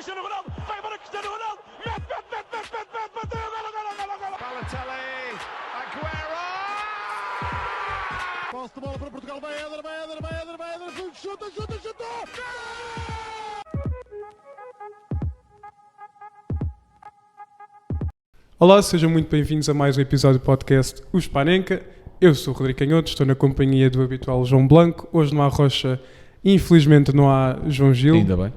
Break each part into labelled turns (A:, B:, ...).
A: Cristiano Ronaldo, vai embora Cristiano Ronaldo, mete, bateu, gol.
B: Balotelli, Aguero!
C: Posse de bola para Portugal, vai Éder, chuta!
D: Olá, sejam muito bem-vindos a mais um episódio do podcast O Spanenka. Eu sou o Rodrigo Canhoto, estou na companhia do habitual João Blanco. Hoje não há Rocha, infelizmente não há João Gil.
E: Ainda bem.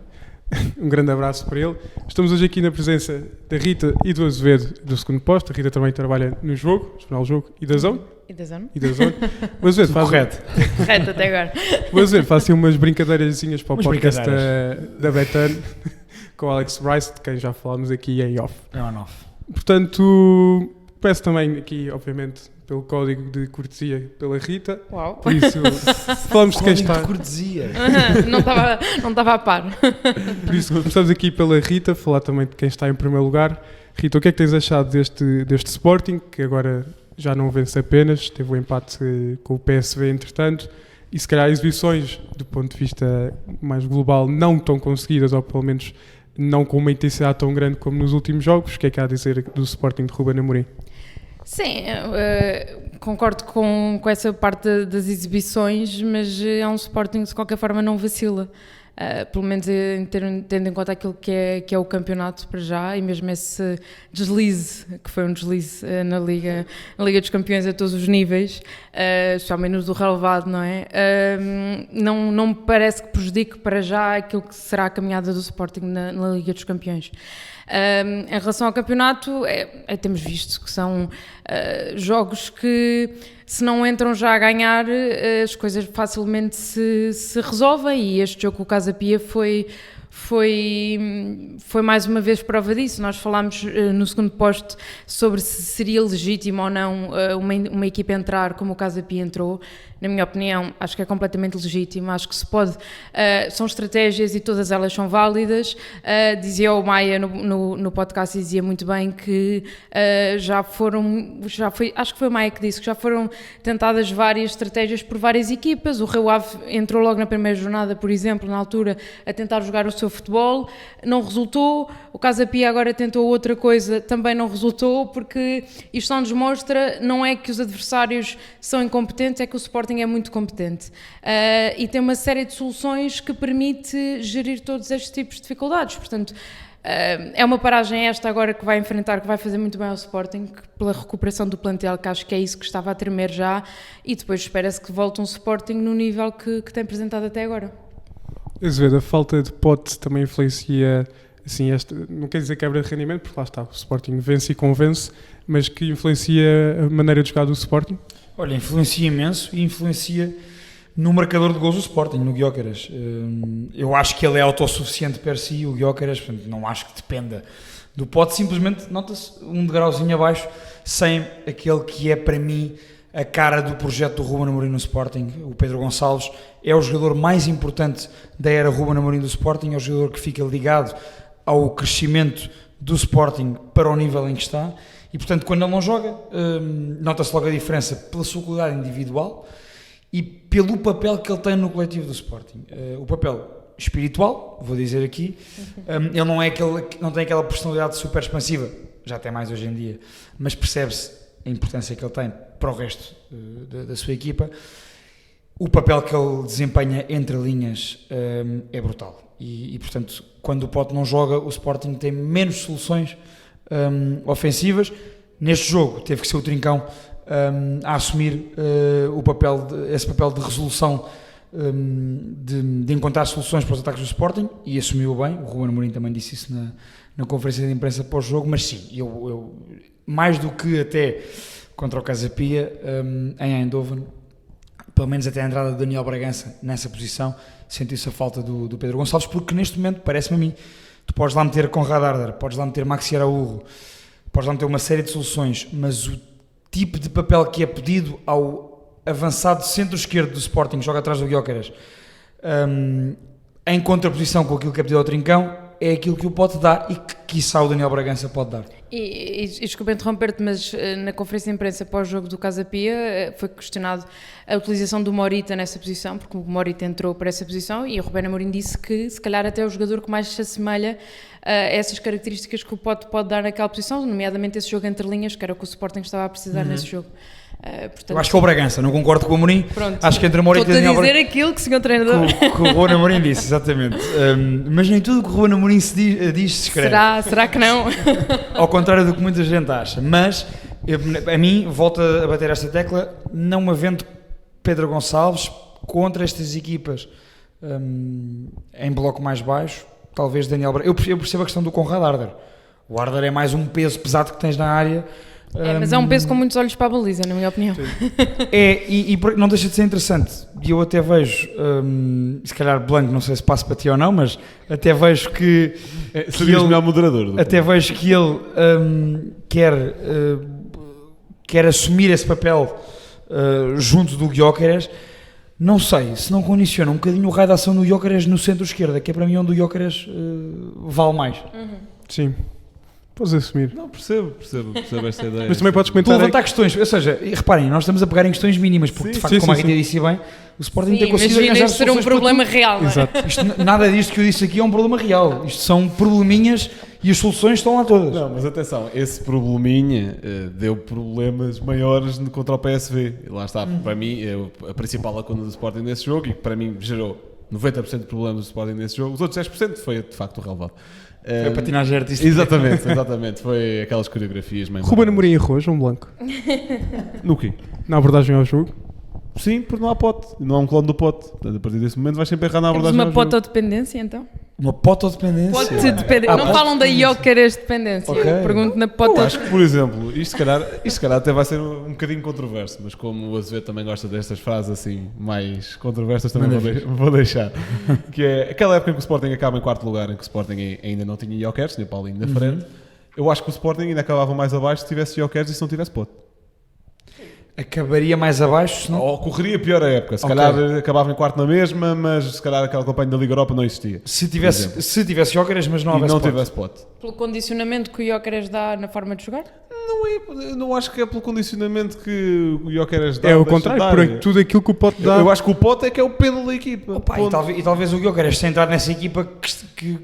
D: Um grande abraço para ele. Estamos hoje aqui na presença da Rita e do Azevedo do segundo posto. A Rita também trabalha no jogo, no Jornal Jogo, e da Zone.
F: E da Zone.
D: O Azevedo faz,
F: Correto até agora.
D: o Azevedo faz assim umas brincadeirazinhas para o podcast da Betano com o Alex Bryce, de quem já falámos aqui em off.
E: É on-off.
D: Portanto, peço também aqui, obviamente, pelo código de cortesia pela Rita.
F: Uau.
D: Por isso, falamos de quem
E: Código
D: está.
E: de cortesia.
F: Não estava a par.
D: Por isso, começamos aqui pela Rita, falar também de quem está em primeiro lugar. Rita, o que é que tens achado deste Sporting, que agora já não vence apenas, teve o empate com o PSV entretanto, e se calhar exibições, do ponto de vista mais global, não tão conseguidas, ou pelo menos não com uma intensidade tão grande como nos últimos jogos. O que é que há a dizer do Sporting de Ruben Amorim?
F: Sim, concordo com essa parte das exibições, mas é um Sporting que de qualquer forma não vacila. Pelo menos tendo em conta aquilo que é o campeonato para já, e mesmo esse deslize, que foi um deslize na Liga dos Campeões a todos os níveis, especialmente nos do relevado, não é? Não me parece que prejudique para já aquilo que será a caminhada do Sporting na Liga dos Campeões. Em relação ao campeonato, temos visto que são jogos que, se não entram já a ganhar, as coisas facilmente se resolvem, e este jogo com o Casa Pia foi mais uma vez prova disso. Nós falámos no segundo posto sobre se seria legítimo ou não uma equipa entrar como o Casa Pia entrou. Na minha opinião, acho que é completamente legítimo. Acho que se pode, são estratégias e todas elas são válidas. Dizia o Maia no podcast, dizia muito bem que acho que foi o Maia que disse que já foram tentadas várias estratégias por várias equipas. O Rio Ave entrou logo na primeira jornada, por exemplo, na altura, a tentar jogar o seu futebol, não resultou. O Casa Pia agora tentou outra coisa, também não resultou, porque isto só nos mostra, não é que os adversários são incompetentes, é que o Sporting é muito competente, e tem uma série de soluções que permite gerir todos estes tipos de dificuldades. Portanto, é uma paragem esta agora que vai enfrentar, que vai fazer muito bem ao Sporting, pela recuperação do plantel, que acho que é isso que estava a tremer já, e depois espera-se que volte um Sporting no nível que tem apresentado até agora.
D: Azevedo, a falta de pote também influencia, assim, não quer dizer quebra de rendimento, porque lá está, o Sporting vence e convence, mas que influencia a maneira de jogar do Sporting?
E: Olha, influencia imenso e influencia no marcador de gols do Sporting, no Gyökeres. Eu acho que ele é autossuficiente per si, o Gyökeres, portanto, não acho que dependa do pote, simplesmente nota-se um degrauzinho abaixo, sem aquele que é para mim a cara do projeto do Ruben Amorim no Sporting. O Pedro Gonçalves é o jogador mais importante da era Ruben Amorim do Sporting, é o jogador que fica ligado ao crescimento do Sporting para o nível em que está, e portanto quando ele não joga, nota-se logo a diferença pela sua qualidade individual e pelo papel que ele tem no coletivo do Sporting. O papel espiritual, vou dizer aqui, ele não tem aquela personalidade super expansiva, já tem mais hoje em dia, mas percebe-se a importância que ele tem para o resto da sua equipa. O papel que ele desempenha entre linhas é brutal, e portanto quando o Pote não joga, o Sporting tem menos soluções ofensivas. Neste jogo teve que ser o Trincão a assumir esse papel de resolução, de encontrar soluções para os ataques do Sporting, e assumiu bem. O Ruben Amorim também disse isso na conferência de imprensa pós-jogo. Mas sim, eu mais do que até contra o Casa Pia, em Eindhoven, pelo menos até a entrada de Daniel Bragança nessa posição, sentiu-se a falta do Pedro Gonçalves, porque neste momento, parece-me a mim, tu podes lá meter Conrad Arder, podes lá meter Maxi Araújo, podes lá meter uma série de soluções, mas o tipo de papel que é pedido ao avançado centro-esquerdo do Sporting, que joga atrás do Gyökeres, em contraposição com aquilo que é pedido ao Trincão, é aquilo que o pode dar e que quiçá o Daniel Bragança pode dar.
F: E desculpa interromper-te, mas na conferência de imprensa pós-jogo do Casa Pia foi questionado a utilização do Morita nessa posição, porque o Morita entrou para essa posição e o Ruben Amorim disse que se calhar até é o jogador que mais se assemelha a essas características que o Pote pode dar naquela posição, nomeadamente esse jogo entre linhas, que era o que o Sporting estava a precisar nesse jogo. Portanto,
E: Eu acho que é o Bragança, não concordo com o Amorim.
F: Pronto.
E: Acho que entre o Morita e
F: Estou-te
E: Daniel
F: a dizer
E: Bragança,
F: aquilo que o senhor treinador...
E: que o Ruben Amorim disse, exatamente. Mas nem tudo que o Ruben Amorim diz se escreve.
F: Será que não?
E: Ao contrário do que muita gente acha. Mas, a mim, volto a bater esta tecla, não havendo Pedro Gonçalves contra estas equipas em bloco mais baixo, talvez Daniel Bragança. Eu percebo a questão do Conrad Arder. O Arder é mais um peso pesado que tens na área.
F: Mas é um peso com muitos olhos para a baliza, na minha opinião.
E: E não deixa de ser interessante. E eu até vejo, se calhar Blanco, não sei se passa para ti ou não, mas até vejo que
C: Serias o melhor moderador.
E: até vejo que ele quer assumir esse papel junto do Gyökeres. Não sei, se não condiciona um bocadinho o raio de ação do Gyökeres no centro-esquerda, que é para mim onde o Gyökeres vale mais.
D: Sim, podes assumir.
C: Não, percebo esta ideia.
D: Mas também podes
E: Tu
D: comentar...
E: levantar questões, ou seja, e reparem, nós estamos a pegar em questões mínimas, porque
C: Sim,
E: de facto,
D: sim,
E: como a
D: sim,
E: Rita
D: sim.
E: disse bem, o Sporting tem
F: Sim,
E: conseguido
F: imagina
E: arranjar
F: isto ser um
E: soluções para
F: problema
E: tudo.
F: real, não é?
D: Exato.
E: Nada disto que eu disse aqui é um problema real. Isto são probleminhas e as soluções estão lá todas.
C: Não, mas atenção, esse probleminha deu problemas maiores contra o PSV. E lá está, para mim, a principal lacuna do Sporting nesse jogo, e que para mim gerou 90% de problemas do Sporting nesse jogo, os outros 10% foi de facto o relevado.
E: Foi a patinagem artística.
C: Exatamente, foi aquelas coreografias mesmo.
D: Ruben Amorim errou, João Blanco,
C: No quê?
D: na abordagem ao jogo.
C: Sim, porque não há pote, não há um clone do pote. Portanto, a partir desse momento vais sempre errar na
F: Temos
C: abordagem
F: uma
C: ao jogo.
F: potodependência, então?
E: Uma potodependência.
F: Potodependência. Não falam da Gyökeres dependência.
E: Ok.
F: Eu pergunto na
C: Eu
F: potodependência.
C: acho que, por exemplo, isto se calhar até vai ser um bocadinho controverso, mas como o Azevedo também gosta destas frases assim mais controversas, também vou deixar. Que é aquela época em que o Sporting acaba em quarto lugar, em que o Sporting ainda não tinha Gyökeres, tinha Paulinho na frente. Eu acho que o Sporting ainda acabava mais abaixo se tivesse Gyökeres e se não tivesse pote.
E: Acabaria mais abaixo, se não?
C: Ou correria pior a época. Se
E: Ok.
C: calhar acabava em quarto na mesma, mas se calhar aquela campanha da Liga Europa não existia.
E: Se tivesse Gyökeres, mas não
C: E
E: houvesse
C: não
E: pote.
C: tivesse pote.
F: Pelo condicionamento que o Gyökeres dá na forma de jogar?
C: Eu não acho que é pelo condicionamento que o Gyökeres dá.
D: É o
C: deixa
D: contrário,
C: dar.
D: por tudo aquilo que o Pote dá.
C: Eu acho que o pote é que é o pêndulo da equipa.
E: Opa,
C: Ponto.
E: e talvez o Gyökeres ter entrado nessa equipa que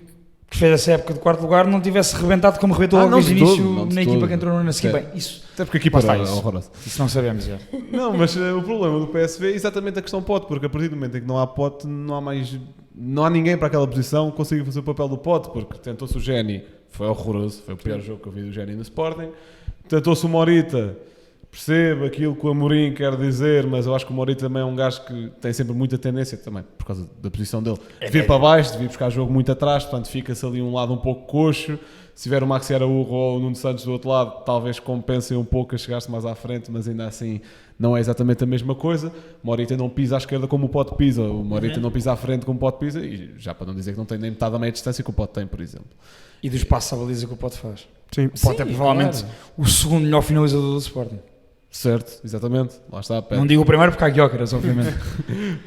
E: fez essa época de quarto lugar não tivesse rebentado como rebentou logo
C: não
E: desde o
C: de todo,
E: início
C: não de
E: na equipa
C: todo.
E: que entrou na seguinte.
C: Certo.
E: Bem, isso
C: Até porque a equipa
E: Lá está
C: era
E: isso.
C: horrorosa.
E: não sabemos já.
C: Não, mas o problema do PSV é exatamente a questão pote, porque a partir do momento em que não há pote, não há ninguém para aquela posição que consiga fazer o papel do pote, porque tentou-se o Géni, foi horroroso, foi o pior jogo que eu vi do Géni no Sporting. Tentou-se o Morita, percebo aquilo que o Amorim quer dizer, mas eu acho que o Morita também é um gajo que tem sempre muita tendência, também por causa da posição dele, de vir para baixo, de vir buscar jogo muito atrás, portanto fica-se ali um lado um pouco coxo. Se tiver o Maxi Araújo ou o Nuno Santos do outro lado, talvez compensem um pouco a chegar-se mais à frente, mas ainda assim não é exatamente a mesma coisa. O Morita não pisa à esquerda como o Pote pisa, o Morita não pisa à frente como o Pote pisa, e já para não dizer que não tem nem metade da meia distância que o Pote tem, por exemplo.
E: E do espaço à baliza que o Pote faz.
D: Sim.
E: O Pote é provavelmente o segundo melhor finalizador do Sporting.
C: Certo, exatamente, lá está,
E: Não digo o primeiro porque há Gyökeres, obviamente.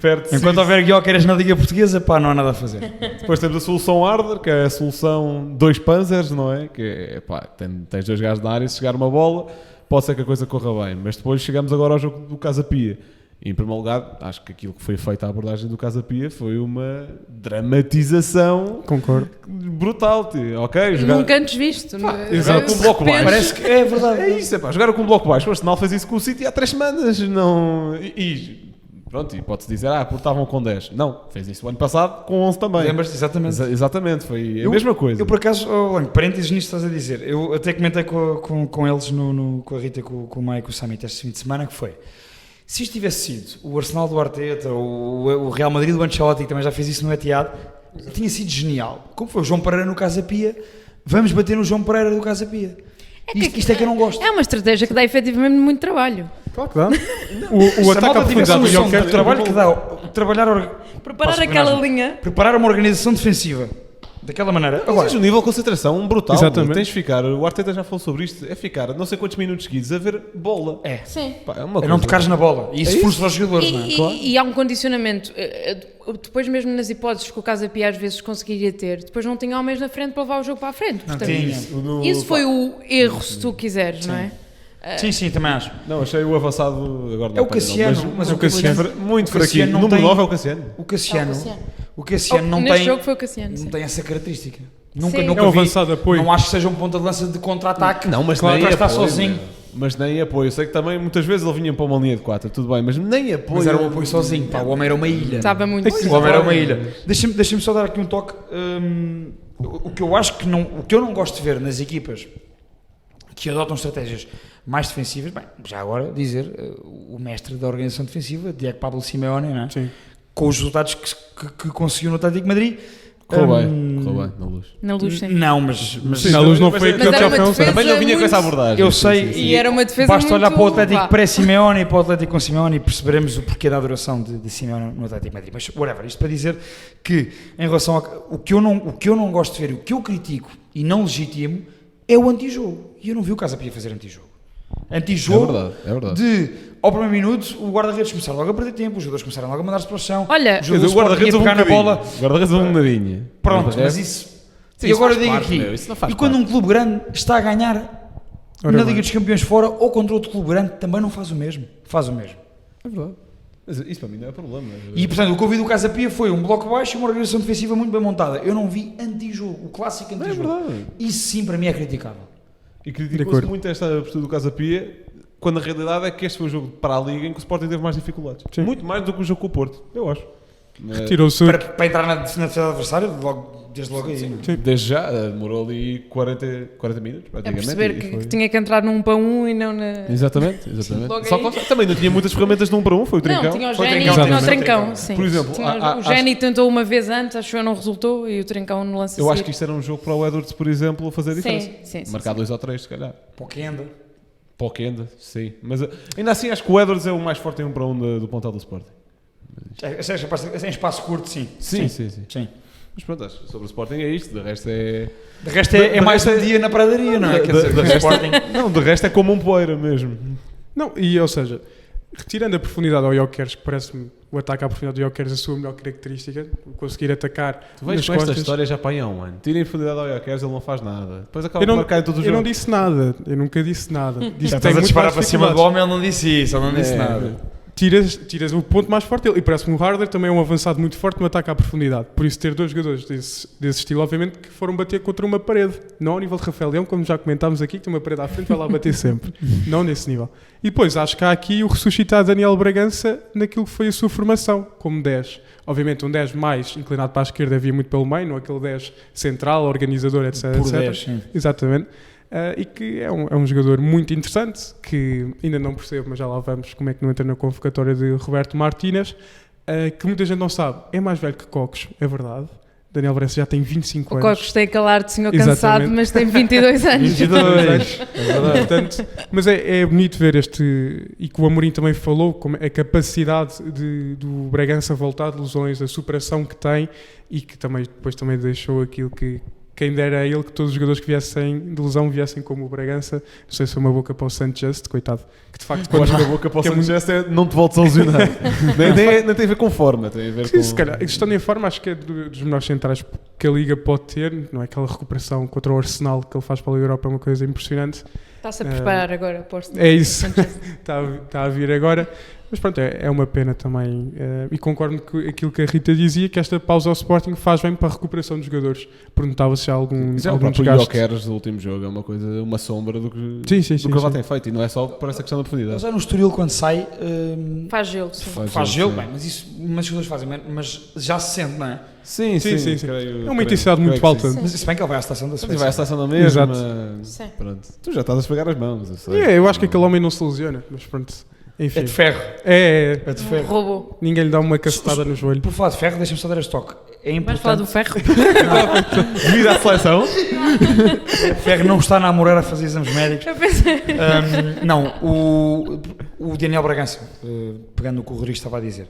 C: perto.
E: Enquanto houver Gyökeres na Liga Portuguesa, pá, não há nada a fazer.
C: Depois temos a solução Arder, que é a solução 2 Panzers, não é? Que é, pá, tens dois gajos na área, se chegar uma bola, pode ser que a coisa corra bem. Mas depois chegamos agora ao jogo do Casa Pia. E, em primeiro lugar, acho que aquilo que foi feito à abordagem do Casa Pia foi uma dramatização
D: Concordo.
C: brutal, tio. Ok?
F: Nunca antes visto.
C: Jogaram com um bloco baixo.
E: Parece que é verdade.
C: É isso, é pá, jogaram com um bloco baixo. O Arsenal fez isso com o City há 3 semanas. Não... Pronto, e pode-se dizer, porque estavam com 10. Não, fez isso o ano passado com 11 também.
E: Lembras-te? Exatamente.
C: Exatamente, foi a mesma coisa.
E: Eu, por acaso, parênteses nisto estás a dizer, eu até comentei com eles, com a Rita, com o Maia e com o Samit este fim de semana, que foi, se isto tivesse sido o Arsenal do Arteta, ou o Real Madrid do Ancelotti, que também já fez isso no Etihad, tinha sido genial. Como foi o João Pereira no Casa Pia, vamos bater no João Pereira do Casa Pia. Isto é que eu não gosto.
F: É uma estratégia que dá efetivamente muito trabalho.
D: Claro que dá.
E: Se
D: O
E: a
D: ataque
E: malta
D: à
E: tivesse
D: profundidade do
E: noção
D: Gyökeres
E: do trabalho que dá,
F: Preparar
E: Posso
F: aquela
E: pegar?
F: linha.
E: Preparar uma organização defensiva daquela maneira.
C: Agora,
E: Agora,
C: o nível de concentração brutal.
D: Exatamente.
C: Tens de ficar, o Arteta já falou sobre isto, é ficar não sei quantos minutos seguidos a ver bola.
F: Sim.
C: Pá, é uma
E: é
C: coisa.
E: não tocares na bola. E isso
C: isso?
E: frustra os jogadores, não é?
F: E há um condicionamento. Depois mesmo nas hipóteses que o Casa Pia às vezes conseguiria ter, depois não tinha homens na frente para levar o jogo para a frente.
E: Não
F: Portanto,
E: tinha.
F: isso foi o erro, se tu quiseres, não é?
E: Sim, também acho.
C: Não, achei o avançado agora.
E: É o Cassiano, mas o Cassiano
C: muito
E: o Cassiano
C: fraquinho.
E: não
C: Número
E: tem-
C: 9 é o Cassiano.
E: O Cassiano não
F: Neste
E: tem,
F: jogo foi o Cassiano.
E: não
F: sim.
E: tem essa característica.
F: Sim.
E: Nunca
D: É um
E: vi.
D: avançado de apoio.
E: Não acho que seja um ponta de lança de contra-ataque.
C: Não, mas
E: Claro,
C: nem
E: para estar
C: apoio,
E: sozinho.
C: meu. Mas nem apoio. Eu sei que também muitas vezes ele vinha para uma linha de 4, tudo bem, mas nem apoio.
E: Mas era um apoio sozinho. Pá, o homem era uma ilha.
F: Estava muito.
E: O homem era uma ilha. Deixa-me só dar aqui um toque. O que eu acho que não, o que eu não gosto de ver nas equipas que adotam estratégias mais defensivas, bem, já agora dizer, o mestre da organização defensiva, Diego Pablo Simeone, não é?
D: Sim.
E: Com os resultados que conseguiu no Atlético de Madrid.
C: Correu bem, na luz.
F: Na luz, sim.
E: Não, mas
D: Sim, na luz não foi
F: Mas
D: aquilo que
F: era
D: já
F: uma
D: foi um
F: defesa-
C: Também não vinha com essa
F: muito-
C: abordagem.
E: eu sei,
F: E era uma defesa
E: basta olhar
F: muito-
E: para o Atlético
F: vá.
E: pré-Simeone e para o Atlético com Simeone e perceberemos o porquê da adoração de Simeone no Atlético de Madrid. Mas, whatever, isto para dizer que, em relação o que eu não gosto de ver, o que eu critico e não legitimo, é o antijogo. E eu não vi o Casa Pia fazer antijogo. Antijogo
C: É verdade.
E: de, ao primeiro minuto, o guarda-redes começaram logo a perder tempo, os jogadores começaram logo a mandar-se para o chão,
F: Olha,
E: os
C: O
E: jogadores
C: guarda-redes
E: iam
C: houve um
E: pegar na bola.
C: bocadinho. O guarda-redes houve um nadinha.
E: Pronto,
C: É.
E: mas isso...
C: Sim,
E: e
C: isso
E: agora eu
C: faz
E: digo
C: parte,
E: aqui,
C: meu, isso não faz
E: e quando
C: parte.
E: um clube grande está a ganhar
D: Ora
E: na
D: bem.
E: Liga dos Campeões fora ou contra outro clube grande, também não faz o mesmo. Faz o mesmo.
C: É verdade. Mas isso para mim não é problema.
E: E portanto, o que eu vi do Casa Pia foi um bloco baixo e uma organização defensiva muito bem montada. Eu não vi antijogo, o clássico
C: É
E: antijogo.
C: verdade.
E: Isso sim para mim é criticável.
C: E
D: De
C: criticou-se
D: acordo.
C: muito esta postura do Casa Pia, quando a realidade é que este foi o jogo para a Liga em que o Sporting teve mais dificuldades.
D: Sim.
C: Muito mais do que o jogo com o Porto, eu acho.
D: Tirou-se
E: Para entrar na defesa adversária, desde logo aí. não é?
C: Desde já, demorou ali 40 minutos,
F: a
C: praticamente.
F: perceber
C: e
F: que
C: foi-
F: tinha que entrar num para um e não na.
C: Exatamente.
F: Logo
C: Só
F: aí.
C: que lá está, também não tinha muitas ferramentas de 1 para 1, foi o Trincão.
F: Não, tinha o
E: Foi o
F: Geni e
E: Trincão,
F: tinha o
D: exatamente.
F: Trincão, sim.
C: Por exemplo,
F: Tinha o Geni tentou uma vez antes, acho que não resultou, e o Trincão no lance a
C: Eu acho
F: seguir.
C: que isto era um jogo para o Edwards, por exemplo, fazer a diferença.
F: Sim, sim,
C: Marcar 2 ou 3, se calhar.
E: Pouquinho.
C: Pouco ainda, sim. Mas ainda assim acho que o Edwards é o mais forte em 1 para 1 do pontal do Sporting.
E: Em espaço curto, sim.
C: Sim.
E: Sim.
C: Mas pronto, acho que sobre o Sporting é isto. De resto é...
E: De resto é mais um dia na pradaria, não é? Quer dizer, o Sporting...
C: Não, de resto é como um poeira mesmo.
D: Não, e ou seja, retirando a profundidade ao Jokers, que parece-me o ataque à profundidade do Jokers a sua melhor característica, conseguir atacar
C: Tu vais
D: nas
C: com esta
D: costas.
C: história já para aí há um ano. Tirem profundidade ao Iokers, ele não faz nada. Depois acaba
D: Eu
C: por
D: não,
C: marcar em todos os
D: eu não
C: jogos.
D: disse nada, eu nunca disse nada. Disse
E: Já
D: que tem
E: estás a
D: muito
E: disparar
D: mais
E: para cima do
D: dificuldades.
E: homem, ele não disse isso, ele não disse
C: É.
E: nada.
D: Tiras o ponto mais forte dele. E parece-me o Harder também é um avançado muito forte no ataque à profundidade. Por isso, ter dois jogadores desse estilo, obviamente, que foram bater contra uma parede. Não ao nível de Rafael Leão, como já comentámos aqui, que tem uma parede à frente, vai lá bater sempre. Não nesse nível. E depois, acho que há aqui o ressuscitar Daniel Bragança naquilo que foi a sua formação, como 10. Obviamente, um 10 mais inclinado para a esquerda havia muito pelo meio, não aquele 10 central, organizador, etc.
E: Por
D: etc.
E: 10, sim.
D: Exatamente. E que é um jogador muito interessante, que ainda não percebo, mas já lá vamos como é que não entra na convocatória de Roberto Martínez, que muita gente não sabe, é mais velho que Cocos, é verdade. Daniel Bragança já tem 25
F: O
D: anos.
F: Cocos tem aquele ar de senhor
D: Exatamente.
F: cansado, mas tem 22 anos.
E: 22.
D: É verdade. Portanto, mas é bonito ver este, e que o Amorim também falou, como a capacidade do Bragança voltar de lesões, a superação que tem, e que também, depois também deixou aquilo que quem dera a ele que todos os jogadores que viessem de lesão viessem como o Bragança. Não sei se foi uma boca para o Santos, coitado, que de facto
C: Quando
D: quando
C: a boca para o
D: que é muito-
C: Santos é não te voltes a lesionar. nem tem a ver com forma, tem a ver com...
D: se calhar, estando em forma, acho que é dos melhores centrais que a Liga pode ter, não é? Aquela recuperação contra o Arsenal que ele faz para a Liga Europa é uma coisa impressionante.
F: Está-se a preparar agora, aposto.
D: É isso, está a vir agora. Mas pronto, é uma pena também. E concordo com aquilo que a Rita dizia, que esta pausa ao Sporting faz bem para a recuperação dos jogadores. Perguntava-se se há algum
C: Já o
D: algum
C: próprio
D: desgaste.
C: Iokers do último jogo é uma coisa, uma sombra do que,
D: Sim,
C: do que ele já
D: sim.
C: tem feito. E não é só por essa questão da
E: Mas
C: profundidade.
E: já no Estoril, quando sai,
F: Faz gelo, sim.
E: faz gelo, bem, mas isso muitos jogadores fazem, mas já se sente, não é?
C: Sim.
D: Sim.
C: creio-
D: É uma intensidade muito
C: creio que
D: alta.
C: sim.
E: Mas se bem que ele vai à estação da
C: Mas
E: seleção.
C: vai à estação da mesma.
D: Exato.
F: Sim.
C: Pronto. Tu já estás a esfregar as mãos. Eu sei.
D: Eu acho que aquele homem não se lesiona, mas pronto. Enfim.
E: É de ferro.
D: É,
E: É de
F: Um
E: ferro.
F: robô.
D: ninguém lhe dá uma cacetada no joelho.
E: Por falar de ferro, deixa-me só dar este toque. É
F: Vais falar do
E: importante.
F: ferro?
C: Devido à seleção.
E: Ferro não está na Amoreira a fazer exames médicos.
F: Eu pensei.
E: Não, o Daniel Bragança, pegando no que o Rodrigo estava a dizer,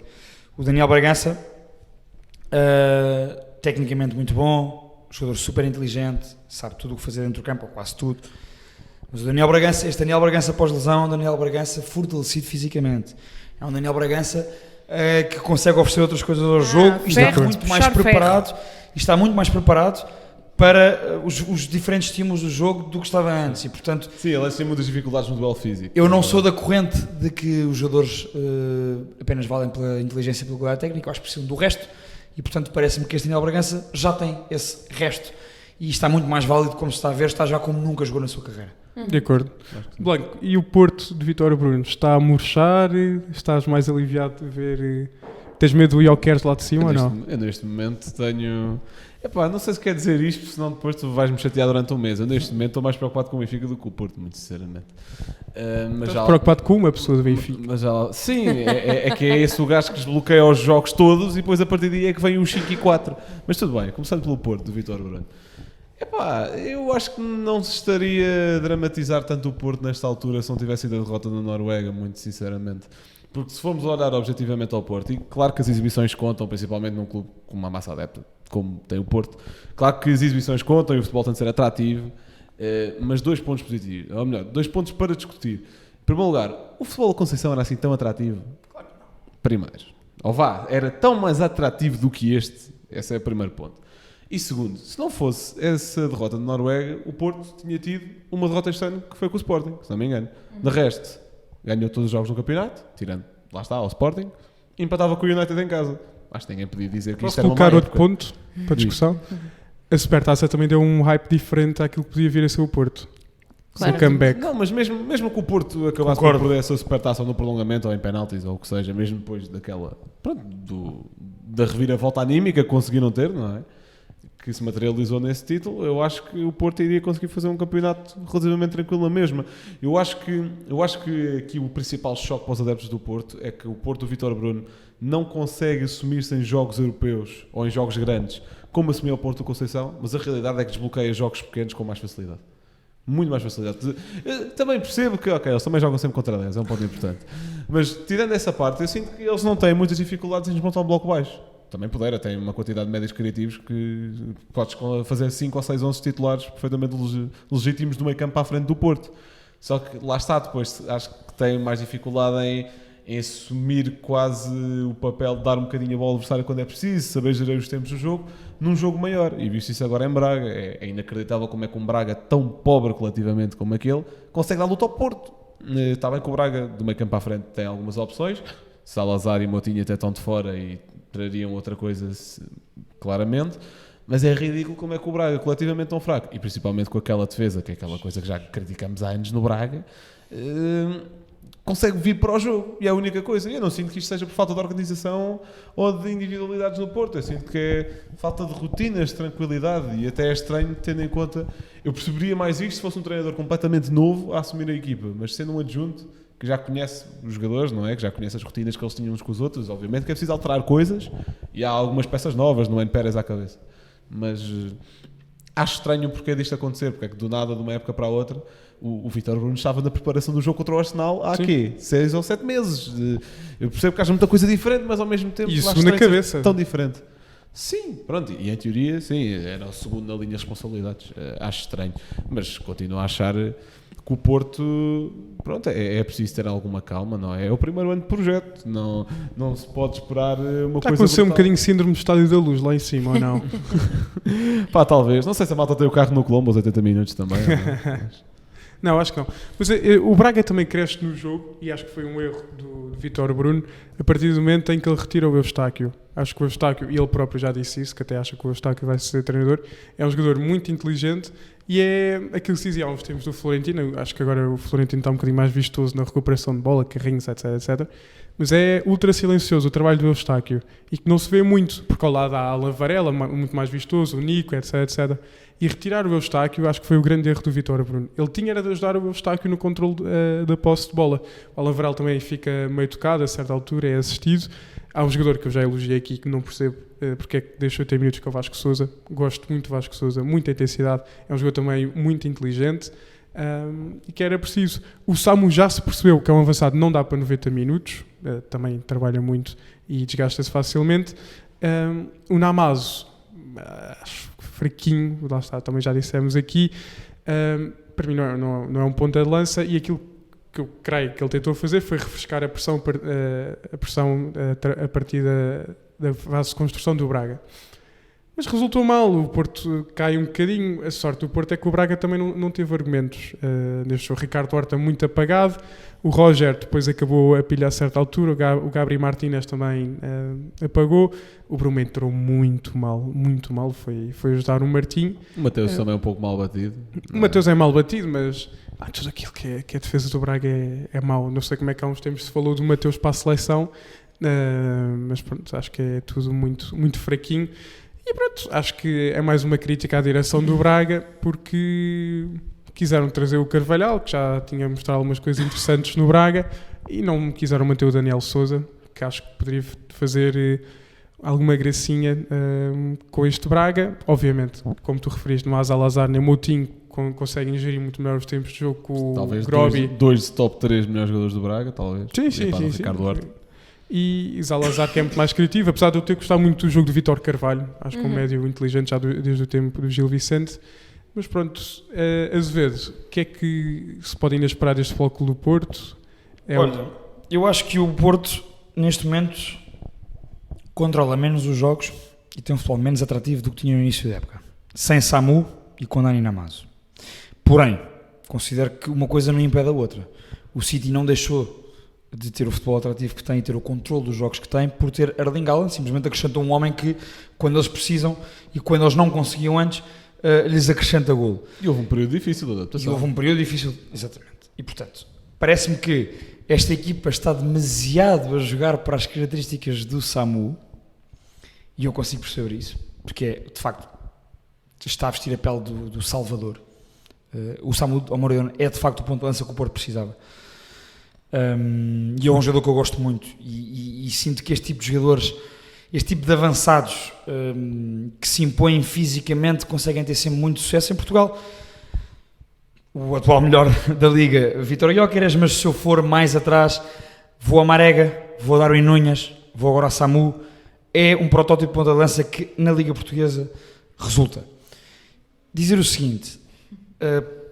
E: o Daniel Bragança, tecnicamente muito bom, jogador super inteligente, sabe tudo o que fazer dentro do campo, ou quase tudo. Mas o Daniel Bragança, este Daniel Bragança pós-lesão, é um Daniel Bragança fortalecido fisicamente. É um Daniel Bragança que consegue oferecer outras coisas ao jogo e está muito mais preparado. E está muito mais preparado para os diferentes estímulos do jogo do que estava antes. E, portanto,
C: Sim, ele tem muitas dificuldades no duelo físico.
E: eu não sou da corrente de que os jogadores apenas valem pela inteligência e pela qualidade técnica, eu acho que precisam do resto. E, portanto, parece-me que este Daniel Bragança já tem esse resto. E está muito mais válido, como se está a ver, está já como nunca jogou na sua carreira.
D: De acordo. Blanco, e o Porto de Vítor Bruno? Está a murchar? Estás mais aliviado de ver... Tens medo do Jokeres lá de cima ou não?
C: Eu neste momento tenho... Epá, não sei se quer dizer isto, senão depois tu vais-me chatear durante um mês. Eu neste momento estou mais preocupado com o Benfica do que com o Porto, muito sinceramente.
D: Estás preocupado com uma pessoa do Benfica?
C: Sim, é que é esse o gajo que desbloqueia os jogos todos e depois a partir daí é que vem os 5 e 4. Mas tudo bem, começando pelo Porto, do Vítor Bruno. Epá, eu acho que não se estaria a dramatizar tanto o Porto nesta altura se não tivesse sido a derrota na Noruega, muito sinceramente. Porque se formos olhar objetivamente ao Porto, e claro que as exibições contam, principalmente num clube com uma massa adepta, como tem o Porto, claro que as exibições contam e o futebol tem de ser atrativo, mas 2 pontos positivos, ou melhor, 2 pontos para discutir. Em primeiro lugar, o futebol da Conceição era assim tão atrativo? Claro que não. Primeiro, ou vá, era tão mais atrativo do que este, esse é o primeiro ponto. E segundo, se não fosse essa derrota de Noruega, o Porto tinha tido uma derrota este ano que foi com o Sporting, se não me engano. De resto, ganhou todos os jogos no campeonato, tirando, lá está, ao Sporting, e empatava com o United em casa. Acho que ninguém podia dizer que
D: Posso
C: isto era uma
D: colocar
C: má
D: outro
C: época.
D: ponto para discussão? A Supertaça também deu um hype diferente àquilo que podia vir a ser o Porto.
F: Claro.
D: O comeback.
C: Não, mas mesmo que o Porto acabasse por perder essa supertaça ou no prolongamento ou em penaltis ou o que seja, mesmo depois daquela, pronto, da reviravolta anímica que conseguiram ter, não é? Que se materializou nesse título, eu acho que o Porto iria conseguir fazer um campeonato relativamente tranquilo na mesma. Eu acho que aqui o principal choque para os adeptos do Porto é que o Porto do Vítor Bruno não consegue assumir-se em jogos europeus ou em jogos grandes como assumiu o Porto do Conceição, mas a realidade é que desbloqueia jogos pequenos com mais facilidade. Muito mais facilidade. Eu também percebo que, ok, eles também jogam sempre contra 10, é um ponto importante. Mas tirando essa parte, eu sinto que eles não têm muitas dificuldades em desmontar um bloco baixo. Também poderá, tem uma quantidade de médios criativos que podes fazer 5 ou 6 11 titulares perfeitamente legítimos do meio campo à frente do Porto. Só que lá está, depois acho que tem mais dificuldade em assumir quase o papel de dar um bocadinho a bola ao adversário quando é preciso, saber gerir os tempos do jogo, num jogo maior. E visto isso agora em Braga, é inacreditável como é que um Braga tão pobre coletivamente como aquele consegue dar luta ao Porto. Está bem que o Braga, do meio campo à frente, tem algumas opções. Salazar e Moutinho até estão de fora e trariam outra coisa claramente, mas é ridículo como é que o Braga coletivamente tão fraco, e principalmente com aquela defesa, que é aquela coisa que já criticamos há anos no Braga, consegue vir para o jogo, e é a única coisa. Eu não sinto que isto seja por falta de organização ou de individualidades no Porto, eu sinto que é falta de rotinas, de tranquilidade, e até é estranho tendo em conta, eu perceberia mais isto se fosse um treinador completamente novo a assumir a equipa, mas sendo um adjunto que já conhece os jogadores, não é? Que já conhece as rotinas que eles tinham uns com os outros, obviamente que é preciso alterar coisas, e há algumas peças novas no N. Pérez à cabeça. Mas acho estranho o porquê disto acontecer, porque é que do nada, de uma época para a outra, o Vítor Bruno estava na preparação do jogo contra o Arsenal há quê? 6 ou 7 meses. Eu percebo que haja muita coisa diferente, mas ao mesmo tempo
D: Isso
C: acho
D: na
C: estranho
D: cabeça.
C: ser tão diferente. Sim, pronto, e em teoria, sim, era o segundo na linha de responsabilidades. Acho estranho, mas continuo a achar que o Porto, pronto, é preciso ter alguma calma, não é? É o primeiro ano de projeto, não se pode esperar uma
D: Já
C: coisa
D: aconteceu um
C: brutal.
D: bocadinho de síndrome do Estádio da Luz lá em cima, ou não?
C: Pá, talvez, não sei se a malta tem o carro no Colombo aos 80 minutos também.
D: Não, acho que não. Mas o Braga também cresce no jogo, e acho que foi um erro do Vítor Bruno, a partir do momento em que ele retira o Eustáquio. Acho que o Eustáquio, e ele próprio já disse isso, que até acha que o Eustáquio vai ser treinador, é um jogador muito inteligente, e é aquilo que se dizia há uns tempos do Florentino. Acho que agora o Florentino está um bocadinho mais vistoso na recuperação de bola, carrinhos, etc, etc. Mas é ultra silencioso o trabalho do Eustáquio, e que não se vê muito, porque ao lado há Alan Varela, muito mais vistoso, o Nico, etc, etc. E retirar o Eustáquio, acho que foi o grande erro do Vítor Bruno. Ele tinha era de ajudar o Eustáquio no controle da posse de bola. O Alan Varela também fica meio tocado, a certa altura é assistido. Há um jogador que eu já elogiei aqui, que não percebo porque é que deixou 8 minutos, que é o Vasco Sousa. Gosto muito do Vasco Sousa, muita intensidade. É um jogador também muito inteligente e que era preciso. O Samu já se percebeu que é um avançado, não dá para 90 minutos. Também trabalha muito e desgasta-se facilmente. O Namazo, fraquinho, lá está, também já dissemos aqui. Para mim não é um ponta de lança, e aquilo que eu creio que ele tentou fazer foi refrescar a pressão a partir da fase de construção do Braga. Mas resultou mal, o Porto cai um bocadinho. A sorte do Porto é que o Braga também não teve argumentos neste jogo. Ricardo Horta muito apagado, o Roger depois acabou a pilha a certa altura, o Gabriel Martínez também apagou, o Bruno entrou muito mal, foi ajudar o Martim.
C: O Mateus também é um pouco mal batido.
D: O Mateus é mal batido, mas tudo aquilo que é a defesa do Braga é mau. Não sei como é que há uns tempos se falou do Mateus para a seleção, mas pronto, acho que é tudo muito, muito fraquinho. E pronto, acho que é mais uma crítica à direção do Braga, porque quiseram trazer o Carvalhal, que já tinha mostrado algumas coisas interessantes no Braga, e não quiseram manter o Daniel Sousa, que acho que poderia fazer alguma gracinha com este Braga. Obviamente, como tu referiste, no Azalazar nem Moutinho conseguem gerir muito melhor os tempos de jogo com
C: talvez
D: o Groby.
C: Dois top 3 melhores jogadores do Braga, talvez.
D: Sim.
C: Ricardo Horta.
D: E Zalazar, que é muito mais criativo, apesar de eu ter gostado muito do jogo do Vítor Carvalho, acho que é um médio inteligente já desde o tempo do Gil Vicente. Mas pronto, Azevedo, o que é que se pode ainda esperar deste Futebol Clube do Porto?
E: Olha, eu acho que o Porto, neste momento, controla menos os jogos e tem um futebol menos atrativo do que tinha no início da época. Sem Samu e com Dani Namazo. Porém, considero que uma coisa não impede a outra. O City não deixou de ter o futebol atrativo que tem e ter o controle dos jogos que tem por ter Erling Haaland, simplesmente acrescentou um homem que, quando eles precisam e quando eles não conseguiam antes, lhes acrescenta golo.
C: E houve um período difícil de adaptação.
E: Exatamente. E, portanto, parece-me que esta equipa está demasiado a jogar para as características do Samu, e eu consigo perceber isso, porque, de facto, está a vestir a pele do Salvador. O Samu Omorion é, de facto, o ponto de lança que o Porto precisava. E é um jogador que eu gosto muito e sinto que este tipo de jogadores, este tipo de avançados que se impõem fisicamente, conseguem ter sempre muito sucesso em Portugal. O atual melhor da Liga, Vítor Gyökeres, mas se eu for mais atrás, vou a Marega, vou a Darwin Núñez, vou agora a Samu. É um protótipo de ponta de lança que na Liga Portuguesa resulta. Dizer o seguinte,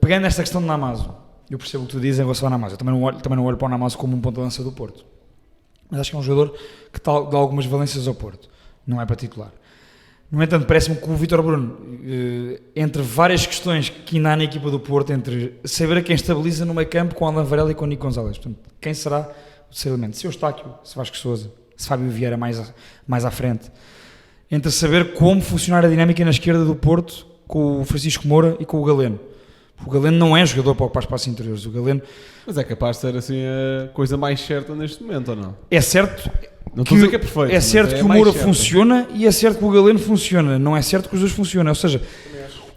E: pegando esta questão de Namazo, eu percebo o que tu dizes em relação ao Namazo. Eu também não olho para o Namazo como um ponto de lança do Porto. Mas acho que é um jogador que dá algumas valências ao Porto. Não é para titular. No entanto, parece-me que o Vítor Bruno, entre várias questões que ainda há na equipa do Porto, entre saber a quem estabiliza no meio campo com Alan Varela e com o Nico Gonzalez. Portanto, quem será o terceiro elemento? Se o Eustáquio, se Vasco Sousa, se Fábio Vieira mais à frente. Entre saber como funcionar a dinâmica na esquerda do Porto com o Francisco Moura e com o Galeno. O Galeno não é jogador para ocupar espaços interiores. O Galeno...
C: Mas é capaz de ser assim a coisa mais certa neste momento, ou não?
E: É certo.
C: Não estou a dizer que é perfeito.
E: É certo que o Moura funciona e é certo que o Galeno funciona. Não é certo que os dois funcionam. Ou seja,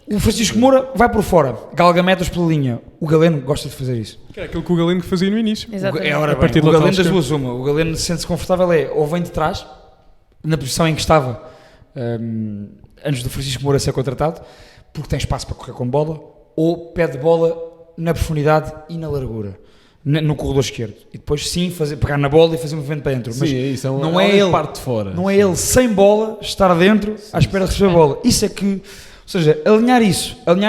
E: o Francisco Moura vai por fora, galga metas pela linha. O Galeno gosta de fazer isso.
D: Que é aquilo que o Galeno fazia no início.
F: Exatamente.
E: A partir do Galeno das duas uma. O Galeno sente-se confortável ou vem de trás, na posição em que estava antes do Francisco Moura ser contratado, porque tem espaço para correr com bola, ou pede bola na profundidade e na largura, no corredor esquerdo, e depois sim pegar na bola e fazer um movimento para dentro.
C: Sim,
E: mas
C: isso
E: não é ele
C: parte de fora.
E: Não é ele sem bola estar dentro à espera de receber a bola. Isso é que, ou seja, alinhar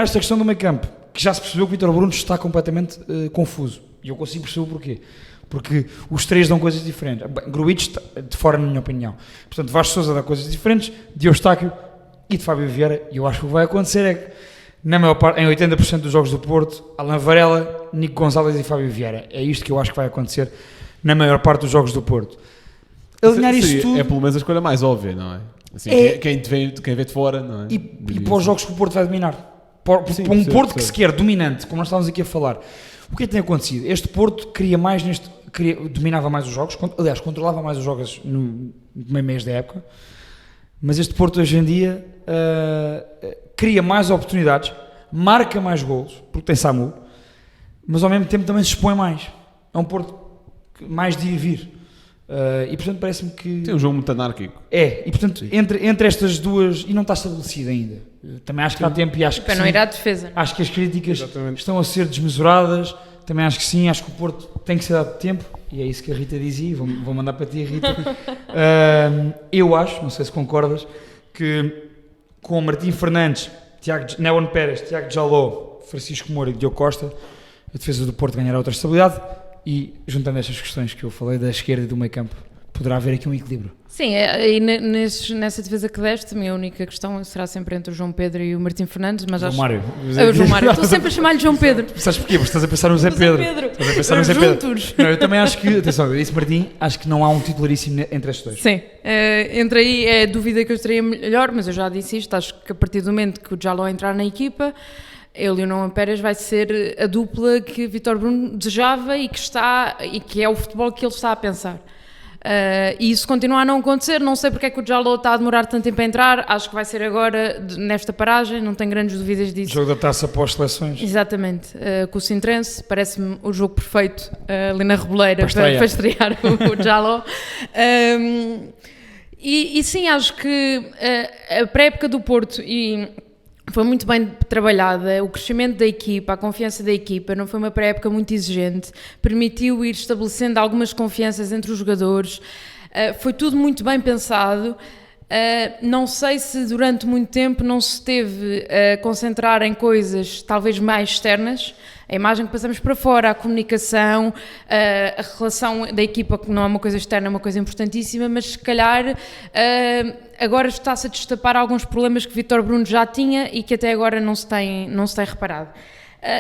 E: esta questão do meio campo, que já se percebeu que o Vítor Bruno está completamente confuso, e eu consigo perceber o porquê. Porque os três dão coisas diferentes. Gruitch de fora, na minha opinião. Portanto, Vasco Sousa dá coisas diferentes, de Eustáquio e de Fábio Vieira, e eu acho que o que vai acontecer é que na maior parte, em 80% dos jogos do Porto, Alan Varela, Nico Gonzalez e Fábio Vieira. É isto que eu acho que vai acontecer na maior parte dos jogos do Porto. Alinhar isto tudo...
C: É pelo menos a escolha mais óbvia, não é? Assim, quem vê de fora, não é?
E: E para os jogos que o Porto vai dominar. Para um Porto que se quer dominante, como nós estávamos aqui a falar. O que é que tem acontecido? Este Porto dominava mais os jogos, aliás, controlava mais os jogos no meio mês da época, mas este Porto hoje em dia... cria mais oportunidades, marca mais golos, porque tem Samu, mas ao mesmo tempo também se expõe mais. É um Porto mais de ir e vir. E portanto parece-me que...
C: Tem um jogo muito anárquico.
E: E portanto entre estas duas... E não está estabelecido ainda. Também acho que há tempo e acho que
F: para não ir à defesa.
E: Acho que as críticas estão a ser desmesuradas. Também acho que sim, acho que o Porto tem que ser dado tempo. E é isso que a Rita dizia. Vou mandar para ti, Rita. Eu acho, não sei se concordas, que com Martim Fernandes, Néon Pérez, Tiago Jaló, Francisco Moura e Diogo Costa, a defesa do Porto ganhará outra estabilidade e, juntando estas questões que eu falei da esquerda e do meio campo, poderá haver aqui um equilíbrio.
F: Sim, e nessa defesa que deste, a minha única questão será sempre entre o João Pedro e o Martim Fernandes, mas acho...
E: Mário.
F: O João Mário, estou sempre a chamar-lhe João Pedro.
E: Sabes porquê? Porque estás a pensar no Zé Pedro. Estás a pensar no Zé Pedro.
F: Juntos.
E: Não, eu também acho que, atenção, eu disse Martim, acho que não há um titularíssimo entre estes dois.
F: Sim, entre aí é a dúvida que eu estaria melhor, mas eu já disse isto, acho que a partir do momento que o Jaló entrar na equipa, ele e o Néon Pérez vai ser a dupla que Vítor Bruno desejava e que é o futebol que ele está a pensar. E isso continua a não acontecer, não sei porque é que o Jaló está a demorar tanto tempo a entrar, acho que vai ser agora, nesta paragem, não tenho grandes dúvidas disso.
E: Jogo da taça pós-seleções.
F: Exatamente, com o Sintrense, parece-me o jogo perfeito ali na Reboleira para estrear o Jaló. E sim, acho que a pré-época do Porto foi muito bem trabalhada, o crescimento da equipa, a confiança da equipa, não foi uma pré-época muito exigente, permitiu ir estabelecendo algumas confianças entre os jogadores, foi tudo muito bem pensado. Não sei se durante muito tempo não se teve a concentrar em coisas talvez mais externas, a imagem que passamos para fora, a comunicação, a relação da equipa, que não é uma coisa externa, é uma coisa importantíssima, mas se calhar agora está-se a destapar alguns problemas que Vítor Bruno já tinha e que até agora não se tem reparado.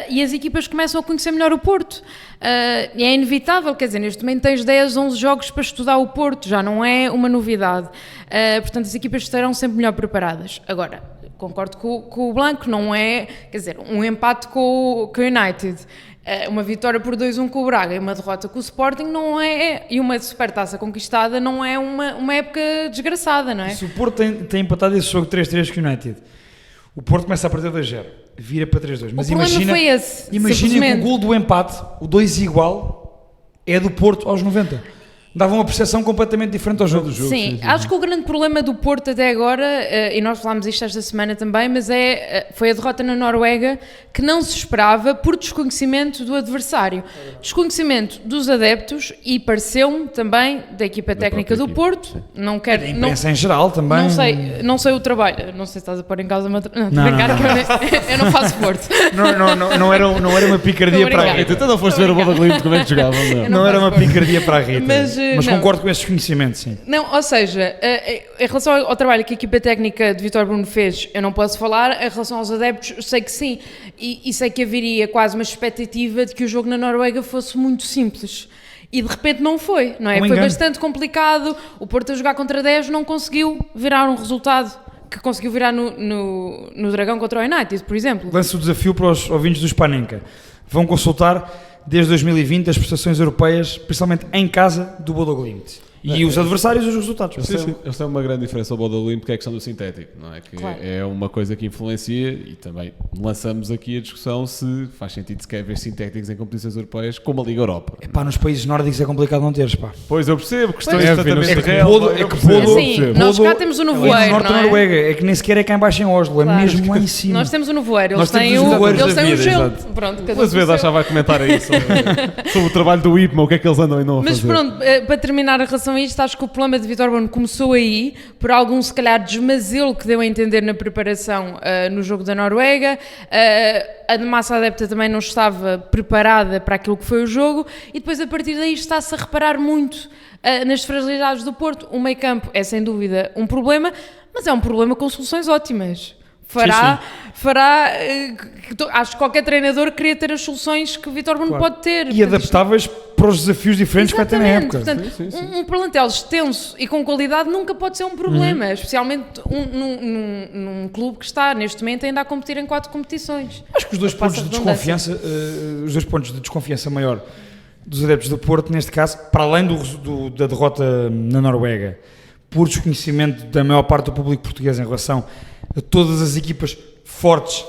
F: E as equipas começam a conhecer melhor o Porto. E é inevitável, quer dizer, neste momento tens 10, 11 jogos para estudar o Porto, já não é uma novidade. Portanto, as equipas estarão sempre melhor preparadas. Agora, concordo com o Blanco, não é, quer dizer, um empate com o United, uma vitória por 2-1 com o Braga e uma derrota com o Sporting não é, e uma supertaça conquistada não é uma época desgraçada, não é?
E: Se o Porto tem empatado esse jogo 3-3 com o United, o Porto começa a perder 2-0, vira para 3-2. Mas
F: o problema foi esse,
E: imagina que o gol do empate, o 2 igual, é do Porto aos 90. Dava uma percepção completamente diferente ao jogo.
F: Sim, acho que o grande problema do Porto até agora, e nós falámos isto esta semana também, mas foi a derrota na Noruega que não se esperava por desconhecimento do adversário. Desconhecimento dos adeptos e pareceu-me também da equipa técnica do Porto. Não quero,
E: a imprensa em geral também.
F: Não sei o trabalho. Não sei se estás a pôr em causa uma... eu não faço Porto.
E: Não era uma picardia para a Rita.
C: Então não foste ver o Bodo Glimt como é que jogava.
E: Não era uma picardia para a Rita. Mas
F: não.
E: concordo com esse desconhecimento, sim.
F: Não, ou seja, em relação ao trabalho que a equipa técnica de Vítor Bruno fez, eu não posso falar. Em relação aos adeptos, sei que sim. E sei que haveria quase uma expectativa de que o jogo na Noruega fosse muito simples. E de repente não foi, não é? Foi bastante complicado. O Porto a jogar contra 10 não conseguiu virar um resultado que conseguiu virar no Dragão contra o United, por exemplo.
E: Lanço o desafio para os ouvintes do Spanenka. Vão consultar desde 2020 as prestações europeias, principalmente em casa do Bodo Glimt. E os adversários e os resultados.
C: Eles têm uma grande diferença ao Bodo Glimt, que é a questão do sintético, não é? Que
F: claro.
C: É uma coisa que influencia e também lançamos aqui a discussão se faz sentido sequer haver sintéticos em competições europeias como a Liga Europa.
E: Epá, nos países nórdicos é complicado não teres, pá.
C: Pois eu percebo, questões
D: Pois.
C: exatamente
E: É
C: de
E: que
C: relva,
E: Bodo-
C: eu
E: é que
C: percebo,
E: Bodo-
C: eu
F: Sim,
C: percebo.
F: nós cá temos o
E: É no
F: nevoeiro,
E: norte da
F: não é?
E: Noruega, é que nem sequer é cá em baixo em Oslo,
F: Claro.
E: é mesmo lá em cima.
F: Nós temos o nevoeiro,
E: Nós
F: eles têm
E: temos os nevoeiros
F: eles
E: da
F: têm o
E: vida,
F: gelo.
E: exato.
F: Pronto, cada um
C: Mas
F: com o
C: vezes
F: seu.
C: já vai comentar aí sobre o trabalho do IPMA, o que é que eles andam e não a
F: Mas
C: fazer.
F: pronto, para terminar a relação a isto, acho que o problema de Vítor Bruno começou aí, por algum se calhar desmazelo que deu a entender na preparação no jogo da Noruega, a massa adepta também não estava preparada para aquilo que foi o jogo, e depois a partir daí está-se a reparar muito nas fragilidades do Porto. O meio campo é sem dúvida um problema, mas é um problema com soluções ótimas. Acho que qualquer treinador queria ter as soluções que o Vítor Bruno pode ter.
E: E adaptáveis para os desafios diferentes que vai ter na época.
F: Portanto, um plantel extenso e com qualidade nunca pode ser um problema, especialmente num clube que está neste momento ainda a competir em 4 competições.
E: Acho que os dois pontos de desconfiança, maior dos adeptos do Porto, neste caso, para além da derrota na Noruega, por desconhecimento da maior parte do público português em relação a todas as equipas fortes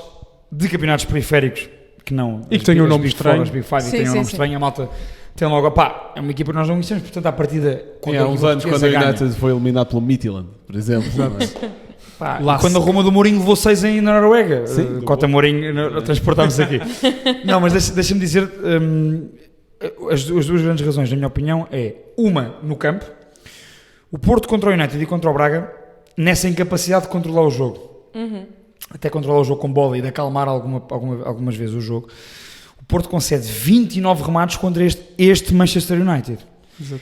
E: de campeonatos periféricos, que não...
D: E que tenham um nome
E: Big
D: estranho.
E: Four, as Big Five, e tenham um nome estranho, a malta tem logo, pá, é uma equipa que nós não conhecemos, portanto, à partida...
C: Há uns anos, quando o United foi eliminado pelo Midtjylland, por exemplo.
E: Pá, quando a Roma do Mourinho levou 6 na Noruega, Cota Mourinho, transportámos aqui. Não, mas deixa-me dizer, as duas grandes razões, na minha opinião, é uma, no campo, o Porto contra o United e contra o Braga, nessa incapacidade de controlar o jogo. até controlar o jogo com bola e de acalmar algumas vezes o jogo, o Porto concede 29 remates contra este Manchester United.
D: Exato.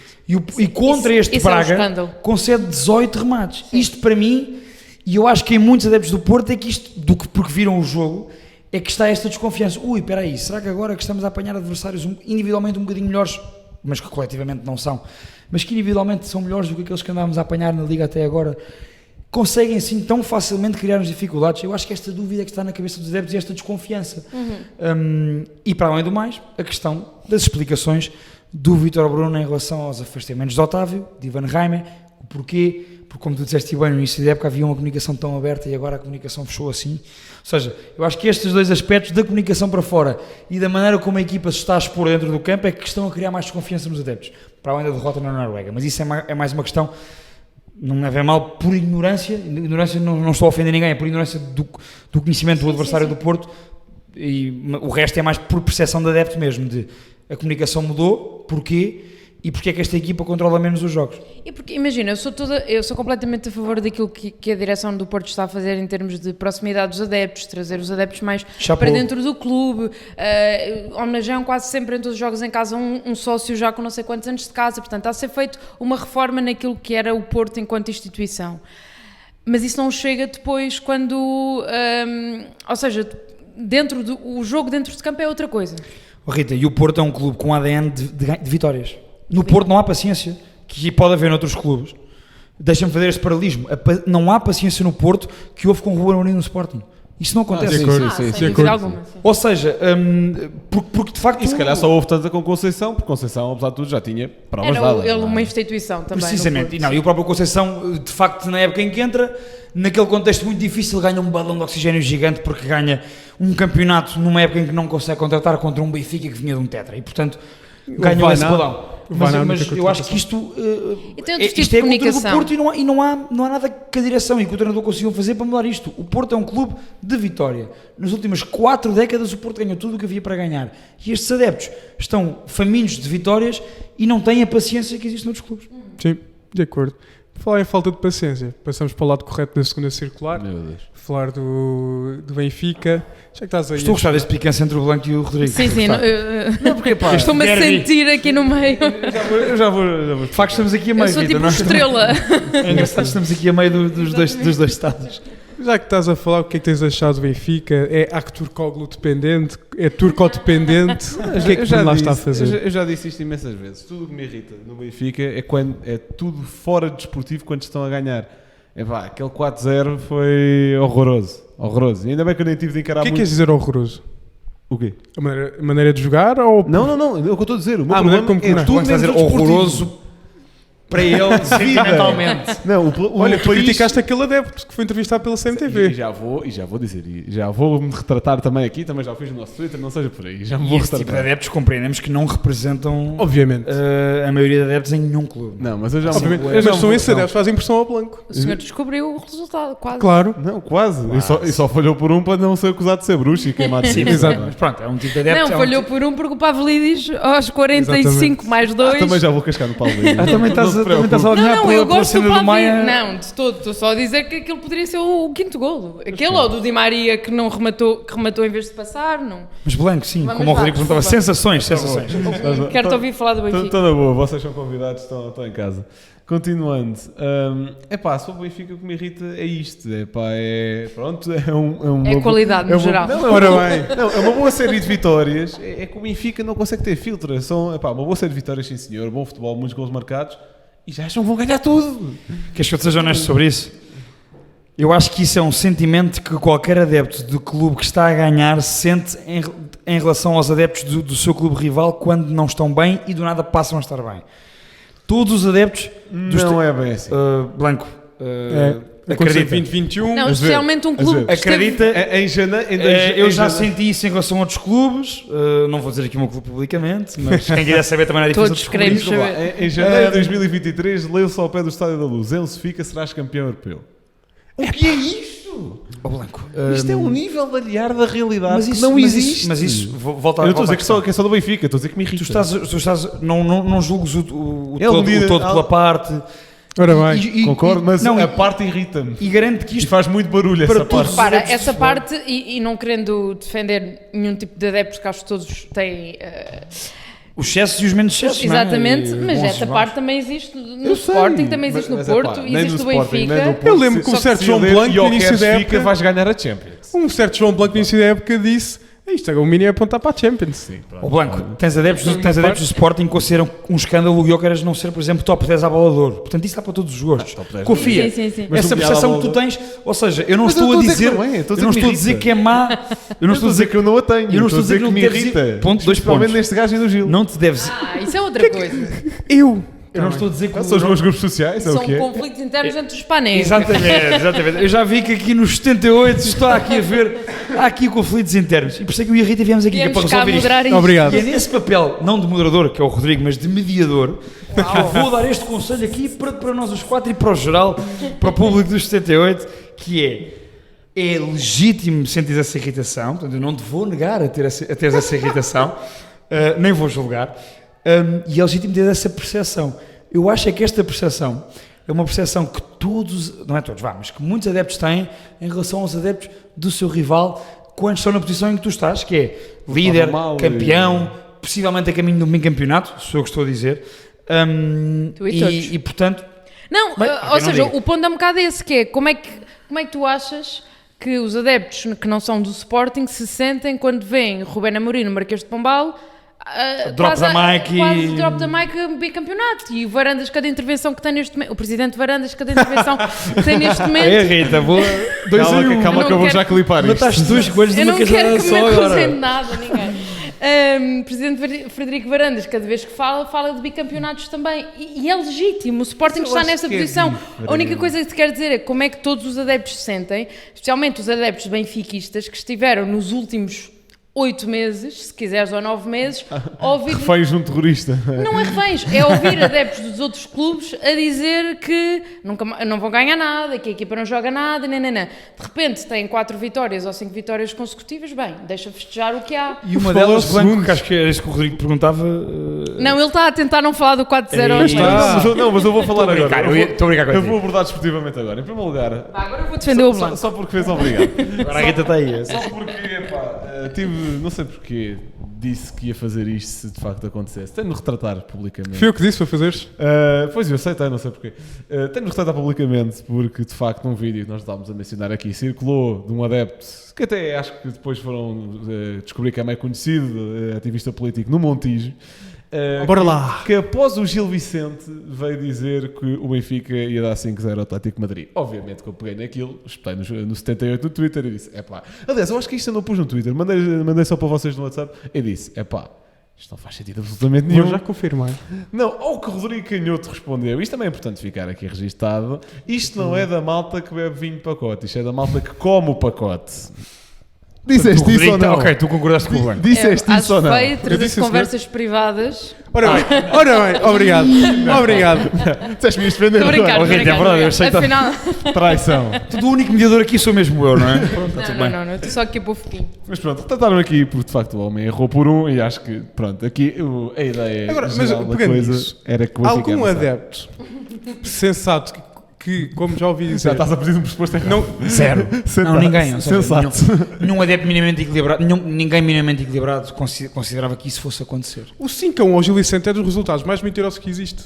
E: E contra este
F: isso é um
E: Braga
F: escândalo.
E: concede 18 remates. Isto para mim, e eu acho que em muitos adeptos do Porto, é que isto, porque viram o jogo, é que está esta desconfiança. Ui, espera aí, será que agora que estamos a apanhar adversários individualmente um bocadinho melhores, mas que coletivamente não são, mas que individualmente são melhores do que aqueles que andávamos a apanhar na Liga até agora, conseguem assim tão facilmente criar-nos dificuldades? Eu acho que esta dúvida é que está na cabeça dos adeptos e esta desconfiança. E para além do mais, a questão das explicações do Vítor Bruno em relação aos afastamentos de Otávio, de Ivan Reimer, o porquê, porque como tu disseste bem no início da época havia uma comunicação tão aberta e agora a comunicação fechou assim. Ou seja, eu acho que estes dois aspectos da comunicação para fora e da maneira como a equipa se está a expor dentro do campo é que estão a criar mais desconfiança nos adeptos, para além da derrota na Noruega. Mas isso é mais uma questão, não me leve a mal, por ignorância não estou a ofender ninguém, é por ignorância do conhecimento do adversário do Porto, e o resto é mais por percepção de adepto mesmo, de a comunicação mudou, porquê? E porque é que esta equipa controla menos os jogos?
F: E porque, imagina, eu sou completamente a favor daquilo que a direção do Porto está a fazer em termos de proximidade dos adeptos, trazer os adeptos mais para dentro do clube, homenageiam quase sempre em todos os jogos em casa um sócio já com não sei quantos anos de casa, portanto está a ser feito uma reforma naquilo que era o Porto enquanto instituição. Mas isso não chega depois quando, ou seja, o jogo dentro de campo é outra coisa.
E: Rita, e o Porto é um clube com ADN de vitórias. No Porto não há paciência, que pode haver noutros clubes. Deixa-me fazer este paralelismo. Não há paciência no Porto que houve com o Ruben Amorim no Sporting. Isso não acontece.
F: Sem dúvida alguma.
E: Ou seja, porque de facto...
C: E se calhar só houve tanta com Conceição, porque Conceição, apesar de tudo, já tinha provas dadas.
F: Ele uma instituição também.
E: Precisamente. E o próprio Conceição, de facto, na época em que entra, naquele contexto muito difícil, ganha um balão de oxigênio gigante porque ganha um campeonato numa época em que não consegue contratar contra um Benfica que vinha de um tetra. E, portanto, ganhou esse balão. Mas eu acho que isto é a cultura do Porto e não há nada que a direção e que o treinador consigam fazer para mudar isto. O Porto é um clube de vitória. Nas últimas 4 décadas o Porto ganhou tudo o que havia para ganhar. E estes adeptos estão famintos de vitórias e não têm a paciência que existe noutros clubes.
D: Sim, de acordo. Falar em falta de paciência, passamos para o lado correto da segunda circular.
C: Meu Deus.
D: Falar do Benfica. Já que estás aí.
E: Estou a gostar deste picância entre o Blanco e o Rodrigo.
F: Sim.
E: Não, porque pá,
F: estou-me a sentir aqui no meio.
C: Eu já vou.
E: De facto, estamos aqui a meio.
F: Eu sou
E: Rita,
F: tipo estrela.
E: É engraçado, estamos aqui a meio dos dois estados.
D: Já que estás a falar, o que é que tens achado do Benfica? É Aktürkoğlu dependente? É turco-dependente? O que é que lá está a fazer?
C: Eu já disse isto imensas vezes. Tudo o que me irrita no Benfica é quando é tudo fora de desportivo quando estão a ganhar. Epá, aquele 4-0 foi horroroso. E ainda bem que eu nem tive de encarar
D: O que é que
C: muito.
D: queres dizer horroroso?
C: O quê?
D: A maneira de jogar ou...
C: Não, é o que eu estou a dizer. O meu
D: mas é
C: problema
D: como que não é?
C: tudo
E: Vamos dizer
C: menos o desportivo.
E: horroroso para ele, sentimentalmente.
C: Não,
D: Olha, tu
C: país...
D: criticaste aquele adepto que foi entrevistado pela CMTV.
C: E já vou dizer, e já vou me retratar também aqui, também já o fiz no nosso Twitter, não seja por aí, já me vou
E: E esse tipo de
C: retratar.
E: adeptos compreendemos que não representam
D: Obviamente.
E: a maioria de adeptos em nenhum clube.
C: Não, mas eu já
D: Obviamente.
C: eu já
D: Mas são
C: vou-
D: esses adeptos que fazem impressão ao Blanco.
F: O senhor descobriu o resultado, quase.
D: Claro.
C: Não, quase. E só falhou por um para não ser acusado de ser bruxo e queimado de
E: Sim,
C: cima.
E: exato. Mas pronto, é um tipo de adepto.
F: Não, falhou por um porque o Pavlidis aos 45
D: Exatamente.
F: mais 2.
C: Também já vou cascar no Paulo.
E: Também estás a olhar
F: Não, eu
E: pela
F: gosto
E: cena
F: do
E: do
F: Pavlidis.
E: Maia.
F: Não, de todo. Estou só a dizer que aquilo poderia ser o quinto golo. Aquele ou do Di Maria que não rematou, que rematou em vez de passar. Não.
E: Mas Blanco, sim,
F: Vamos
E: como o
F: lá,
E: Rodrigo perguntava,
F: desculpa.
E: sensações.
F: Quero-te ouvir falar do Benfica.
C: Estou na boa, vocês são convidados, estão em casa. Continuando, se for o Benfica, o que me irrita é isto. Pronto,
F: É qualidade, no geral.
C: Ora bem, é uma boa série de vitórias. É que o Benfica não consegue ter filtro. Uma boa série de vitórias, sim senhor, bom futebol, muitos gols marcados. E já acham que vão ganhar tudo.
E: Queres que eu te seja honesto sobre isso? Eu acho que isso é um sentimento que qualquer adepto do clube que está a ganhar sente em relação aos adeptos do seu clube rival quando não estão bem e do nada passam a estar bem. Todos os adeptos...
C: Não é bem assim.
E: Blanco,
D: Acredita.
E: acredita.
D: 2021.
F: Não, especialmente um clube que esteve-
E: Acredita...
C: Em janeiro,
E: eu já senti isso em relação a outros clubes, não vou dizer aqui o meu clube publicamente, mas quem quiser saber também não é difícil
F: Todos
E: descobrir.
F: queremos
E: Desculpa lá.
F: saber.
C: Em janeiro de 2023, leu-se ao pé do Estádio da Luz. Enzo fica, serás campeão europeu. O que é isto?
E: Ó Blanco,
C: Isto é um nível de aliar da realidade
E: mas
C: que
E: isso,
C: não
E: mas
C: existe.
E: Isso, mas isso, volta
C: Eu não estou a dizer
E: à
C: que,
E: questão.
C: que é só do Benfica, estou a dizer que me irrita.
E: Tu estás não julgues o
C: Ele um dia-
E: todo pela parte.
D: Ora bem,
C: Concordo, mas
E: não,
C: a parte irrita-me.
E: e garante que
C: E
E: isto
C: faz muito barulho
E: para
C: essa parte.
E: todos.
F: Repara,
E: adeptos de
F: essa
E: futebol.
F: parte, e não querendo defender nenhum tipo de adeptos, que acho que todos têm.
E: os excessos e os menos excessos, não é?
F: Exatamente,
E: E
F: mas
E: bons
F: essa
E: e maus.
F: parte também existe no
C: Eu sei,
F: Sporting, também existe
C: mas,
F: no
C: epá,
F: Porto,
C: nem
F: existe
C: no
F: no
C: Sporting, nem
F: Benfica.
C: no Porto.
D: Eu lembro que um
C: Só
D: certo
C: se
D: João
C: ler,
D: Blanco, no
C: e
D: início da época,
C: vais ganhar a Champions.
D: um certo João Blanco no início da época disse: isto é o Mini é apontar para a Champions.
C: Sim,
E: O Blanco, tens adeptos do Sporting que consideram um escândalo o Gyökeres não ser, por exemplo, top 10 à bola de ouro. Portanto, isso dá para todos os gostos.
C: top 10.
E: Confia.
F: Sim.
C: Mas
E: Essa
C: no
E: percepção
C: Mundial
E: que tu tens, ou seja, eu não
C: Mas
E: estou
C: eu
E: a
C: estou a dizer
E: dizer,
C: que não é,
E: eu não estou a dizer que é má, eu não estou a dizer
C: que eu não a tenho.
E: eu não estou a dizer que
C: que
E: não
C: me
E: deves ir-
C: irrita.
E: ponto, dois
C: Principalmente
E: pontos.
C: neste gajo e do Gil.
E: não te deves.
F: Isso é outra coisa.
E: Eu não estou a dizer que
C: São os meus grupos sociais, é o
F: São
C: que é.
F: conflitos internos entre os panéis.
E: Exatamente. Eu já vi que aqui nos 78 está aqui a ver, há aqui conflitos internos. E por isso é que eu e a Rita viemos aqui que é para
F: Viemos cá
E: resolver isto.
F: moderar isto.
D: Obrigado.
E: E é nesse papel, não de moderador, que é o Rodrigo, mas de mediador, que eu vou dar este conselho aqui para nós os quatro e para o geral, para o público dos 78, que é legítimo sentir essa irritação, portanto eu não te vou negar a ter essa irritação, nem vou julgar, e é legítimo ter essa percepção. Eu acho é que esta percepção é uma percepção que todos, não é todos, mas que muitos adeptos têm em relação aos adeptos do seu rival quando estão na posição em que tu estás, que é líder,
C: mal,
E: campeão, possivelmente a caminho de um bicampeonato, sou eu que estou a dizer.
F: Tu e todos.
E: E portanto,
F: Não,
E: Bem,
F: ou
E: eu não
F: seja,
E: digo.
F: o ponto é um bocado esse, que é como é que tu achas que os adeptos que não são do Sporting se sentem quando veem Rubén Amorim no Marquês de Pombal
E: Drop da mic e-
F: quase drop da mic bicampeonato, e o Varandas, cada intervenção que tem neste momento, o presidente Varandas, cada intervenção que tem neste momento,
E: Rita, boa.
C: Calma, calma
F: Eu
C: que eu
F: não
C: vou
F: quero-
C: já clipar isto.
E: Mataste dois coelhos
F: eu
E: numa
F: não quero
E: cajada
F: que me
E: só
F: acusem
E: agora.
F: de nada, ninguém. Presidente Frederico Varandas, cada vez que fala de bicampeonatos também, e é legítimo, o Sporting
C: Eu
F: está
C: acho
F: nessa
C: que é
F: posição.
C: diferente.
F: A única coisa que te quero dizer é como é que todos os adeptos se sentem, especialmente os adeptos benfiquistas que estiveram nos últimos 8 meses, se quiseres, ou 9 meses, a ouvir.
C: Reféns de um terrorista.
F: Não é reféns, é ouvir adeptos dos outros clubes a dizer que não vão ganhar nada, que a equipa não joga nada, nananã. De repente têm 4 vitórias ou 5 vitórias consecutivas, bem, deixa festejar o que há.
E: E uma
C: Falou
E: delas, Blanco,
C: segundos.
E: que acho que era isso que o Rodrigo perguntava.
F: Não, ele está a tentar não falar do 4-0 ao
E: Ei,
F: Atlético.
C: Não, mas eu vou falar
E: Estou a brincar,
C: agora.
E: estou a brincar
C: Eu
E: contigo.
C: vou abordar desportivamente agora. Em primeiro lugar,
F: Agora eu vou defender o Blanco.
C: só porque fez obrigado.
E: Agora a Rita está aí.
C: Só porque, pá, tive, não sei porque, disse que ia fazer isto se de facto acontecesse. Tenho de retratar publicamente.
D: Foi eu que disse para fazeres?
C: Pois eu aceitei, não sei porquê. Tenho de retratar publicamente porque de facto num vídeo que nós estávamos a mencionar aqui circulou de um adepto que até acho que depois foram descobrir que é meio conhecido, ativista político no Montijo.
D: Bora lá.
C: Que após o Gil Vicente veio dizer que o Benfica ia dar 5-0 ao Atlético de Madrid. Obviamente que eu peguei naquilo, espetei no 78 no Twitter e disse, aliás, eu acho que isto eu não pus no Twitter, mandei só para vocês no WhatsApp e disse, isto não faz sentido absolutamente nenhum.
D: Vou já confirmar.
C: Não, ao que Rodrigo Canhoto respondeu, isto também é importante ficar aqui registado, isto não é da malta que bebe vinho de pacote, isto é da malta que come o pacote. Disseste isso ou não?
E: Ok, tu concordaste com o Blanco.
C: Disseste isso ou
F: Acho
C: não?
F: feio
D: Eu
F: trazer
D: disse isso
F: conversas privadas.
D: Ora bem, obrigado. Obrigado.
C: Disseste-me isto vender
F: Estou a brincar,
E: Oh,
F: estou a
E: Rita, é
F: brincar.
E: verdade, eu aceito.
F: Afinal,
C: traição.
E: Tudo o único mediador aqui sou mesmo eu, não é? Pronto, está tudo bem.
F: não, estou só aqui para o fofinho.
C: Mas pronto, trataram aqui porque de facto o homem errou por um e acho que, pronto, aqui a ideia
D: Agora, mas
C: geral da
D: pegando
C: coisa
D: nisso,
C: era que o Benfica
D: Algum
C: avançava.
D: adepto sensato que, como já ouvi
C: Já
D: dizer,
C: estás a pedir um pressuposto errado.
D: não,
E: Zero.
C: Sensato.
E: Não, ninguém. Ou seja,
C: Sensato.
E: nenhum adepto minimamente equilibrado, ninguém minimamente equilibrado considerava que isso fosse acontecer.
D: o 5-1 ao Gil Vicente é dos resultados mais mentirosos que existe.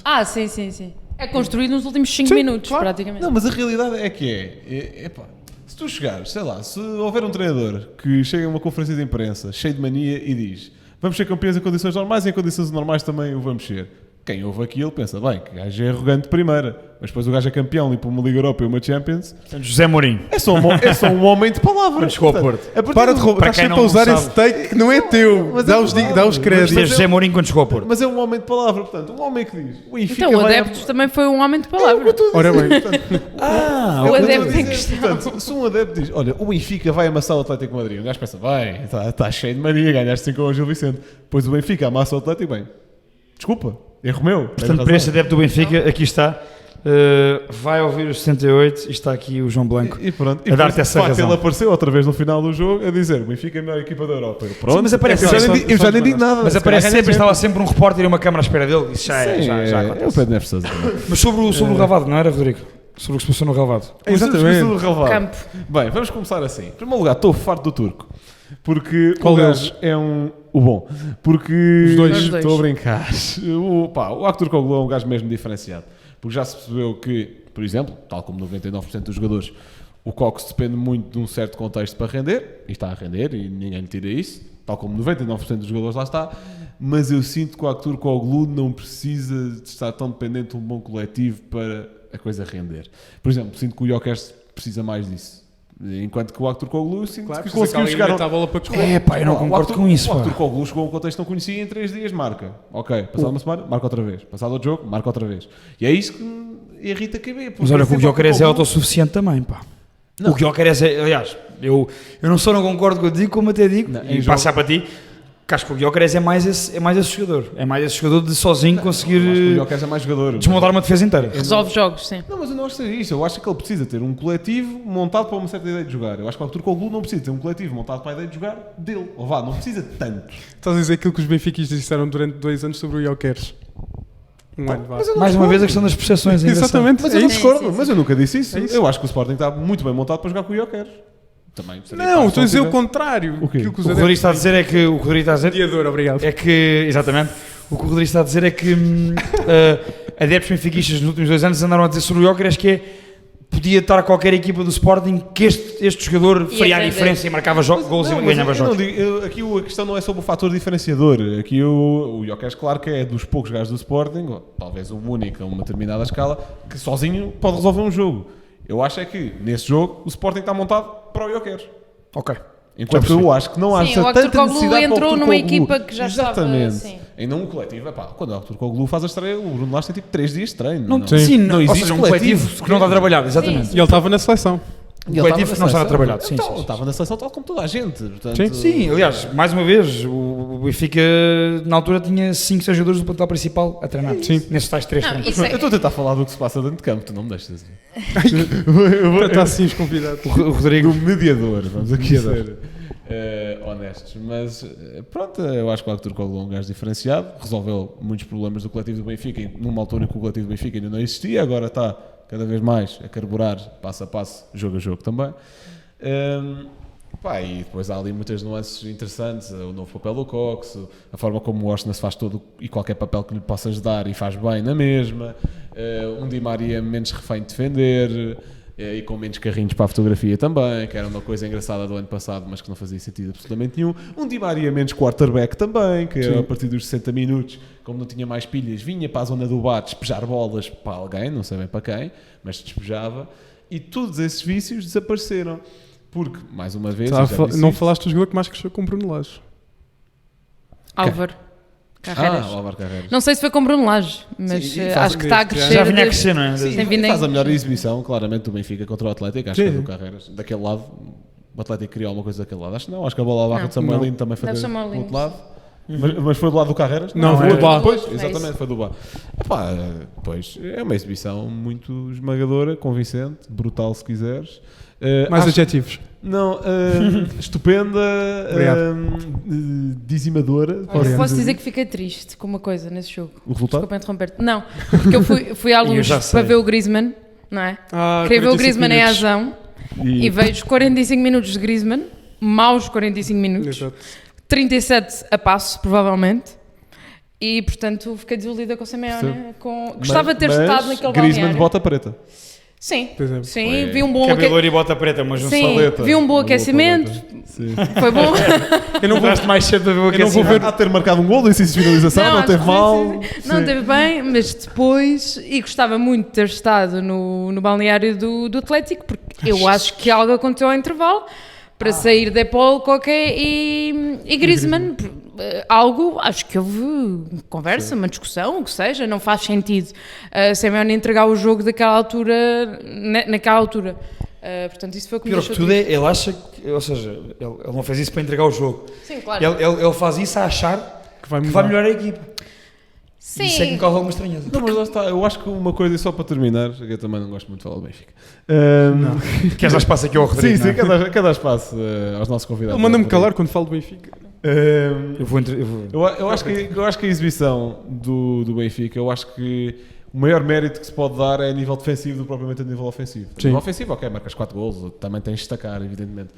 F: Sim. É construído nos últimos 5
D: Sim,
F: minutos,
D: claro.
F: praticamente.
C: Não, mas a realidade é que epá, se tu chegares, sei lá, se houver um treinador que chega a uma conferência de imprensa cheio de mania e diz vamos ser campeões em condições normais e em condições normais também o vamos ser. Quem ouve aquilo pensa, bem, que gajo é arrogante de primeira, mas depois o gajo é campeão, limpa uma Liga Europa e uma Champions.
E: Portanto, José Mourinho.
C: É só um homem de palavra.
E: Quando chegou ao
C: Portanto,
E: Porto.
C: a partir
D: Para de
C: do-
D: roubar,
E: para
D: estás
E: quem
D: sempre a
E: não
D: usar
E: sabe.
D: esse take que não é teu.
C: Mas é
D: Dá
C: verdade.
D: os créditos.
E: Teve José Mourinho quando chegou ao Porto.
C: Mas é um homem de palavra, portanto, um homem que diz o Benfica
F: Então, o
C: vai-
F: Adeptos também foi um homem de palavra.
D: Ora bem,
F: O
C: eu
F: adepto
C: estou a
F: em
C: dizer,
F: questão.
C: portanto, se um adepto diz, olha, o Benfica vai amassar o Atlético de Madrid, o gajo pensa, vai, está cheio de mania, ganhaste 5 ao Gil Vicente. Depois o Benfica amassa o Atlético, bem, desculpa, erro meu.
E: Portanto, para este adepto do Benfica, aqui está. vai ouvir os 78 e está aqui o João Blanco.
C: E pronto.
E: A dar-te
C: por
E: essa
C: facto,
E: razão.
C: ele apareceu outra vez no final do jogo a dizer: Benfica é a melhor equipa da Europa. Eu, pronto.
E: Sim, mas aparece
C: eu já nem digo nada.
E: Mas
C: Se
E: aparece
C: calhar
E: sempre,
C: ganha
E: estava sempre um repórter e uma câmara à espera dele. Isso já
C: é o
E: acontece.
C: Pedro Neves Sousa.
E: Mas sobre o relevado, não era, Rodrigo? Sobre o que se passou no relevado.
C: Exatamente.
F: Campo.
C: Bem, vamos começar assim. Em primeiro lugar, estou farto do turco. Porque
D: Qual
C: o
D: deles?
C: gajo é o bom. Porque
D: Os dois.
F: Os dois.
C: estou a brincar. O Aktürkoğlu é um gajo mesmo diferenciado. Porque já se percebeu que, por exemplo, tal como 99% dos jogadores, o Cox depende muito de um certo contexto para render, e está a render, e ninguém lhe tira isso, tal como 99% dos jogadores lá está, mas eu sinto que o Aktürkoğlu não precisa de estar tão dependente de um bom coletivo para a coisa render. Por exemplo, sinto que o Jokers precisa mais disso. Enquanto que o Aktürkoğlu sinto que conseguiu chegar
D: a bola para correr.
E: É pá, eu não concordo com isso.
C: O
E: Pá.
C: Aktürkoğlu chegou a um contexto que não conhecia e em 3 dias marca. Ok, passado uma semana, marca outra vez. Passado outro jogo, marca outra vez. E é isso que me irrita a cabeça.
E: Mas olha que o Gyökeres é autossuficiente também, pá. O Gyökeres é, aliás, eu não só não concordo com o que eu digo, como até digo,
C: Não,
E: e
C: em
E: passar para ti, que acho que o Gyökeres é mais esse jogador. É mais esse jogador de sozinho conseguir
C: Eu acho que o Jokers é mais jogador.
E: desmontar uma defesa inteira.
F: Resolve jogos, sim.
C: Não, mas eu não acho que seja isso. Eu acho que ele precisa ter um coletivo montado para uma certa ideia de jogar. Eu acho que o Aktürkoğlu não precisa ter um coletivo montado para a ideia de jogar dele. Ou vá, não precisa tanto.
D: Estás a dizer aquilo que os benfiquistas disseram durante 2 anos sobre o Jokeres. Um ano, vá.
E: Mais uma vez a questão das percepções. é engraçado.
D: Exatamente.
C: Mas
D: é
C: eu não
D: isso.
C: discordo,
F: Sim, sim,
C: mas eu nunca disse isso.
D: É isso.
C: Eu acho que o Sporting está muito bem montado para jogar com o Jokers. Também seria
D: Não,
C: fácil
D: estou a dizer o
C: se tivesse.
D: contrário.
C: O quê?
D: Aquilo que
E: O
D: os
E: que o Rodrigo está a dizer é que
D: Mediador, obrigado.
E: é que, exatamente, o que o Rodrigo está a dizer é que adeptos benfiquistas nos últimos 2 anos andaram a dizer sobre o Gyökeres que podia estar qualquer equipa do Sporting que este jogador faria a
F: render.
E: diferença e marcava gols
C: Não,
E: e
C: mas
E: ganhava
C: eu não
E: jogos.
C: digo- aqui a questão não é sobre o fator diferenciador. Aqui o Jokers, claro que é dos poucos gajos do Sporting, ou talvez o único a uma determinada escala, que sozinho pode resolver um jogo. Eu acho é que nesse jogo o Sporting está montado para o Jokers.
E: Ok.
C: Enquanto que eu acho que não há
F: Sim, o
C: tanta
F: Aktürkoğlu
C: necessidade para o
F: entrou numa
C: Aktürkoğlu.
F: equipa que já estava,
C: Exatamente.
F: sim.
C: Em não coletivo, epá, quando o Aktürkoğlu faz a estreia, o Bruno Lage tem tipo 3 dias de treino.
E: Não,
D: Sim.
E: sim,
C: não
E: ou
C: existe
E: seja, um
C: coletivo
E: coletivo que não está trabalhado, exatamente.
D: E ele estava na seleção.
C: E ele
E: coletivo que não estava
C: na
E: trabalhado,
C: seleção.
E: sim,
C: Então,
E: sim, sim.
C: estava na seleção tal como toda a gente. Portanto,
D: Sim.
E: Sim, aliás, mais uma vez, o Benfica na altura tinha 5, 6 jogadores do plantel principal a treinar.
D: Sim.
E: Nesses tais 3
F: Não,
E: treinos.
F: isso é-
C: Eu estou a tentar falar do que se passa dentro de campo, tu não me deixas assim.
D: Está assim os convidados.
E: O Rodrigo.
C: Do mediador, vamos aqui ser honestos. Mas pronto, eu acho que o Aktürkoğlu é um gajo diferenciado, resolveu muitos problemas do coletivo do Benfica, numa altura em que o coletivo do Benfica ainda não existia, agora está cada vez mais a carburar, passo a passo, jogo a jogo também. Pá, e depois há ali muitas nuances interessantes, o novo papel do Cox, a forma como o Washington se faz todo e qualquer papel que lhe possas dar e faz bem na mesma, um Di Maria menos refém de defender e com menos carrinhos para a fotografia também, que era uma coisa engraçada do ano passado, mas que não fazia sentido absolutamente nenhum. Um Di Maria menos quarterback também, que a partir dos 60 minutos, como não tinha mais pilhas, vinha para a zona do bar despejar bolas para alguém, não sei bem para quem, mas despejava, e todos esses vícios desapareceram. Porque, mais uma vez, eu já disse
D: Não
C: isto.
D: falaste do jogador que mais cresceu com o Bruno Lage.
F: Álvaro Carreiras.
C: o Álvaro Carreiras.
F: Não sei se foi com Bruno Lage, mas
C: Sim, e faz
F: acho que está a
C: desde-
F: crescer.
E: Já vinha a
F: desde-
E: crescer, não é?
C: Sim,
F: Tem vindo
C: faz
F: em-
C: a melhor exibição, claramente, do Benfica contra o Atlético. Acho que é
D: Sim.
C: do Carreiras. Daquele lado, o Atlético criou alguma coisa daquele lado. Acho que não, acho que a bola à barra
F: Não.
C: de Samuelino
D: Não.
C: também foi
F: Deve
C: do
F: ser Samuelino,
C: outro lado. Mas foi do lado do Carreiras?
D: Não,
C: foi
D: foi do Bá.
C: Pois,
F: É
C: exatamente,
F: isso.
C: foi do Bá. Epá, pois, é uma exibição muito esmagadora, convincente, brutal se quiseres.
D: Mais
C: Acho-
D: adjetivos.
C: Não, estupenda, dizimadora.
F: Olha, posso dizer que fiquei triste com uma coisa nesse jogo.
C: O resultado?
F: Desculpa interromper-te. Não, porque eu fui à
E: Eu
F: luz
E: já sei.
F: para ver o Griezmann, não é?
D: Ah,
F: Queria ver o
D: 45
F: Griezmann em
D: minutos.
F: azão e vejo 45 minutos de Griezmann, maus 45 minutos,
D: Exato.
F: 37 a passo, provavelmente. E, portanto, fiquei desiludida com o Simeone. Gostava de ter estado naquele
C: Griezmann de
F: balneário.
C: bota preta.
F: Sim,
D: Por exemplo.
F: sim,
C: Foi
F: vi um bom
E: Cabelo
F: aquecimento.
E: e bota preta, mas um
F: Sim,
C: Paleta.
F: vi um bom
C: Uma boa
F: aquecimento,
C: paleta. Sim.
F: foi bom.
E: Eu não gosto mais cedo de ver o que
C: Eu não vou ver a ter marcado um gol, disse isso de finalização, não,
F: acho
C: teve
F: que
C: mal.
F: sim, sim. Não teve bem, mas depois, e gostava muito de ter estado no balneário do Atlético, porque eu acho que algo aconteceu ao intervalo, para sair de Paul, Coquet e Griezmann. Algo, acho que houve conversa, uma discussão, o que seja, não faz sentido Simeone entregar o jogo daquela altura, naquela altura. Portanto, isso foi o que me
E: Pior que
F: deixou
E: tudo é,
F: triste.
E: ele acha que, ou seja, ele não fez isso para entregar o jogo.
F: Sim, claro.
E: Ele faz isso a achar
D: Que vai
E: que
D: mudar.
E: vai melhorar a equipa.
F: Sim.
E: Isso é que me causa alguma estranheza.
C: Não, mas lá está, eu acho que uma coisa, e só para terminar, eu também não gosto muito de falar do Benfica.
E: Queres dar espaço aqui ao Rodrigo?
C: Sim,
E: não é?
C: quer dar espaço aos nossos convidados.
D: Ele manda-me calar quando falo do Benfica.
E: Eu vou...
C: Eu acho que a exibição do Benfica, eu acho que o maior mérito que se pode dar é a nível defensivo do que propriamente a nível ofensivo. A
D: Sim.
C: nível ofensivo, ok, marcas 4 golos, também tens de destacar, evidentemente.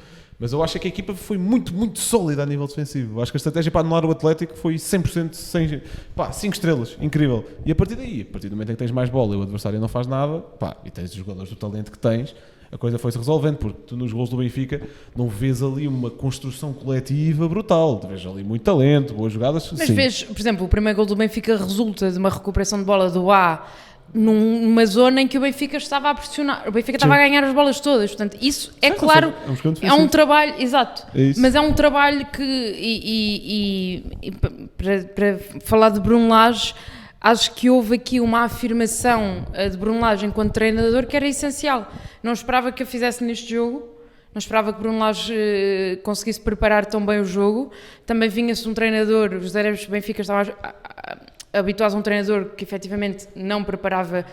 C: Mas eu acho que a equipa foi muito, muito sólida a nível defensivo. Acho que a estratégia para anular o Atlético foi 100% 5 estrelas, incrível. E a partir daí, a partir do momento em que tens mais bola e o adversário não faz nada, e tens os jogadores do talento que tens, a coisa foi-se resolvendo, porque tu nos gols do Benfica não vês ali uma construção coletiva brutal. Vês ali muito talento, boas jogadas.
F: Mas
C: sim.
F: vês, por exemplo, o primeiro gol do Benfica resulta de uma recuperação de bola do A numa zona em que o Benfica estava a pressionar, o Benfica estava a ganhar as bolas todas, portanto, isso é claro,
C: é um escândalo
F: é um
C: defensivo.
F: trabalho, exato,
C: É isso.
F: mas é um trabalho que, e para falar de Bruno Lage, acho que houve aqui uma afirmação de Bruno Lage enquanto treinador que era essencial. Não esperava que a fizesse neste jogo, não esperava que Bruno Lage conseguisse preparar tão bem o jogo. Também vinha-se um treinador, os adeptos do Benfica estavam habituados a um treinador que efetivamente não preparava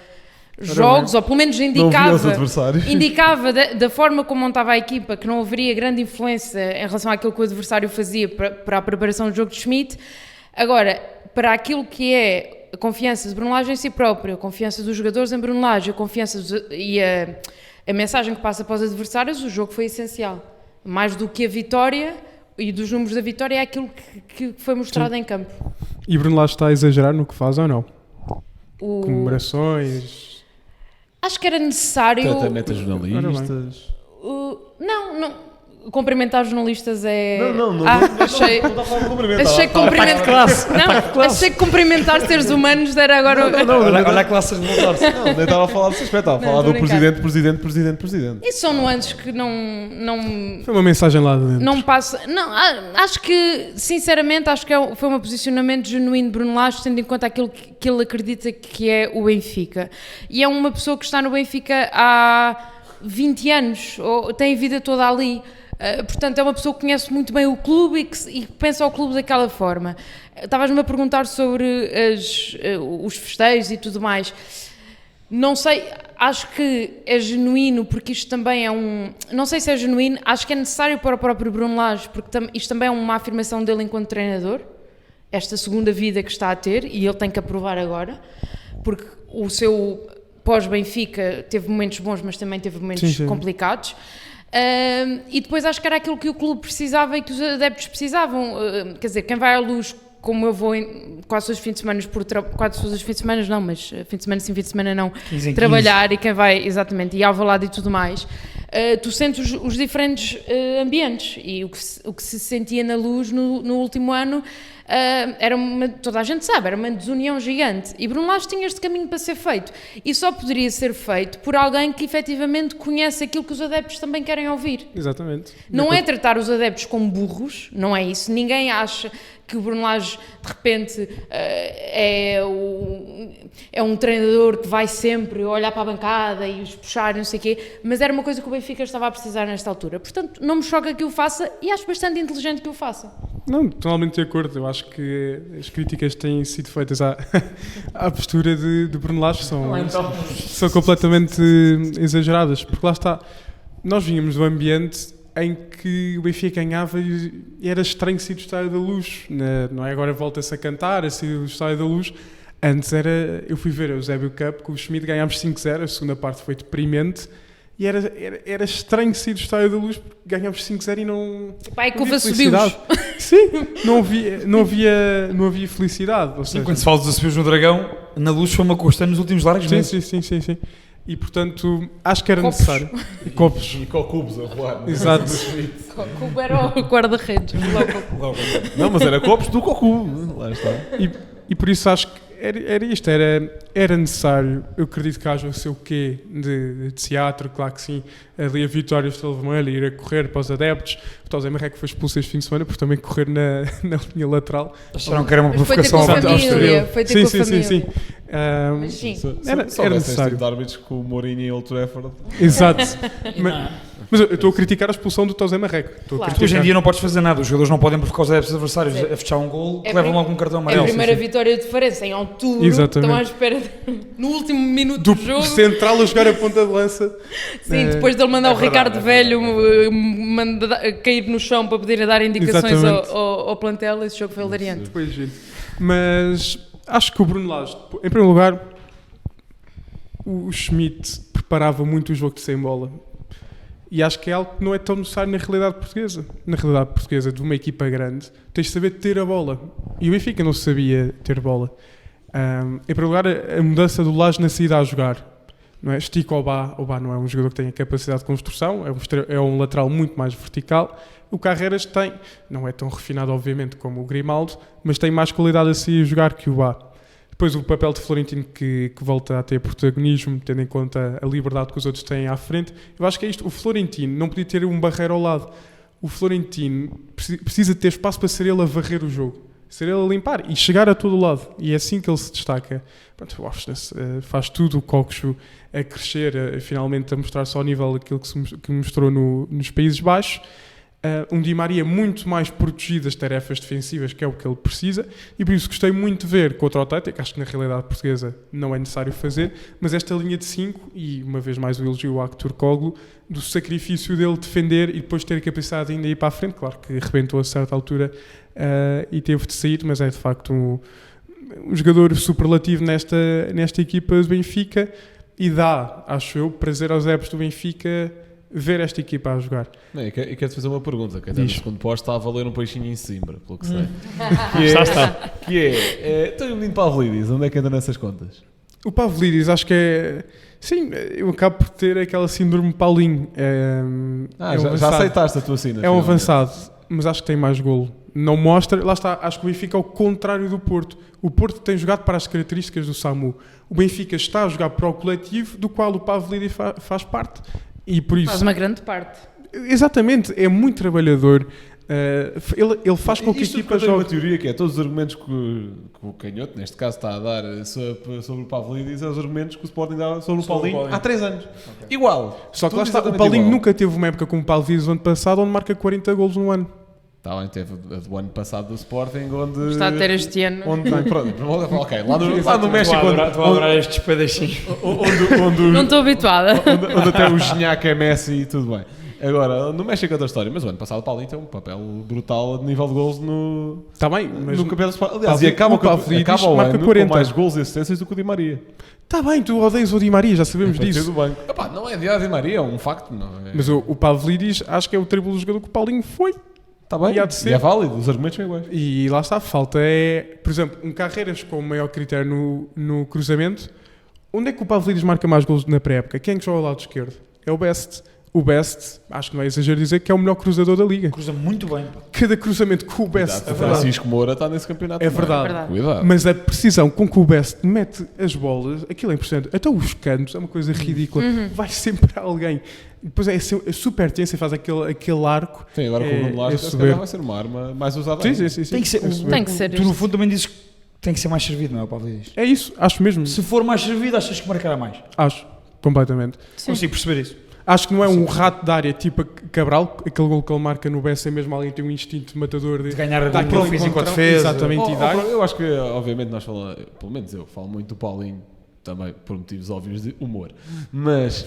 F: jogos, ou pelo menos
C: Não via os
F: indicava,
C: adversários.
F: indicava da forma como montava a equipa que não haveria grande influência em relação àquilo que o adversário fazia para a preparação do jogo de Schmidt. Agora, para aquilo que é a confiança de Bruno Lage em si próprio, a confiança dos jogadores em Bruno Lage, a confiança e a mensagem que passa para os adversários, o jogo foi essencial. Mais do que a vitória e dos números da vitória, é aquilo que foi mostrado em campo.
D: E Bruno Lage está a exagerar no que faz ou não? Comemorações...
F: Acho que era necessário...
C: Trata meta jornalistas.
F: Não. Cumprimentar jornalistas é...
C: Não
F: achei...
C: Não está a falar de cumprimentar.
F: Achei que achei que cumprimentar seres humanos era agora...
E: Olha a classe a revoltar-se.
C: Não, nem estava a falar desse aspecto, estava a falar
F: Não,
C: do
F: estou a brincar.
C: presidente.
F: Isso são nuances que não
D: Foi uma mensagem lá de dentro.
F: não passa... Não, acho que, sinceramente, acho que foi um posicionamento genuíno de Bruno Lage, tendo em conta aquilo que ele acredita que é o Benfica. E é uma pessoa que está no Benfica há 20 anos, ou tem a vida toda ali. Portanto, é uma pessoa que conhece muito bem o clube e que pensa o clube daquela forma. Estavas-me a perguntar sobre os festejos e tudo mais. Não sei, acho que é genuíno, porque isto também é não sei se é genuíno, acho que é necessário para o próprio Bruno Lage, porque isto também é uma afirmação dele enquanto treinador, esta segunda vida que está a ter, e ele tem que aprovar agora, porque o seu pós-Benfica teve momentos bons, mas também teve momentos complicados. E depois acho que era aquilo que o clube precisava e que os adeptos precisavam. Quer dizer, quem vai à Luz, como eu vou quase todos os fins de semana, quase todos os fins de semana não, mas fim de semana sim, fim de semana não,
E: 15 em
F: trabalhar 15. E quem vai, exatamente, e ao Alvalade e tudo mais, tu sentes os diferentes ambientes, e o que se sentia na Luz no último ano era toda a gente sabe, era uma desunião gigante, e Bruno Lage tinha este caminho para ser feito, e só poderia ser feito por alguém que efetivamente conhece aquilo que os adeptos também querem ouvir.
D: Exatamente.
F: Não é tratar os adeptos como burros, não é isso, ninguém acha que o Bruno Lage de repente é um treinador que vai sempre olhar para a bancada e os puxar e não sei o quê, mas era uma coisa que o Benfica estava a precisar nesta altura, portanto não me choca que o faça e acho bastante inteligente que o faça.
D: Não, totalmente de acordo. Eu acho que as críticas que têm sido feitas à postura de Bruno Lage são completamente exageradas, porque lá está, nós vínhamos do ambiente em que o Benfica ganhava e era estranho sair do Estádio da Luz, não é? Agora volta-se a cantar, a sair do Estádio da Luz. Antes eu fui ver o Eusébio Cup, com o Schmidt ganhámos 5-0, a segunda parte foi deprimente, e era estranho sair do Estádio da Luz, porque ganhámos 5-0 e não...
F: Pai, que
D: não havia
F: houve
D: felicidade. Sim, não havia felicidade. Ou seja,
E: Quando se fala dos assobios no Dragão, na Luz foi uma constante nos últimos largos meses.
D: Sim. E portanto, acho que era necessário. Copos.
C: E copos a voar.
D: Exato.
F: Como era o guarda-redes.
C: Não, mas era copos do Cocu. Lá está.
D: E por isso acho que era isto, era necessário. Eu acredito que haja o seu quê de teatro, claro que sim. Ali a Vitória Estrela Vermelha, ir a correr para os adeptos. O José Marreco foi expulso este fim de semana por também correr na linha lateral.
E: Acharam que era uma
F: Foi ter
E: provocação
F: com a
E: ao
F: família, foi ter com a família.
D: Sim.
F: Mas sim.
C: Era
D: Era necessário.
C: de árbitros com o Mourinho e Old Trafford.
D: Exato. Mas eu estou a criticar a expulsão do Tosé Marreco. Estou a
F: Claro.
E: Tu hoje em
D: criticar.
E: dia não podes fazer nada, os jogadores não podem por causa dos adversários a fechar um gol, que levam logo um cartão
F: É a
E: amarelo.
F: primeira vitória de Farense em outubro.
D: Exatamente.
F: Estão à espera no último minuto
D: Do
F: do jogo.
D: central a jogar a ponta de lança.
F: Sim, depois dele mandar o Ricardo Velho cair no chão para poder dar indicações
D: Exatamente.
F: ao plantel, esse jogo foi hilariante.
D: Foi giro. Mas acho que o Bruno Lage, em primeiro lugar, o Schmidt preparava muito o jogo de sem bola. E acho que é algo que não é tão necessário na realidade portuguesa. Na realidade portuguesa, de uma equipa grande, tens de saber ter a bola. E o Benfica não sabia ter bola. Em primeiro lugar, a mudança do Lage na saída a jogar. Não é? Estica o Bá não é um jogador que tem a capacidade de construção, é um lateral muito mais vertical. O Carreras tem, não é tão refinado obviamente como o Grimaldo, mas tem mais qualidade a sair a jogar que o Bá. Depois o papel de Florentino que volta a ter protagonismo, tendo em conta a liberdade que os outros têm à frente. Eu acho que é isto, o Florentino não podia ter um barreiro ao lado. O Florentino precisa ter espaço para ser ele a varrer o jogo, ser ele a limpar e chegar a todo lado. E é assim que ele se destaca. Pronto, o Orsnes faz tudo, o Coxo a crescer, finalmente a mostrar-se ao nível daquilo que mostrou nos Países Baixos. Um Di Maria muito mais protegido das tarefas defensivas, que é o que ele precisa, e por isso gostei muito de ver contra o Atlético, acho que na realidade portuguesa não é necessário fazer, mas esta linha de 5, e uma vez mais o elogio ao Turkoglu, do sacrifício dele defender e depois ter a capacidade de ainda ir para a frente, claro que arrebentou a certa altura e teve de sair, mas é de facto um jogador superlativo nesta equipa do Benfica, e dá, acho eu, prazer aos adeptos do Benfica ver esta equipa a jogar.
C: E quero-te fazer uma pergunta, que até no segundo posto está a valer um peixinho em Simbra, pelo que sei. Então o menino Pavlidis, onde é que anda nessas contas?
D: O Pavlidis acho que é... Sim, eu acabo por ter aquela síndrome Paulinho.
C: Já aceitaste a tua sina.
D: É um avançado, mas acho que tem mais golo. Não mostra, lá está, acho que o Benfica é o contrário do Porto. O Porto tem jogado para as características do Samu. O Benfica está a jogar para o coletivo, do qual o Pavlidis faz parte. E por isso...
F: Faz uma grande parte.
D: Exatamente, é muito trabalhador. Ele faz com que a equipa
C: jogue. Uma
D: jogue.
C: teoria que é todos os argumentos que o Canhoto, neste caso, está a dar sobre o Pavlidis, são os argumentos que o Sporting dá sobre o Paulinho há 3 anos. Okay. Igual.
D: Só que lá está, o Paulinho nunca teve uma época como o Pavlidis do ano passado, onde marca 40 golos no ano.
C: Está bem, teve a do ano passado do Sporting, onde...
F: Está a ter este ano.
C: Ok, lá no México...
E: Estou a adorar estes pedacinhos.
F: Não estou habituada.
C: Onde até o Gignac é Messi e tudo bem. Agora, no México é outra história, mas o ano passado o Paulinho tem um papel brutal de nível de gols no...
D: Está bem, mas...
C: No campeonato do Sporting. Aliás, e acaba o ano 40. Com mais gols e assistências do que o Di Maria.
D: Está bem, tu odeias o Di Maria, já sabemos disso.
C: Epá, não é de Di Maria, é um facto. Não é...
D: Mas o Pavlidis acho que é o triplo do jogador que o Paulinho foi.
C: Está bem, e é válido, os argumentos são iguais.
D: E lá está, falta é, por exemplo, um Carreiras com o maior critério no cruzamento. Onde é que o Pavlidis marca mais golos na pré-época? Quem é que joga ao lado esquerdo? É o Best. O Best, acho que não é exagero dizer que é o melhor cruzador da Liga.
E: Cruza muito bem.
D: Cada cruzamento que o Best...
C: O Francisco Moura está nesse campeonato.
D: É verdade.
C: Cuidado.
D: Mas a precisão com que o Best mete as bolas, aquilo é impressionante. Até os cantos, é uma coisa ridícula. Vai sempre a alguém. Depois é super tenso e faz aquele arco.
C: Sim, agora com o Bruno Lage, se calhar vai ser uma arma mais usada.
D: Sim.
F: Tem que ser.
E: Tu no fundo também dizes que tem que ser mais servido, não é o Pavlidis?
D: É isso, acho mesmo.
E: Se for mais servido, achas que marcará mais?
D: Acho, completamente.
F: Sim.
E: Consigo perceber isso.
D: Acho que não é um rato de área tipo Cabral, aquele gol que ele marca no BS, mesmo alguém tem um instinto de matador de
E: ganhar
D: dar
E: aquele físico com a defesa.
D: Exatamente, e dar.
C: Eu acho que, obviamente, nós falamos, pelo menos eu falo muito do Paulinho, também por motivos óbvios de humor, mas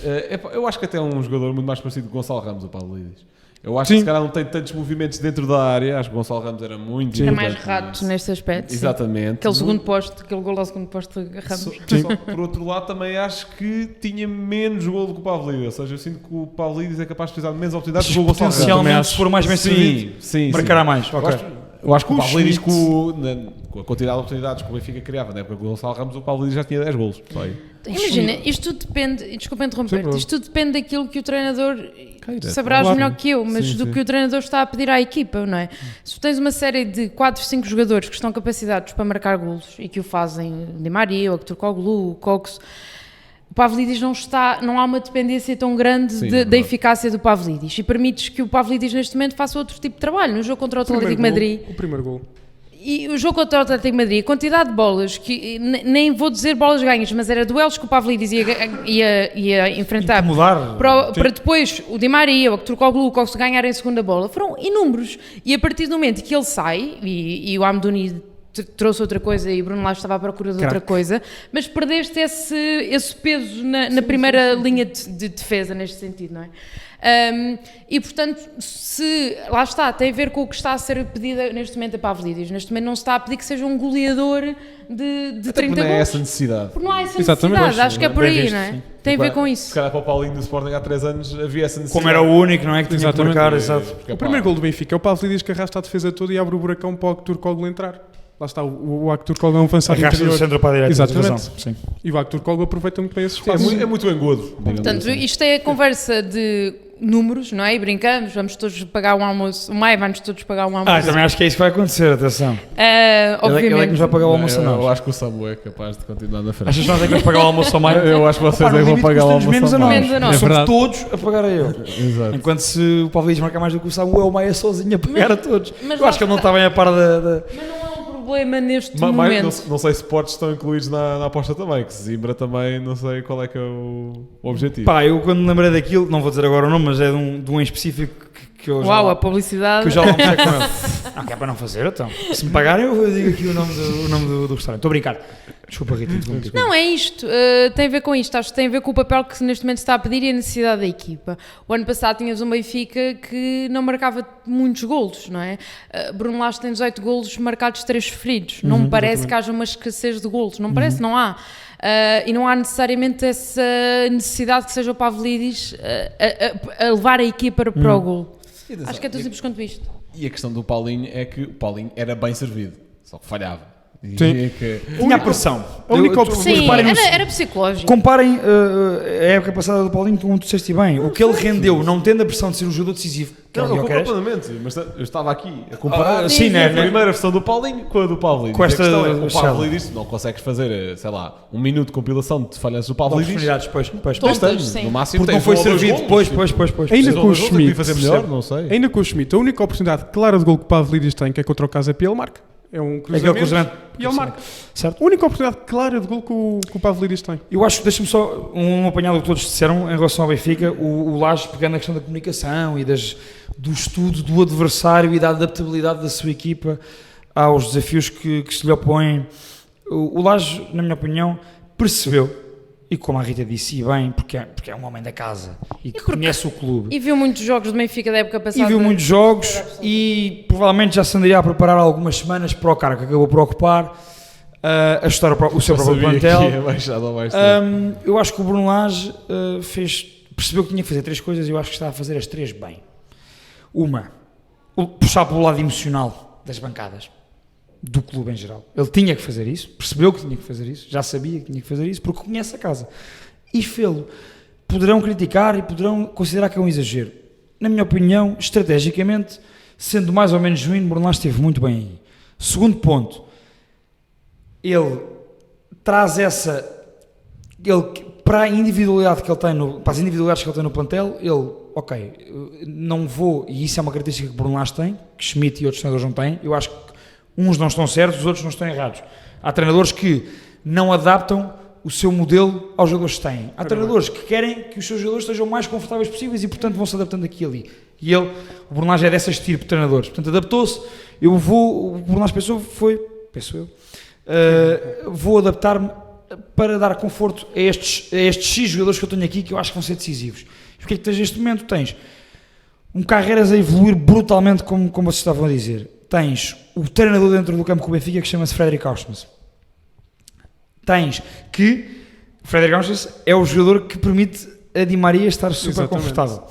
C: eu acho que até é um jogador muito mais parecido com o Gonçalo Ramos, o Pavlidis. Eu acho que se calhar não tem tantos movimentos dentro da área. Acho que o Gonçalo Ramos era muito...
F: Era mais rato nesse aspecto.
C: Exatamente.
F: Aquele segundo posto, aquele gol ao segundo posto de Ramos.
C: Só por outro lado, também acho que tinha menos golo do que o Pavlidis. Ou seja, eu sinto que o Pavlidis é capaz de precisar de menos oportunidades do que o Gonçalo Ramos.
E: Potencialmente, se for mais bem servido, marcará mais.
C: Eu acho que o Pavlidis, com a quantidade de oportunidades que o Benfica criava na época do Gonçalo Ramos, o Pavlidis já tinha 10 golos.
F: Imagina, isto tudo depende, desculpa interromper-te, isto tudo depende daquilo que o treinador saberás melhor que eu, mas do que o treinador está a pedir à equipa, não é? Se tu tens uma série de 4, 5 jogadores que estão capacitados para marcar golos e que o fazem, Di Maria, o Turkoglu, o Cox, o Pavlidis não há uma dependência tão grande da eficácia do Pavlidis e permites que o Pavlidis neste momento faça outro tipo de trabalho no jogo contra o Atlético de Madrid.
D: O primeiro gol.
F: E o jogo contra o Atlético de Madrid, a quantidade de bolas, que nem vou dizer bolas ganhas, mas era duelos que o Pavlidis ia enfrentar
E: Incomodar.
F: para depois o Di Maria, o Turkoglu, o Cox ganharem a segunda bola, foram inúmeros. E a partir do momento que ele sai, e o Amdouni trouxe outra coisa e o Bruno Lage estava à procura de outra coisa, mas perdeste esse peso na primeira linha de defesa, neste sentido, não é? E portanto, se lá está, tem a ver com o que está a ser pedido neste momento a Pavlidis. Neste momento não se está a pedir que seja um goleador de 30
C: não é
F: gols.
C: essa necessidade.
F: Porque não há essa
D: Exatamente.
F: necessidade, acho que é por
E: Bem
F: aí,
E: visto,
F: não é?
E: sim.
F: Tem a ver com
C: Se
F: isso.
C: calhar para o Paulinho do Sporting há 3 anos havia essa necessidade.
E: Como era o único, não é? Que tinha que
D: Exatamente.
E: marcar, exato.
C: Porque,
D: O primeiro gol do Benfica é o Pavlidis que arrasta a defesa toda e abre o buracão para o Turkoglu entrar. Lá está, o Turkoglu é um avançado
E: Arrasta do
D: interior.
E: centro para a direita.
D: Exatamente.
E: tens razão, sim.
D: E o Turkoglu aproveita muito bem esse
C: É
D: espaço.
C: muito engodo. digamos
F: Portanto,
C: assim.
F: isto é a conversa de números, não é? E brincamos, vamos todos pagar um almoço. O Maia vai-nos todos pagar um almoço.
E: Também acho que é isso que vai acontecer, atenção.
F: Obviamente.
E: Ele é que nos vai pagar o almoço a
C: eu
E: nós.
C: acho que o Samu é capaz de continuar na frente.
E: Achas que nós é que vamos pagar o almoço ao Maia?
C: Eu acho que vocês é que vão pagar o almoço
E: menos a
C: ao
E: nós.
C: Maia.
F: Menos a nós.
E: Somos
D: verdade.
E: todos a pagar a ele.
C: Exato.
E: Enquanto se o Pavlidis marcar mais do que o Samu, é o Maia sozinho a pagar a todos.
F: mas
E: Eu acho que ele não está bem a par da...
F: Mas não é um problema neste
C: Mas
F: momento.
C: não sei se Portos estão incluídos na aposta também, que Zimbra também, não sei qual é que é o objetivo.
E: Pá, eu quando me lembrei daquilo, não vou dizer agora o nome, mas é de um em específico que eu já...
F: Uau, a publicidade.
E: Que eu já almocei com ele. Não, que é para não fazer, então. Se me pagarem, eu digo aqui o nome do restaurante. Estou a brincar. Desculpa, Rita.
F: Não, é isto. Tem a ver com isto. Acho que tem a ver com o papel que neste momento se está a pedir e a necessidade da equipa. O ano passado tinhas um Benfica que não marcava muitos golos, não é? Bruno Lage tem 18 golos marcados, 3 sofridos. Não me parece que haja uma escassez de golos. Não me parece, não há. E não há necessariamente essa necessidade que seja o Pavlidis a levar a equipa para o golo. Acho que é tão simples quanto isto.
C: E a questão do Paulinho é que o Paulinho era bem servido, só que falhava. E
D: Sim.
C: é que-
E: Tinha a pressão.
D: A única opção-
F: Sim,
E: Reparem no-
F: era psicológico.
E: Comparem a época passada do Paulinho, como tu disseste bem. O que ele rendeu, não tendo a pressão de ser um jogador decisivo, que é
C: Não,
E: o
C: eu
E: Gyökeres,
C: concordo plenamente, mas eu estava aqui a comparar
E: sim, né,
C: a primeira versão do Paulinho com a do Pavlidis.
E: Com esta
C: a questão é,
E: do
C: o Pavlidis, não consegues fazer, sei lá, 1 minuto de compilação de falhanças do Pavlidis.
E: oportunidades, pois.
F: Todas,
C: Tens,
F: sim.
C: no máximo
E: Porque não
C: tens
E: foi
C: um ou dois
E: servido.
C: golos,
E: Pois.
D: Ainda
C: tens um
D: com
C: ou
D: o
C: dois golos,
D: Schmidt,
C: podia fazer melhor, não sei.
D: Ainda com o Schmidt, a única oportunidade clara de gol que o Pavlidis tem, que é contra o Casa ele marca. É um
E: Aquele
D: cruzamento,
E: cruzamento.
D: e ele marca.
E: Certo?
D: A única oportunidade clara de gol que o Pavlidis tem.
E: Eu acho que, deixa-me só um apanhado do que todos disseram em relação ao Benfica, o Lage pegando a questão da comunicação e do estudo do adversário e da adaptabilidade da sua equipa aos desafios que se lhe opõem. O Lage, na minha opinião, percebeu, e como a Rita disse, e bem, porque é um homem da casa e que conhece o clube.
F: E viu muitos jogos do Benfica da época passada.
E: E viu muitos jogos e provavelmente já se andaria a preparar algumas semanas para o cara que acabou por ocupar, ajustar o seu próprio plantel. Eu acho que o Bruno Lage percebeu que tinha que fazer 3 coisas e eu acho que está a fazer as 3 bem. Uma, puxar pelo lado emocional das bancadas, do clube em geral. Ele tinha que fazer isso, percebeu que tinha que fazer isso, já sabia que tinha que fazer isso, porque conhece a casa. E fê-lo. Poderão criticar e poderão considerar que é um exagero. Na minha opinião, estrategicamente, sendo mais ou menos genuíno, Bruno Lage esteve muito bem aí. Segundo ponto, ele traz para a individualidade que ele tem para as individualidades que ele tem no plantel, não vou, e isso é uma característica que Bruno Lage tem, que Schmidt e outros treinadores não têm. Eu acho que uns não estão certos, os outros não estão errados. Há treinadores que não adaptam o seu modelo aos jogadores que têm. Há treinadores que querem que os seus jogadores estejam o mais confortáveis possíveis e, portanto, vão-se adaptando aqui e ali. E o Bruno Lage é dessas tipo de treinadores. Portanto, adaptou-se. O Bruno Lage vou adaptar-me para dar conforto a estes X jogadores que eu tenho aqui, que eu acho que vão ser decisivos. E o que é que tens neste momento? Tens um Carreiras a evoluir brutalmente, como vocês estavam a dizer. Tens o treinador dentro do campo com o Benfica, que chama-se Frederic Auschwitz. Tens que Frederic Auschwitz é o jogador que permite a Di Maria estar super confortável.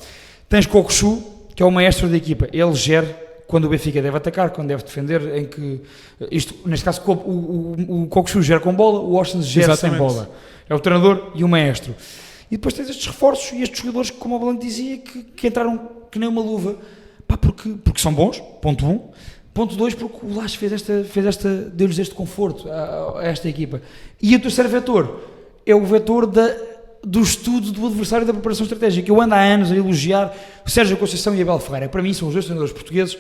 E: Tens Kokushu, que é o maestro da equipa. Ele gera quando o Benfica deve atacar, quando deve defender, em que neste caso o Kokushu gera com bola, o Auschwitz gera sem bola. É o treinador e o maestro. E depois tens estes reforços e estes jogadores que, como o Blanco dizia, que entraram que nem uma luva, porque são bons, ponto 1. Ponto 2, porque o Lage deu-lhes este conforto a esta equipa. E o terceiro vetor é o vetor do estudo do adversário e da preparação estratégica. Eu ando há anos a elogiar o Sérgio Conceição e Abel Ferreira. Para mim são os 2 treinadores portugueses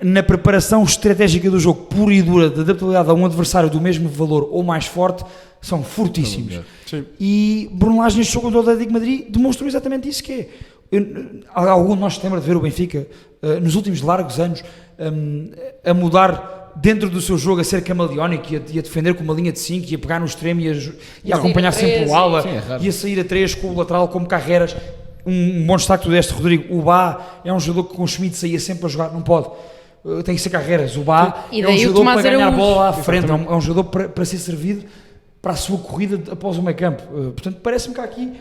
E: na preparação estratégica do jogo pura e dura, de adaptabilidade a um adversário do mesmo valor ou mais forte, são fortíssimos.
D: Sim.
E: E Bruno Lage neste jogo do Atlético de Madrid demonstrou exatamente isso que é. Algum de nós se lembra de ver o Benfica nos últimos largos anos a mudar dentro do seu jogo, a ser camaleónico e a defender com uma linha de 5 e a pegar no extremo e a acompanhar sempre o ala e a sair a 3 com o lateral como Carreras. Um bom destaque deste Rodrigo. O Bá é um jogador que com o Schmidt saía sempre a jogar, não pode, tem que ser Carreras. O Bá
F: E
E: é um
F: daí o
E: jogador
F: Tomás
E: para ganhar a
F: Araújo.
E: bola lá à frente, é um jogador para ser servido para a sua corrida após o meio campo. Portanto, parece-me que há aqui,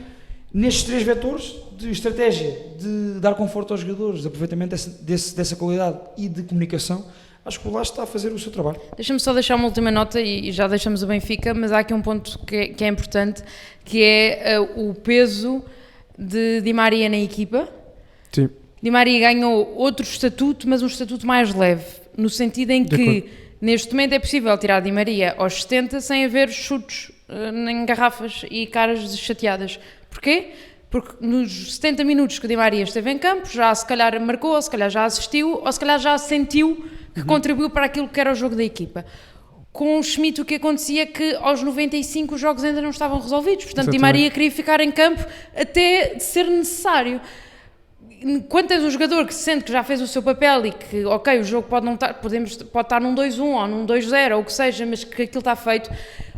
E: nestes 3 vetores de estratégia, de dar conforto aos jogadores, de aproveitamento dessa qualidade e de comunicação, acho que o Lage está a fazer o seu trabalho.
F: Deixa-me só deixar uma última nota e já deixamos o Benfica, mas há aqui um ponto que é importante, que é o peso de Di Maria na equipa.
D: Sim.
F: Di Maria ganhou outro estatuto, mas um estatuto mais leve, no sentido em que neste momento é possível tirar Di Maria aos 70 sem haver chutes em garrafas e caras chateadas. Porquê? Porque nos 70 minutos que o Di Maria esteve em campo, já se calhar marcou, ou se calhar já assistiu, ou se calhar já sentiu que contribuiu para aquilo que era o jogo da equipa. Com o Schmidt o que acontecia é que aos 95 os jogos ainda não estavam resolvidos, portanto Di Maria queria ficar em campo até ser necessário. Quando tens um jogador que se sente que já fez o seu papel e que, ok, o jogo pode não estar, pode estar num 2-1 ou num 2-0 ou o que seja, mas que aquilo está feito,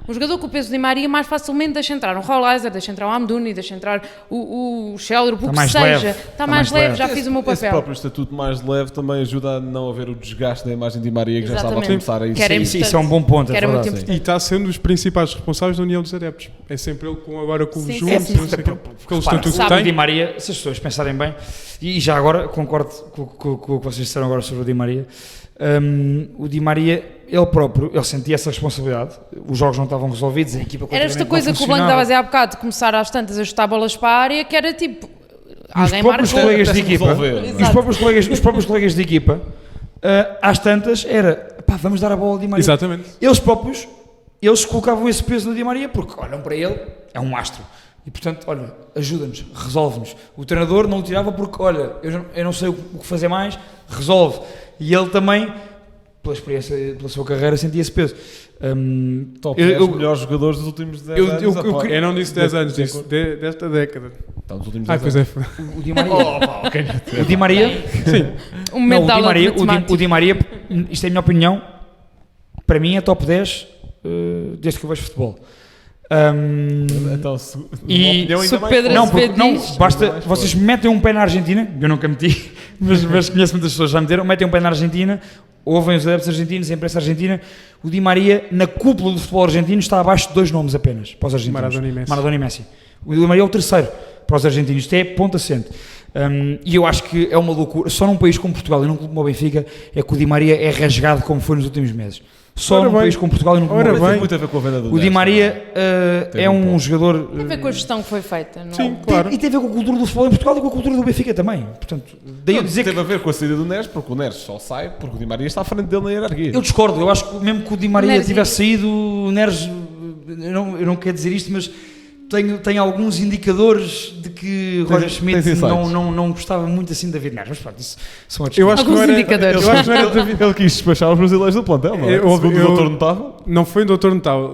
F: um jogador com o peso de Di Maria mais facilmente deixa entrar um Rolaiser, deixa entrar um Amdouni, deixa entrar o Sheldrup, o que
E: mais
F: seja,
E: leve.
F: está mais leve, já fiz o meu
C: Esse
F: papel.
C: próprio estatuto mais leve também ajuda a não haver o desgaste da imagem de Di Maria que já estava a
F: Exatamente.
C: começar a
F: Que era
C: existir.
E: Isso é um bom ponto,
F: Que
E: é
F: era muito
E: verdade.
F: importante.
D: E está sendo um dos principais responsáveis da União dos Adeptos. É sempre ele agora com o
F: Sim,
D: Júlio,
F: sim, sim.
D: porque o
E: Repara,
D: estatuto
F: sabe,
E: o
D: tem.
E: Di Maria, se as pessoas pensarem bem, e já agora concordo com o que vocês disseram agora sobre o Di Maria, o Di Maria, ele próprio, ele sentia essa responsabilidade, os jogos não estavam resolvidos, a equipa
F: Era esta
E: continuamente
F: coisa
E: não
F: que o Blanco estava a
E: funcionava.
F: dizer há bocado, de começar às tantas a chutar bolas para a área, que era tipo,
E: Os
F: alguém
E: próprios
F: marcou.
E: colegas de
C: Até se
E: equipa,
C: resolver.
E: os próprios colegas de equipa, às tantas, era, pá, vamos dar a bola ao Di Maria.
D: Exatamente.
E: Eles próprios, eles colocavam esse peso no Di Maria porque olham para ele, é um astro. E portanto, olha, ajuda-nos, resolve-nos. O treinador não o tirava porque, olha, eu não sei o que fazer mais, resolve. E ele também, pela experiência, pela sua carreira, sentia esse peso.
C: Top 10 melhores jogadores dos últimos 10 anos. aposto.
D: Eu não disse 10 anos, disse desta década.
C: Então, dos últimos
D: Ah,
C: 10
D: pois
C: anos.
D: é.
E: O Di Maria, o Di Maria,
F: Um
E: não,
F: momento de
E: o Di
F: aula de
E: Maria,
F: matemática.
E: o Di Maria, isto é a minha opinião, para mim é top 10 desde que eu vejo futebol.
C: Então, se,
E: E
C: uma opinião
F: se
C: ainda
F: o
C: mais
F: Pedro
C: forte.
E: Não, porque, não,
F: diz.
E: basta,
C: Mais
E: vocês metem um pé na Argentina, eu nunca meti, mas conheço muitas pessoas que já meteram, metem um pé na Argentina, ouvem os adeptos argentinos, a imprensa argentina, o Di Maria, na cúpula do futebol argentino, está abaixo de 2 nomes apenas, para os argentinos.
D: Maradona e Messi.
E: Messi. O Di Maria é o terceiro para os argentinos, isto é ponto assente. E eu acho que é uma loucura, só num país como Portugal e num clube como o Benfica, é que o Di Maria é rasgado como foi nos últimos meses. Só
D: Ora
E: num
D: bem.
E: país como Portugal e num clube
D: Ora
E: como o
C: Tem
E: Benfica.
C: muito a ver com a venda do
E: O Di
C: Neres,
E: Maria
C: Tem
E: é
C: um
E: um
C: ponto.
E: jogador...
F: Tem a ver com a gestão que foi feita, não?
D: Sim, claro.
E: E tem a ver com a cultura do futebol em Portugal e com a cultura do Benfica também. Portanto, daí eu
C: Não,
E: dizer que
C: teve a ver com a saída do Neres, porque o Neres só sai porque o Di Maria está à frente dele na hierarquia.
E: eu discordo. Eu acho que mesmo que o Di Maria
F: Neres
E: tivesse saído, o Neres, eu não quero dizer isto, mas tenho alguns indicadores de que Roger Schmidt
C: tens insights.
E: não gostava muito assim de David Neres. Mas pronto, isso são outros
D: Eu acho que
F: Alguns
D: não era,
F: indicadores.
D: eu acho que não era
C: Ele quis despachar os brasileiros do plantel, não é?
D: Eu-
C: Segundo
D: eu-
C: o doutor notável.
D: Não foi do Doutor Natal,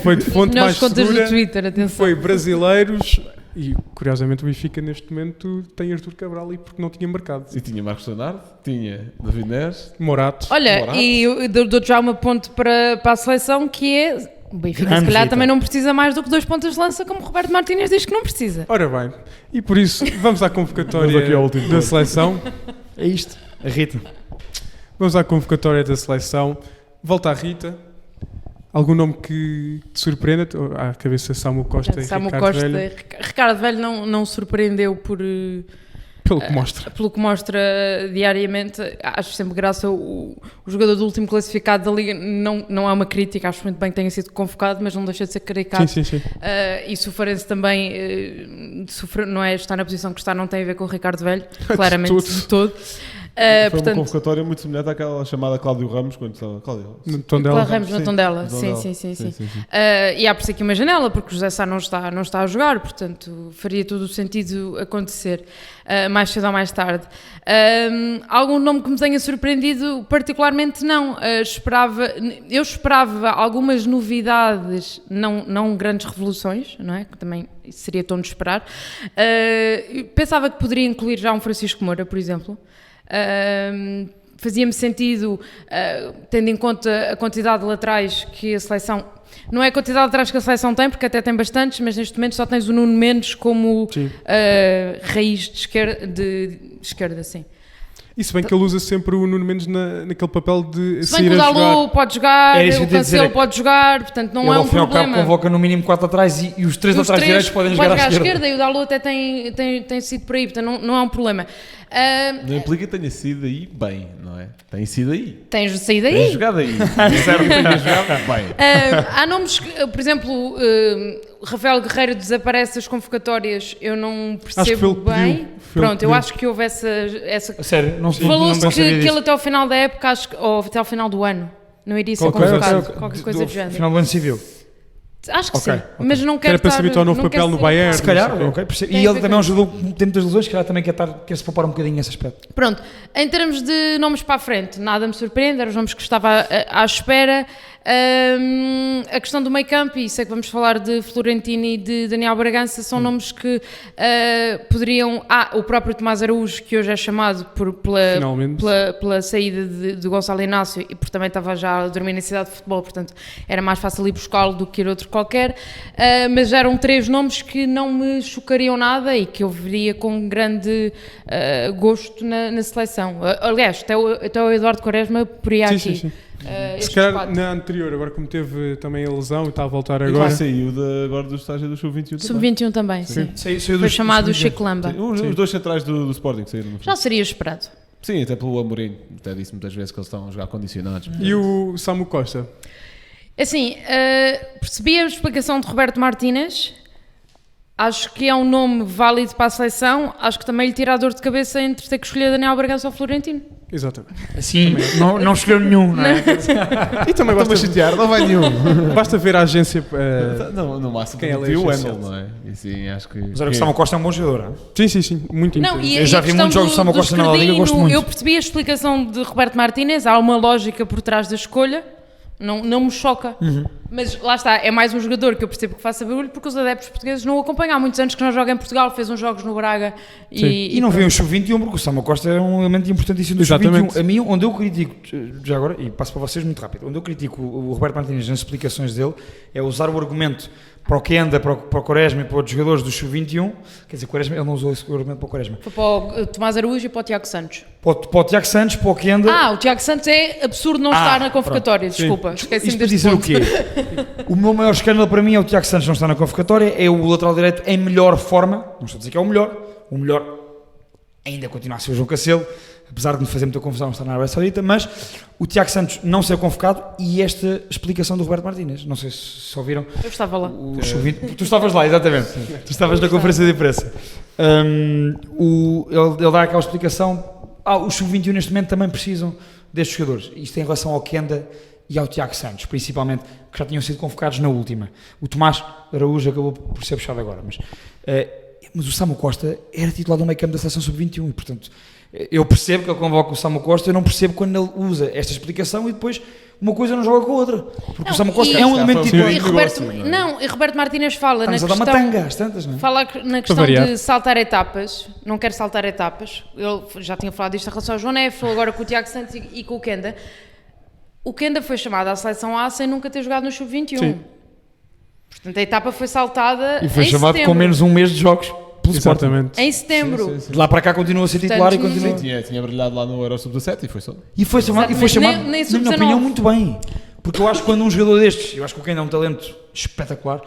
D: foi de fonte
F: Melhores
D: mais
F: contas
D: segura,
F: do Twitter, atenção.
D: foi brasileiros e curiosamente o Benfica neste momento tem Artur Cabral e porque não tinha mercado.
C: E tinha Marcos Leonardo, tinha David Neres.
D: Morato.
F: Olha,
C: Morato.
F: e eu dou-te já uma ponte para a seleção, que é... O Benfica, se
E: Grande
F: calhar,
E: Rita.
F: também não precisa mais do que 2 pontas de lança, como o Roberto Martínez diz que não precisa.
D: Ora bem, e por isso vamos à convocatória
C: Mas aqui é o último
D: da
C: ponto.
D: seleção.
E: É isto. A Rita.
D: Vamos à convocatória da seleção. Volta a Rita. Algum nome que te surpreenda? À cabeça Samuel Costa e
F: Samuel
D: Ricardo
F: Costa,
D: Velho.
F: Ricardo Velho não surpreendeu
D: Pelo que mostra.
F: pelo que mostra diariamente. Acho sempre graça o jogador do último classificado da Liga, não é uma crítica, acho muito bem que tenha sido convocado, mas não deixa de ser caricato.
D: Sim.
F: E se o Farense também não é, está na posição que está, não tem a ver com o Ricardo Velho, claramente, de todo.
C: Foi uma
F: Portanto,
C: convocatória muito semelhante àquela chamada Cláudio Ramos, quando estava... Cláudio?
D: No tom
F: Clara
D: dela.
F: Ramos no
C: Sim,
F: tom dela,
C: no tom
F: sim,
C: dela.
F: sim. E há por isso aqui uma janela, porque o José Sá não está a jogar, portanto faria todo o sentido acontecer, mais cedo ou mais tarde. Algum nome que me tenha surpreendido particularmente não. Eu esperava algumas novidades, não grandes revoluções, não é? Que também seria tom de esperar. Pensava que poderia incluir já um Francisco Moura, por exemplo. Fazia-me sentido, tendo em conta a quantidade de laterais que a seleção... Não é a quantidade de laterais que a seleção tem, porque até tem bastantes, mas neste momento só tens o Nuno Mendes como raiz de esquerda, sim.
D: E se bem que ele usa sempre o Nuno Mendes naquele papel de
F: Se bem
D: sair
F: que o
D: a jogar.
F: Dalot pode jogar,
E: Era isso que
F: o
E: eu ia dizer.
F: Cancelo pode jogar, portanto não
E: Ele
F: é
E: ao
F: um
E: fim e ao cabo
F: problema.
E: convoca no mínimo 4 atrás e os 3
F: Os
E: atrás
F: três
E: direitos podem jogar à esquerda.
F: e o Dalot até tem sido por aí, portanto não é um problema.
C: Não implica que tenha sido aí bem, não é? Tem sido aí.
F: Tens de sair
C: Tem
F: daí.
C: jogado aí. Certo, tenha jogado bem.
F: Há nomes que, por exemplo, Rafael Guerreiro desaparece das convocatórias, eu não
D: Acho que
F: percebo
D: foi ele que
F: bem.
D: pediu. Foi ele
F: Pronto,
D: que
F: eu
D: pediu.
F: acho que houve essa
E: A sério, não
F: falou-se
E: não
F: que
E: sabia
F: ele
E: disso.
F: até ao final da época, ou até ao final do ano, não iria ser
D: Qualquer
F: convocado,
D: coisa.
F: qualquer coisa do género.
E: Final do ano civil.
F: Acho que
E: Ok,
F: sim, mas não quero
D: Era para se
F: estar-
D: habituar ao novo
F: não
D: papel
F: quero
D: no
F: ser-
D: Bayern.
E: Se calhar,
D: não sei o quê.
E: ok, percebo.
F: Tem
E: E
F: a
E: ele
F: ver
E: também
F: com
E: ajudou tem muitas lesões, se calhar também quer-se poupar um bocadinho nesse aspecto.
F: Pronto, em termos de nomes para a frente, nada me surpreende, eram os nomes que estava à espera. A questão do meio campo, e sei que vamos falar de Florentino e de Daniel Bragança, são nomes que poderiam... o próprio Tomás Araújo, que hoje é chamado
D: Finalmente.
F: pela saída de Gonçalo Inácio, e porque também estava já a dormir na cidade de futebol, portanto era mais fácil ir buscá-lo do que ir outro qualquer, mas eram 3 nomes que não me chocariam nada e que eu veria com grande gosto na seleção. Aliás, até o Eduardo Quaresma poria
D: Sim,
F: aqui.
D: sim. Se
F: Estes
D: calhar
F: 4.
D: na anterior, agora como teve também a lesão e está a voltar
C: E
D: agora.
C: lá saiu agora do estágio do Sub-21 também.
F: Sub-21 também, sim.
E: Saiu
F: Foi
E: dos-
F: chamado
E: dos-
F: Chico Lamba.
C: Sim, os 2 centrais do Sporting que saíram no
F: Já seria esperado.
C: Sim, até pelo Amorim. Até disse muitas vezes que eles estão a jogar condicionados.
D: E o Samu Costa?
F: Assim, percebi a explicação de Roberto Martínez. Acho que é um nome válido para a seleção. Acho que também lhe tira a dor de cabeça entre ter que escolher Daniel Bragança ou Florentino.
D: Exatamente.
E: Assim, não escolheu nenhum, não é?
D: E também
C: Estou-me a chatear, não vai nenhum.
D: basta ver a agência.
C: Não, no máximo
D: Quem é
C: tem o
D: Aleixo
C: Wendel, não é? E sim, acho que...
E: Mas olha que o Samuel Costa é um bom jogador. Não é?
D: Sim, muito
F: Não,
D: interessante.
E: Eu já vi muitos jogos de Samuel Costa na La Liga, gosto muito.
F: Eu percebi a explicação de Roberto Martínez. Há uma lógica por trás da escolha. Não me choca. Mas lá está, é mais um jogador que eu percebo que faça barulho porque os adeptos portugueses não o acompanham. Há muitos anos que não joga em Portugal, fez uns jogos no Braga
E: E não vem o Sub-21 porque o Samuel Costa é um elemento importantíssimo do
D: Exatamente.
E: Sub-21. A mim, onde eu critico, já agora, e passo para vocês muito rápido, onde eu critico o Roberto Martínez nas explicações dele é usar o argumento para o Kenda, para o Quaresma e para outros jogadores do Sub-21. Quer dizer, Quaresma, ele não usou esse argumento para o Quaresma.
F: Foi para o Tomás Araújo e para o Tiago Santos.
E: Para o Tiago Santos, para o Kenda.
F: O Tiago Santos é absurdo não estar na convocatória, desculpa. Esqueci-me
E: Isto para
F: deste
E: dizer o
F: ponto.
E: quê? O meu maior escândalo para mim é o Tiago Santos não estar na convocatória, é o lateral direito em melhor forma, não estou a dizer que é o melhor ainda continua a ser o João Cancelo, apesar de me fazer muita confusão estar na Arábia Saudita, mas o Tiago Santos não ser convocado e esta explicação do Roberto Martínez, não sei se ouviram.
F: Eu estava lá.
E: O Sub-20, tu estavas lá, exatamente. Tu estavas na conferência de imprensa. Ele dá aquela explicação. Os Sub-21 neste momento também precisam destes jogadores. Isto em relação ao Kenda e ao Tiago Santos, principalmente, que já tinham sido convocados na última. O Tomás Araújo acabou por ser puxado agora. Mas o Samu Costa era titular do meio campo da seleção Sub-21 e, portanto, eu percebo que ele convoca o Samu Costa, eu não percebo quando ele usa esta explicação e depois uma coisa não joga com a outra. Porque o Samu Costa é um elemento titular.
F: E Roberto Martínez fala na
E: Estamos a dar
F: questão...
E: uma tanga às tantas, não é?
F: Fala na questão
D: variar.
F: de saltar etapas, não quer saltar etapas. Eu já tinha falado disto em relação ao João Neves, falou agora com o Tiago Santos e com o Kenda. O Kenda foi chamado à seleção A sem nunca ter jogado no Sub-21.
D: Sim.
F: Portanto, a etapa foi saltada
E: E foi
F: em
E: chamado
F: setembro.
E: com menos um mês de jogos pelo Sporting.
D: Exatamente.
F: Em setembro.
C: Sim, sim, sim.
E: De lá para cá continua a ser titular e
F: Portanto,
E: continua.
C: Tinha brilhado lá no Euro Sub-17 e foi só.
E: E foi chamado,
F: Exatamente. Nem
E: na minha
F: sub-19.
E: opinião, muito bem. Porque eu acho que quando um jogador destes, eu acho que o Kenda é um talento espetacular,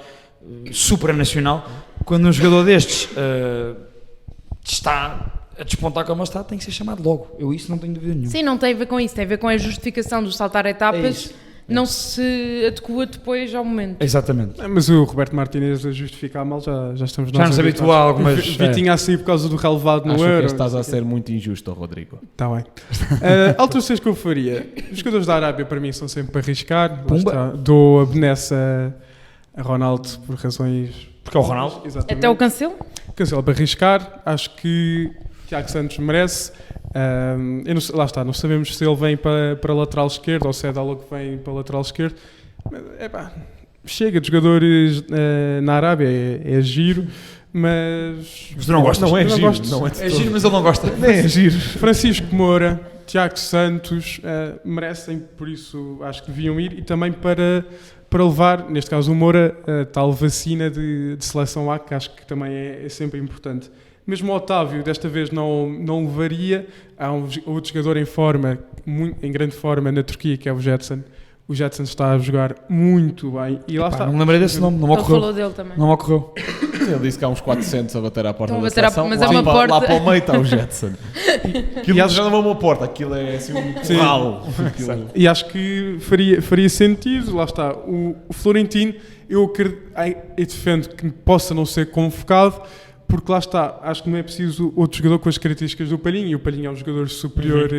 E: supranacional, quando um jogador destes está a despontar como ele está, tem que ser chamado logo. Eu isso não tenho dúvida nenhuma.
F: Sim, não tem a ver com isso, tem a ver com a justificação de saltar
E: É
F: etapas.
E: isso.
F: não se adequa depois ao momento.
E: Exatamente.
D: Mas o Roberto Martínez a justificar mal, já estamos
E: Já nos habituou a algumas...
D: O Vitinho assim por causa do relevado no
C: Acho
D: Euro.
C: que estás a ser muito injusto, Rodrigo.
D: Está bem. Alterações que eu faria. Os jogadores da Arábia para mim são sempre para arriscar. Lá
E: Pumba.
D: está. Dou a benesse a Ronaldo por razões...
E: Porque é o Ronaldo.
D: Exatamente.
F: Até o Cancelo?
D: Cancelo para arriscar. Acho que Tiago Santos merece. Eu não sei, lá está, não sabemos se ele vem para lateral esquerdo ou se é Dalot que vem para lateral esquerdo. Mas, chega de jogadores na Arábia, é giro, mas...
E: Mas tu não gostas?
C: Não é
D: Eu não
C: giro.
D: gosto.
C: Não é de
E: É
C: todo.
E: giro, mas ele não gosta.
C: É giro.
D: Francisco Moura, Tiago Santos merecem, por isso acho que deviam ir, e também para levar, neste caso o Moura, a tal vacina de seleção A, que acho que também é sempre importante. Mesmo o Otávio, desta vez não levaria. Há outro jogador em forma, em grande forma na Turquia, que é o Jetson. O Jetson está a jogar muito bem. E lá está.
E: Não me lembrei desse nome, não me
F: Ele
E: ocorreu.
F: falou dele também.
E: Não me ocorreu.
C: Ele disse que há uns 400 a bater à porta
F: Estão a
C: da
F: bater à-
C: seleção.
F: mas
C: lá,
F: é uma
C: para,
F: porta-
C: lá para o meio está o Jetson. Aquilo já não é uma porta, aquilo é assim um
D: Sim.
C: ralo. Aquilo-
D: E acho que faria sentido. Lá está. O Florentino, eu defendo que possa não ser convocado, porque lá está, acho que não é preciso outro jogador com as características do Palhinho, e o Palhinho é um jogador superior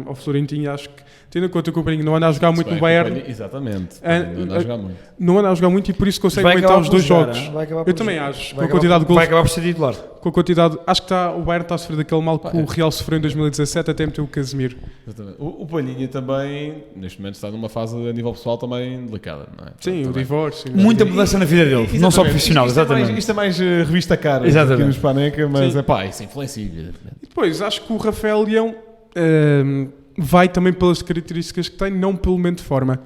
D: ao Florentino, e acho que, tendo em conta que o Palhinho não anda a jogar muito no Bayern,
C: Exatamente.
D: Ah,
C: Não anda a jogar muito.
D: não anda a jogar muito, e por isso consegue
E: Vai
D: aumentar
E: acabar
D: os
E: por
D: dois
E: jogar,
D: jogos.
E: hein? Vai acabar
D: Eu
E: por
D: também
E: jogar.
D: acho, com
E: Vai
D: a quantidade de gols,
E: Vai acabar por ser titular.
D: com a quantidade, acho que o Bayern está a sofrer daquele mal que o Real sofreu em 2017 até meter o Casemiro.
C: Exatamente. O Palhinha também, neste momento, está numa fase a nível pessoal também delicada, não é?
D: Sim, o
C: Também.
D: divórcio.
E: Muita mudança na vida dele, não só
C: Exatamente.
E: profissional,
C: Isto é mais-
E: exatamente.
C: Isto é mais revista cara
E: Exatamente.
C: aqui nos Paneca, mas
D: Sim.
C: é pá, isso influencia, evidentemente.
D: E depois, acho que o Rafael Leão vai também pelas características que tem, não pelo momento de forma.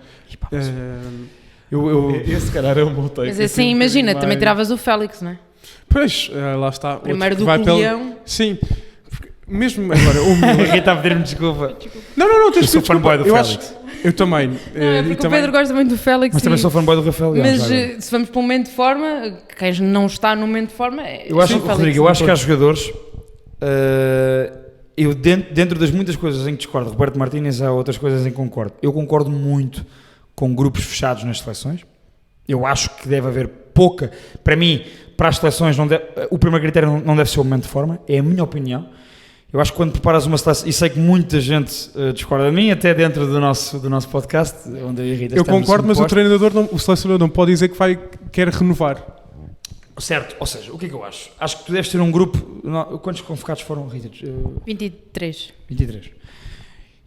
C: Esse, se calhar, é um bom take.
F: Mas assim, imagina, também tiravas o Félix, não é?
D: Pois, lá está. outro
F: Primeiro
D: que
F: do
D: vai
F: que o
D: pelo-
F: Leão.
D: Sim. Porque mesmo agora, o Milan...
E: A Rita está a pedir-me desculpa.
D: Não, tens
E: Eu sou
D: que
E: fanboy do
D: eu
E: Félix.
D: Eu também.
F: Não, é
D: e
F: porque o
D: também-
F: Pedro gosta muito do Félix.
E: Mas também
F: e-
E: sou fanboy do Rafael Leão.
F: Mas
E: já agora.
F: se vamos para um momento de forma, quem não está no momento de forma é
E: Eu acho,
F: o Félix.
E: Rodrigo, eu acho que há jogadores. Eu dentro das muitas coisas em que discordo, Roberto Martínez, há outras coisas em que concordo. Eu concordo muito com grupos fechados nas seleções. Eu acho que deve haver pouca. Para mim, para as seleções, o primeiro critério não deve ser o momento de forma. É a minha opinião. Eu acho que quando preparas uma seleção, e sei que muita gente discorda de mim, até dentro do nosso podcast, onde eu e a Rita
D: Eu
E: estamos
D: concordo, mas o
E: postos.
D: treinador, o selecionador não pode dizer que quer renovar.
E: Certo, ou seja, o que é que eu acho? Acho que tu deves ter um grupo. Quantos convocados foram, Rita?
F: 23.
E: 23.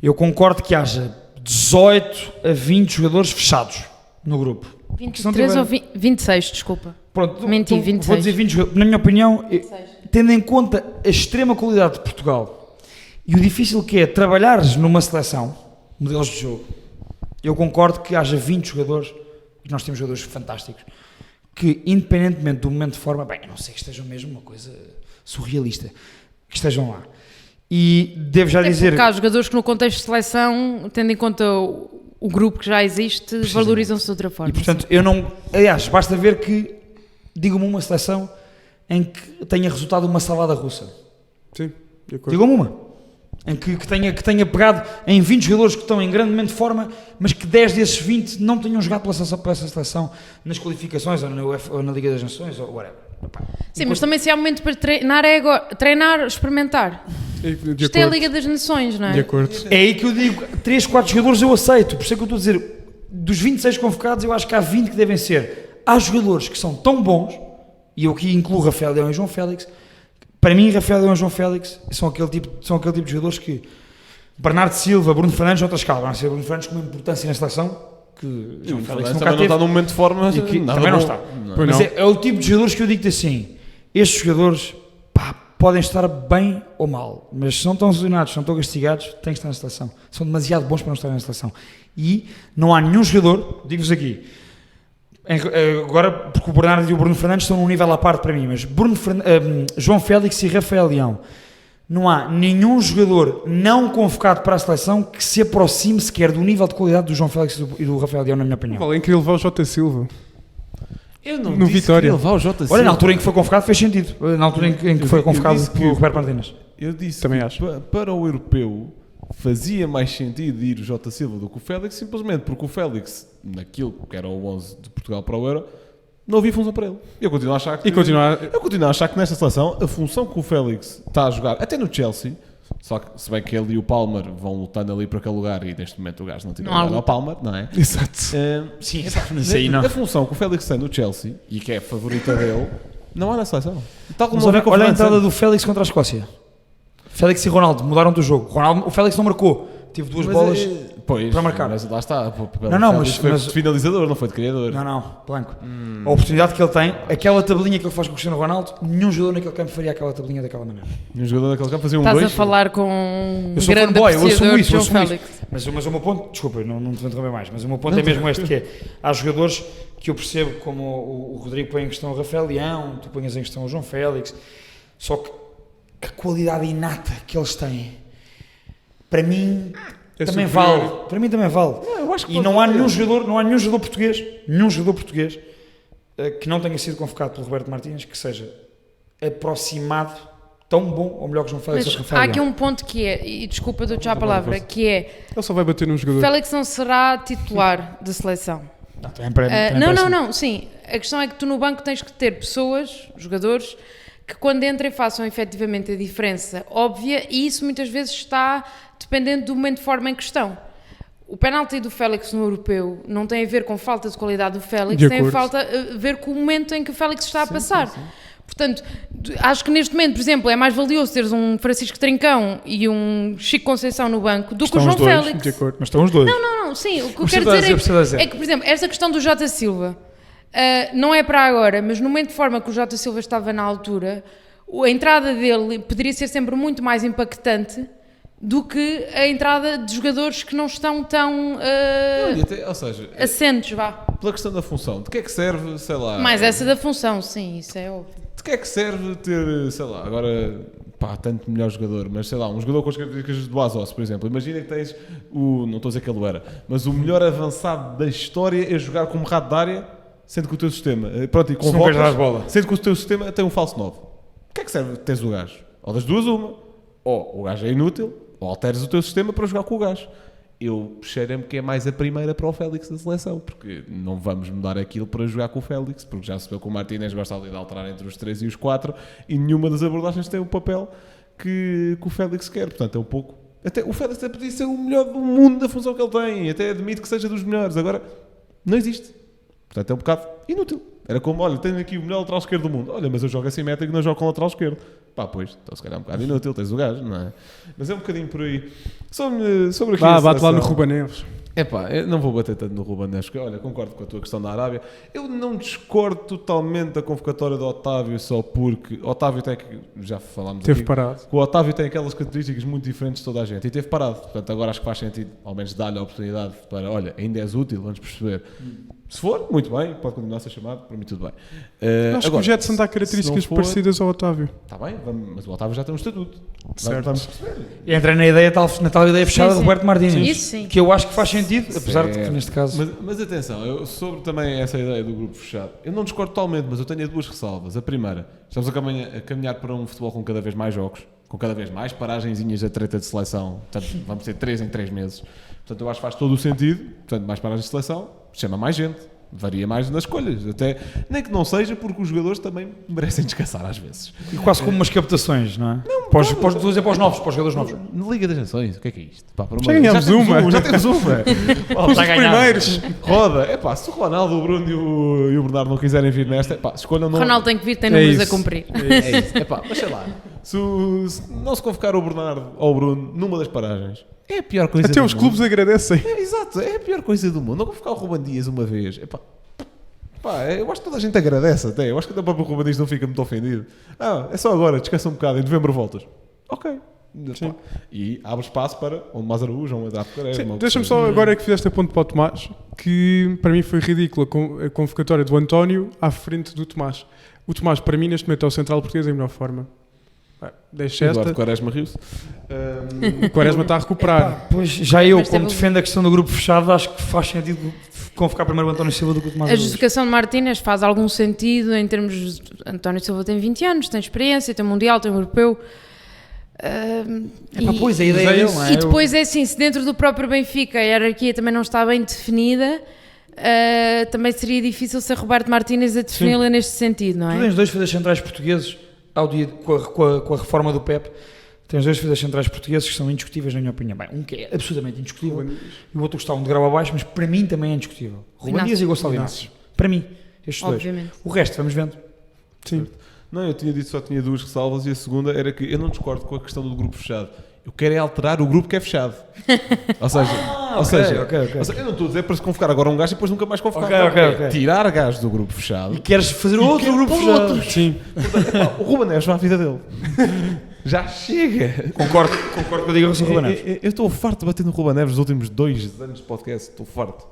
E: Eu concordo que haja 18 a 20 jogadores fechados no grupo.
F: 23 ou 26, desculpa.
E: Pronto,
F: Menti,
E: vou
F: 26.
E: dizer 20 jogadores. Na minha opinião, tendo em conta a extrema qualidade de Portugal e o difícil que é trabalhares numa seleção, modelos de jogo, eu concordo que haja 20 jogadores, e nós temos jogadores fantásticos, que independentemente do momento de forma, bem, a não sei que estejam mesmo uma coisa surrealista, que estejam lá. E devo já
F: Até
E: dizer...
F: porque há jogadores que no contexto de seleção, tendo em conta o grupo que já existe, valorizam-se de outra forma.
E: E portanto, eu não... Aliás, basta ver que, digo-me uma seleção em que tenha resultado uma salada russa.
D: Sim, de acordo.
E: Digam-me uma. Em que tenha pegado em 20 jogadores que estão em grande momento de forma, mas que 10 desses 20 não tenham jogado para essa seleção nas qualificações ou na Liga das Nações ou whatever.
F: Sim, mas também se há momento para treinar, é agora. Treinar, experimentar.
D: De
F: Isto é a
D: acordo.
F: Liga das Nações, não é?
D: De acordo.
E: É aí que eu digo, 3, 4 jogadores eu aceito. Por isso é que eu estou a dizer, dos 26 convocados, eu acho que há 20 que devem ser. Há jogadores que são tão bons, e eu aqui incluo Rafael Leão e João Félix. Para mim, Rafael Leão e João Félix são aquele tipo de jogadores que Bernardo Silva, Bruno Fernandes, outra escala. Bernardo Silva, Bruno Fernandes com uma importância na seleção que João
C: O
E: Félix
C: Félix
E: nunca
C: também não
E: teve.
C: está num momento de forma.
E: E que
C: nada
E: também não
C: bom.
E: está.
D: Pois
E: Mas
D: não.
E: é o tipo de jogadores que eu digo-te assim, estes jogadores podem estar bem ou mal, mas se não estão lesionados, se não estão castigados, têm que estar na seleção. São demasiado bons para não estar na seleção. E não há nenhum jogador, digo-vos aqui, agora porque o Bernardo e o Bruno Fernandes estão num nível à parte para mim, mas João Félix e Rafael Leão, não há nenhum jogador não convocado para a seleção que se aproxime sequer do nível de qualidade do João Félix e do Rafael Leão, na minha opinião.
D: Alguém queria levar o Jota Silva.
C: Eu não
D: No
C: disse
D: Vitória.
C: que ia levar o Jota
E: Olha,
C: Silva.
E: na altura em que foi convocado fez sentido. Na altura em que foi
C: eu
E: convocado
C: disse que-
E: por Roberto Martínez.
C: Eu disse
D: Também
C: que
D: acho.
C: para o europeu fazia mais sentido ir o Jota Silva do que o Félix, simplesmente porque o Félix, naquilo que era o 11 de Portugal para o Euro, não havia função para ele. Eu continuo a achar que nesta seleção, a função que o Félix está a jogar, até no Chelsea, só que se bem que ele e o Palmer vão lutando ali para aquele lugar e neste momento o gajo não tira lugar ao Palmer, não é?
D: Exato.
E: Sim, isso aí não.
C: A função que o Félix tem no Chelsea, e que é a favorita dele, não há na seleção. Tal como
E: Mas olha a entrada
C: Fernando
E: do Félix contra a Escócia. Félix e Ronaldo mudaram do jogo. O Félix não marcou. Tive duas bolas para marcar.
C: Mas lá está.
E: Não, mas
C: foi de finalizador, não foi de criador.
E: Não, Blanco. A oportunidade que ele tem, aquela tabelinha que ele faz com o Cristiano Ronaldo, nenhum jogador naquele campo faria aquela tabelinha daquela maneira.
C: Nenhum jogador naquele campo fazia um
F: Estás
C: 2.
F: a falar com um
E: Eu sou
F: grande
E: fanboy, eu
F: apreciador
E: assumo
F: de
E: isso, eu
F: João
E: assumo
F: Félix.
E: Mas o meu ponto, desculpa, não te vou interromper mais, mas o meu ponto é mesmo este, que é, há jogadores que eu percebo, como o Rodrigo põe em questão o Rafael Leão, tu pões em questão o João Félix, só que a qualidade inata que eles têm, para mim... também
D: superior.
E: vale. Para mim também vale.
C: Eu acho que
E: e não há nenhum jogador português, que não tenha sido convocado pelo Roberto Martínez que seja aproximado tão bom ou melhor que João Félix ou
F: Mas
E: Rafael
F: há aqui
E: Leão.
F: um ponto que é, e desculpa dou-te já a palavra, que é,
D: Ele só vai bater num jogador.
F: Félix não será titular da seleção. Não, sim. A questão é que tu no banco tens que ter pessoas, jogadores, que quando entrem façam efetivamente a diferença óbvia, e isso muitas vezes está dependendo do momento de forma em que estão. O penalti do Félix no Europeu não tem a ver com falta de qualidade do Félix,
D: De
F: tem
D: acordo.
F: a ver com o momento em que o Félix está a passar. Portanto, acho que neste momento, por exemplo, é mais valioso teres um Francisco Trincão e um Chico Conceição no banco do que o João Félix.
D: De acordo.
E: Mas estão os dois.
F: Não, sim, o que eu
E: Percebo
F: quero
E: a dizer.
F: dizer é que, por exemplo, esta questão do Jota Silva não é para agora, mas no momento de forma que o Jota Silva estava na altura, a entrada dele poderia ser sempre muito mais impactante do que a entrada de jogadores que não estão tão
C: Ou seja,
F: assentes, vá.
C: pela questão da função, de que é que serve, sei lá...
F: Mais essa da função, sim, isso é óbvio.
C: De que é que serve ter, sei lá, agora, tanto melhor jogador, mas sei lá, um jogador com as características do Azos, por exemplo. Imagina que tens não estou a dizer que ele era, mas o melhor avançado da história é jogar como rato de área, sendo que o teu sistema, pronto, e
E: Se não queres dar
C: convocas,
E: bola.
C: sendo que o teu sistema tem um falso 9. De que é que serve teres o gajo? Ou das duas uma, ou o gajo é inútil, ou alteres o teu sistema para jogar com o gajo. Eu cheiro-me que é mais a primeira para o Félix da seleção, porque não vamos mudar aquilo para jogar com o Félix, porque já se vê que o Martínez gosta ali de alterar entre os 3 e os 4 e nenhuma das abordagens tem o papel que o Félix quer. Portanto, é um pouco... Até, o Félix até podia ser o melhor do mundo da função que ele tem, até admito que seja dos melhores. Agora, não existe. Portanto, é um bocado inútil. Era como, olha, tenho aqui o melhor lateral esquerdo do mundo. Olha, mas eu jogo assimétrico e não jogo com lateral esquerdo. Pá, pois, então se calhar é um bocado inútil, tens o gajo, não é? Mas é um bocadinho por aí. Sobre aqui
D: Bate lá no Ruben Neves.
C: Eu não vou bater tanto no Ruben Neves, porque, olha, concordo com a tua questão da Arábia. Eu não discordo totalmente da convocatória do Otávio, só porque Otávio tem que, já falámos
D: Teve
C: aqui,
D: parado.
C: que o Otávio tem aquelas características muito diferentes de toda a gente e teve parado. Portanto, agora acho que faz sentido, ao menos dar-lhe a oportunidade para, olha, ainda és útil, vamos perceber. Se for, muito bem, pode continuar a ser chamado, para mim tudo bem.
D: Acho que o Jetson dá características parecidas ao Otávio.
C: Está bem, mas o Otávio já tem um estatuto.
D: Certo.
C: Vamos perceber.
E: Entra na tal ideia fechada
F: Sim,
E: do
F: sim.
E: Roberto Martínez,
F: Isso sim.
E: que eu acho que faz sentido, apesar de que
C: Certo.
E: neste caso...
C: Mas atenção, sobre também essa ideia do grupo fechado, eu não discordo totalmente, mas eu tenho duas ressalvas. A primeira, estamos a caminhar para um futebol com cada vez mais jogos, com cada vez mais paragenzinhas da treta de seleção. Portanto, vamos ter 3 em 3 meses. Portanto, eu acho que faz todo o sentido. Portanto, mais paragens de seleção, chama mais gente. Varia mais nas escolhas, até nem que não seja porque os jogadores também merecem descansar às vezes.
E: E quase como umas captações, não é? Para os novos, para os jogadores novos.
C: Na Liga das Nações, o que é isto? Pá, por
D: Já
C: amor de Deus,
D: ganhámos uma.
C: Já temos uma.
D: Os primeiros.
C: Roda. É pá, se o Ronaldo, o Bruno e o Bernardo não quiserem vir nesta, pá, escolham não.
F: Ronaldo tem que vir, tem números a
D: isso.
F: cumprir.
C: É isso. É pá, mas sei lá. Se não se convocar o Bernardo ou o Bruno numa das paragens, é a pior coisa
D: Até
C: do
D: os
C: mundo.
D: clubes agradecem.
C: Exato, é a pior coisa do mundo. Não convocar o Ruben Dias uma vez. É pá. Eu acho que toda a gente agradece até. Eu acho que até o próprio Ruben Dias não fica muito ofendido. É só agora, descansa um bocado, em novembro voltas. Ok. Sim. E abre espaço para o Tomás Araújo, um Eduardo Quaresma.
D: Deixa-me só, agora que fizeste a ponto para o Tomás, que para mim foi ridícula a convocatória do António à frente do Tomás. O Tomás, para mim, neste momento é o central português em melhor forma. Deixa esta.
C: Eduardo Quaresma riu-se.
D: O Quaresma está a recuperar.
E: Pois, já eu,
F: Mas
E: como
F: teve-
E: defendo a questão do grupo fechado, acho que faz sentido convocar primeiro o António Silva do que o Tomás
F: A
E: Araújo.
F: justificação de Martínez faz algum sentido em termos de António Silva tem 20 anos, tem experiência, tem Mundial, tem Europeu.
E: Pois, a ideia dele, não é?
F: E depois é assim, se dentro do próprio Benfica a hierarquia também não está bem definida, também seria difícil ser Roberto Martínez a defini-la neste sentido, não
E: Tu
F: é?
E: tens 2 defesas centrais portugueses ao dia, com a reforma do Pep. Tens 2 defesas centrais portugueses que são indiscutíveis, na minha opinião. Bem, um que é absolutamente indiscutível e o outro que está um degrau abaixo, mas para mim também é indiscutível. Ruben
F: Inácio.
E: Dias e Gonçalo Inácio. Para mim, estes dois.
F: Obviamente.
E: O resto, vamos vendo.
D: Sim.
C: Não, eu tinha dito só tinha 2 ressalvas e a segunda era que eu não discordo com a questão do grupo fechado. Eu quero é alterar o grupo que é fechado. Ou seja,
E: ok.
C: eu não estou a dizer para se convocar agora um gajo e depois nunca mais convocar.
E: Ok.
C: Tirar gajos do grupo fechado.
E: E queres fazer outro grupo fechado?
C: Sim. Portanto, o Ruben Neves vai à vida dele. Já chega.
E: Concordo com o Diego Ruben Neves.
C: Eu estou farto de bater no Ruben Neves nos últimos 2 anos de podcast. Estou farto.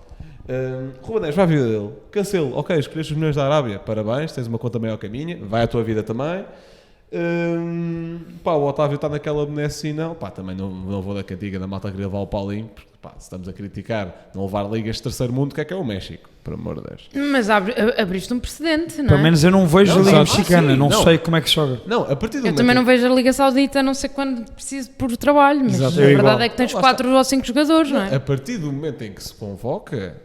C: Ruben Neves vai à vida dele. Cancelo. Ok, escolheste os milhões da Arábia. Parabéns, tens uma conta maior que a minha. Vai à tua vida também. O Otávio está naquela benéfica, não. Também não vou da cantiga da malta querer levar o Paulinho. Porque, se estamos a criticar não levar ligas de terceiro mundo, o que é o México? Por amor de Deus.
F: Mas abriste um precedente, não é?
E: Pelo menos eu não vejo a Liga
C: exato.
E: Mexicana,
C: Sim,
E: não
C: não.
E: sei como é que se joga.
C: Não, a partir do
F: Eu
C: momento
F: também
C: em
F: não vejo a Liga Saudita, a não ser quando preciso por trabalho, mas
E: Exato,
F: a
E: eu
F: verdade
E: igual.
F: é que tens
C: Lá
F: 4 ou 5 jogadores, não é?
C: A partir do momento em que se convoca,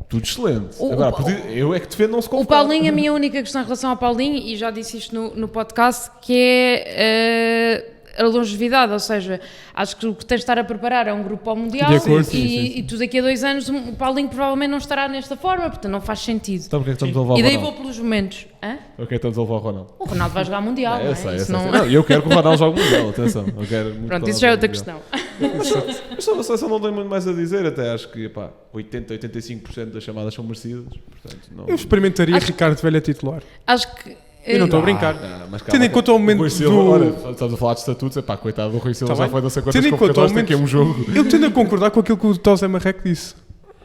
C: tudo excelente.
F: O-
C: Agora,
F: o-
C: a partir- eu é que defendo não se
F: O
C: convocar.
F: Paulinho, a minha única questão em relação ao Paulinho, e já disse isto no podcast, que é a longevidade, ou seja, acho que o que tens de estar a preparar é um grupo ao Mundial
D: De acordo,
F: e tu daqui a 2 anos o Paulinho provavelmente não estará nesta forma, portanto não faz sentido.
C: Então porque é que estamos a levar o
F: E daí
C: Ronaldo?
F: vou pelos momentos. Hã?
C: Ok, estamos a levar o Ronaldo.
F: O Ronaldo vai jogar Mundial, não é?
C: Eu sei.
F: Isso não-
C: Não, eu quero que o Ronaldo jogue Mundial, atenção. Eu quero muito
F: Pronto,
C: que o
F: isso já é
C: Ronaldo
F: outra
C: jogue
F: questão.
C: Mundial. Mas sobre a seleção não tenho muito mais a dizer, até acho que 80-85% das chamadas são merecidas. Portanto, não...
D: Eu experimentaria
F: Acho-
D: Ricardo Velho a titular.
F: Acho que...
D: Eu não estou a brincar.
C: Mas
D: Tendo em conta o momento
C: Rui Silva,
D: do-
C: olha, estamos a falar de estatutos, coitado do Rui Silva,
D: Tá
C: já
D: bem.
C: foi não sei quantas
D: Tendo em conta o
C: convocatórias, tem que é um jogo.
D: Eu tendo a concordar com aquilo que o Tosé Marreco disse.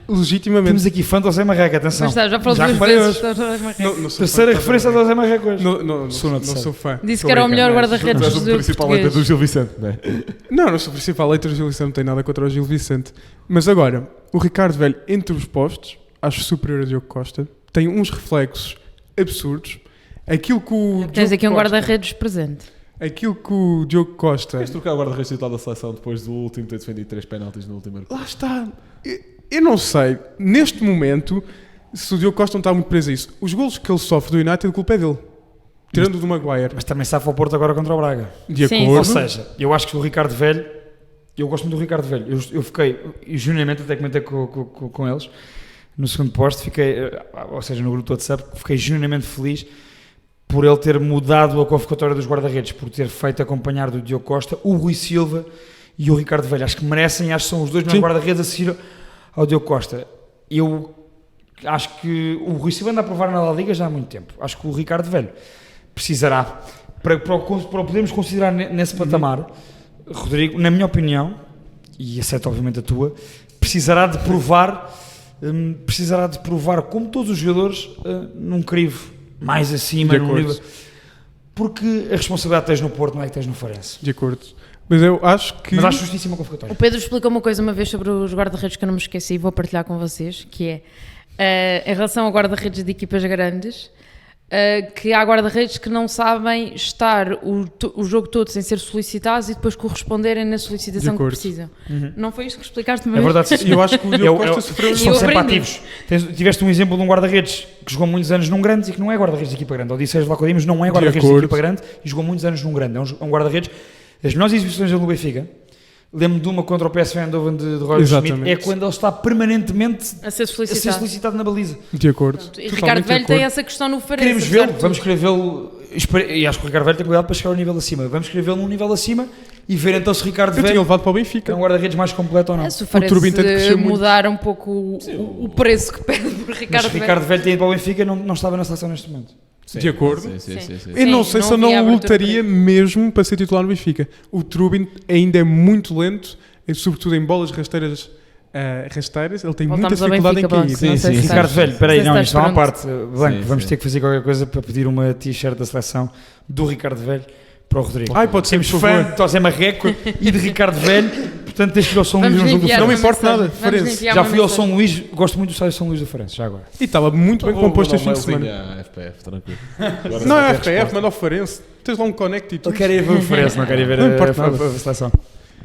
D: Legitimamente.
E: Temos aqui fã do José Marreca, atenção.
F: Mas está, já falou
E: Já
F: duas
E: reparei
F: vezes.
E: hoje.
D: Não sou
E: Terceira
D: fã.
E: referência do José Marreca hoje.
D: Não
E: Sou na
D: não
E: terceira.
D: sou fã.
F: Disse
D: Estou
F: que era o
D: brincando,
F: melhor
D: mas-
C: Tu
F: guarda-redes
C: és o
F: do
C: principal
F: português.
C: letra do Gil Vicente, não é?
D: Não sou o principal leiter do Gil Vicente, não tenho nada contra o Gil Vicente. Mas agora, o Ricardo Velho, entre os postos, acho superior a Diogo Costa. Tem uns reflexos absurdos. Aquilo que o
F: Tens
D: Diogo
F: aqui um
D: Costa-
F: guarda-redes presente.
D: Aquilo que o Diogo Costa...
C: Queres trocar o guarda-redes titular da seleção depois do último ter defendido 3 penaltis no último jogo?
D: Lá está. Eu não sei, neste momento, se o Diogo Costa não está muito preso a isso. Os golos que ele sofre do United, o culpa é dele. Tirando do Maguire.
E: Mas também safa o Porto agora contra o Braga.
D: De
F: Sim.
D: acordo.
E: Ou seja, eu acho que o Ricardo Velho, eu gosto muito do Ricardo Velho. Eu fiquei, e genuinamente até comentei com eles, no segundo posto, ou seja, no grupo do WhatsApp, fiquei genuinamente feliz por ele ter mudado a convocatória dos guarda-redes, por ter feito acompanhar do Diogo Costa, o Rui Silva e o Ricardo Velho. Acho que merecem, acho que são os dois melhores guarda-redes a seguir ao Diogo Costa. Eu acho que o Rui Silva anda a provar na La Liga já há muito tempo. Acho que o Ricardo Velho precisará, para o podermos considerar nesse patamar, Rodrigo, na minha opinião, e aceito obviamente a tua, precisará de provar, como todos os jogadores, num crivo mais acima,
D: De
E: num
D: acordo.
E: nível, porque a responsabilidade que tens no Porto não é que tens no Farense.
D: De acordo. Mas eu acho que...
E: Mas acho justíssima a convocatória.
F: O Pedro explicou uma coisa uma vez sobre os guarda-redes que eu não me esqueci e vou partilhar com vocês, que é, em relação ao guarda-redes de equipas grandes, que há guarda-redes que não sabem estar o jogo todo sem ser solicitados e depois corresponderem na solicitação
D: De
F: que
D: acordo.
F: precisam. Não foi isto que explicaste uma
E: É
F: vez?
E: verdade, sim.
D: E eu acho que o Diogo Costa sofreu...
F: eu
E: São sempre
F: aprendi.
E: ativos. Tiveste um exemplo de um guarda-redes que jogou muitos anos num grande e que não é guarda-redes de equipa grande. Ou disseste lá com o Dimos, não é guarda-redes de
D: acordo.
E: equipa grande e jogou muitos anos num grande. É um guarda-redes. As melhores exibições dele no Benfica, lembro de uma contra o PSV Eindhoven de Roger Schmidt,
D: Exatamente.
E: é quando ele está permanentemente
F: A ser
E: a ser
F: solicitado.
E: solicitado na baliza.
D: De acordo.
F: E
D: Totalmente
F: Ricardo
D: de
F: Velho tem
D: acordo.
F: essa questão no Farense.
E: Queremos
F: apesar
E: vê-lo,
F: de
E: vamos
F: tudo.
E: querer vê-lo, e acho que o Ricardo Velho tem cuidado para chegar ao nível acima. Vamos querer vê-lo num nível acima e ver então se o Ricardo
D: Eu tinha
E: Velho
D: levado para o
E: é
D: Benfica.
E: um guarda-redes mais completo ou não.
F: Se o
D: Turbin
F: Farense
D: tem de crescer muito.
F: mudar um pouco o preço que pede por
E: Mas
F: Ricardo
E: se o
F: Velho.
E: Ricardo Velho tem ido para o Benfica, não estava na seleção neste momento.
D: De acordo.
C: Sim.
D: Eu não
F: Sim,
D: sei
F: não
D: se eu
F: havia
D: não
F: abertura
D: lutaria mesmo para ser titular no Benfica. O Trubin ainda é muito lento, sobretudo em bolas rasteiras. Ele tem muita
F: Voltamos ao
D: dificuldade
F: Benfica,
D: em cair.
F: Blanco, não sei se
E: Ricardo
F: sabes.
E: Velho, peraí,
F: Não
E: não,
F: sei se
E: isto é uma
F: estás
E: parte. Blanco,
C: Sim,
E: vamos
C: sim.
E: ter que fazer qualquer coisa para pedir uma t-shirt da seleção do Ricardo Velho para o Rodrigo.
D: Ai, pode ser,
E: Temos
D: por
E: fã
D: favor.
E: de José Marreco e de Ricardo Velho, portanto tens que ir ao São Luís
F: Vamos
E: no jogo do
F: enviar
D: Não me
F: uma
E: Farense.
D: importa
F: mensagem.
D: nada,
F: Vamos
D: Farense.
F: enviar
E: Já
F: uma
E: fui ao
F: mensagem.
E: São Luís, gosto muito do estádio São Luís do Farense, já agora.
D: E estava muito bem
C: Vou
D: composto
C: mandar
D: este fim de
C: um
D: semana.
C: mailzinho à FPF, tranquilo.
D: Não é
C: Agora
D: FPF, manda ao Farense. Tens lá um connect e tudo.
E: Eu quero ir ver o Farense, não quero ir ver
D: Não importa
E: a
D: nada.
E: seleção.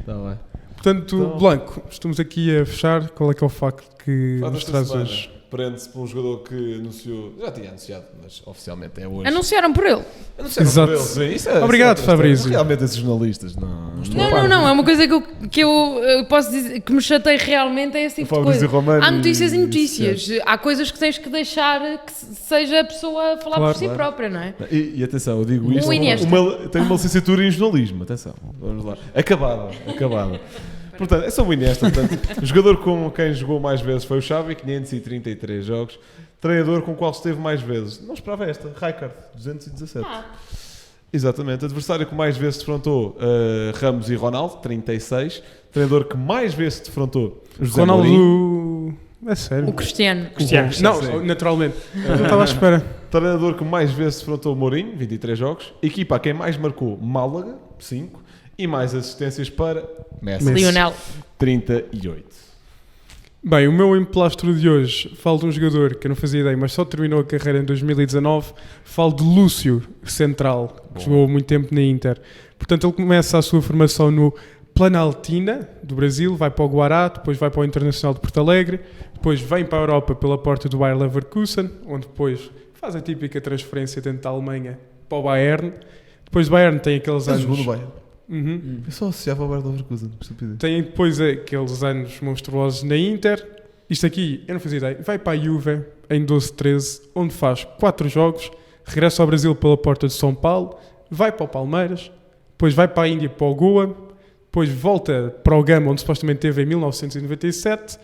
C: Tá bem.
D: Portanto,
C: Então-
D: Blanco, estamos aqui a fechar. Qual é que é o facto que
C: Faz
D: nos
C: esta
D: traz
C: semana.
D: hoje?
C: Prende-se por um jogador que anunciou, já tinha anunciado, mas oficialmente é hoje.
F: Anunciaram por ele.
C: Anunciaram
D: Exato.
C: por ele, sim, isso é-
D: Obrigado,
C: isso é outra
D: Fabrício.
C: história. Realmente esses jornalistas não
F: Não, é uma coisa que eu posso dizer que me chatei realmente é esse tipo de
C: Fabrício
F: coisa.
C: Romano
F: Há notícias e
C: e-
F: notícias. Há coisas que tens que deixar que seja a pessoa a falar
D: Claro,
F: por si
C: claro.
F: própria, não é?
C: E atenção, eu digo isto,
F: Iniesta.
C: tenho uma licenciatura em jornalismo, atenção, vamos lá, acabada. Portanto, é só o Iniesta, portanto, o jogador com quem jogou mais vezes foi o Xavi, 533 jogos, treinador com o qual esteve mais vezes, não esperava esta, Rijkaard, 217. Exatamente, adversário que mais vezes defrontou Ramos e Ronaldo, 36, treinador que mais vezes defrontou José Mourinho.
D: Ronaldo. É sério.
F: O Cristiano.
D: Não,
C: sim.
D: naturalmente. Não estava à espera.
C: Treinador que mais vezes defrontou Mourinho, 23 jogos. Equipa a quem mais marcou Málaga, 5. E mais assistências para Messi,
F: Lionel.
C: 38.
D: Bem, o meu emplastro de hoje falo de um jogador que eu não fazia ideia, mas só terminou a carreira em 2019. Falo de Lúcio, central, que jogou muito tempo na Inter. Portanto, ele começa a sua formação no Planaltina, do Brasil, vai para o Guará, depois vai para o Internacional de Porto Alegre, depois vem para a Europa pela porta do Bayer Leverkusen, onde depois faz a típica transferência dentro da Alemanha para o Bayern. Depois do Bayern tem aqueles anos...
C: Jogou no Bayern.
D: Uhum.
C: Eu só associava ao Bayer Leverkusen, por estupidez.
D: Tem depois aqueles anos monstruosos na Inter. Isto aqui, eu não fazia ideia. Vai para a Juve em 12-13, onde faz 4 jogos, regressa ao Brasil pela porta de São Paulo, vai para o Palmeiras, depois vai para a Índia, para o Goa, depois volta para o Gama, onde supostamente teve em 1997,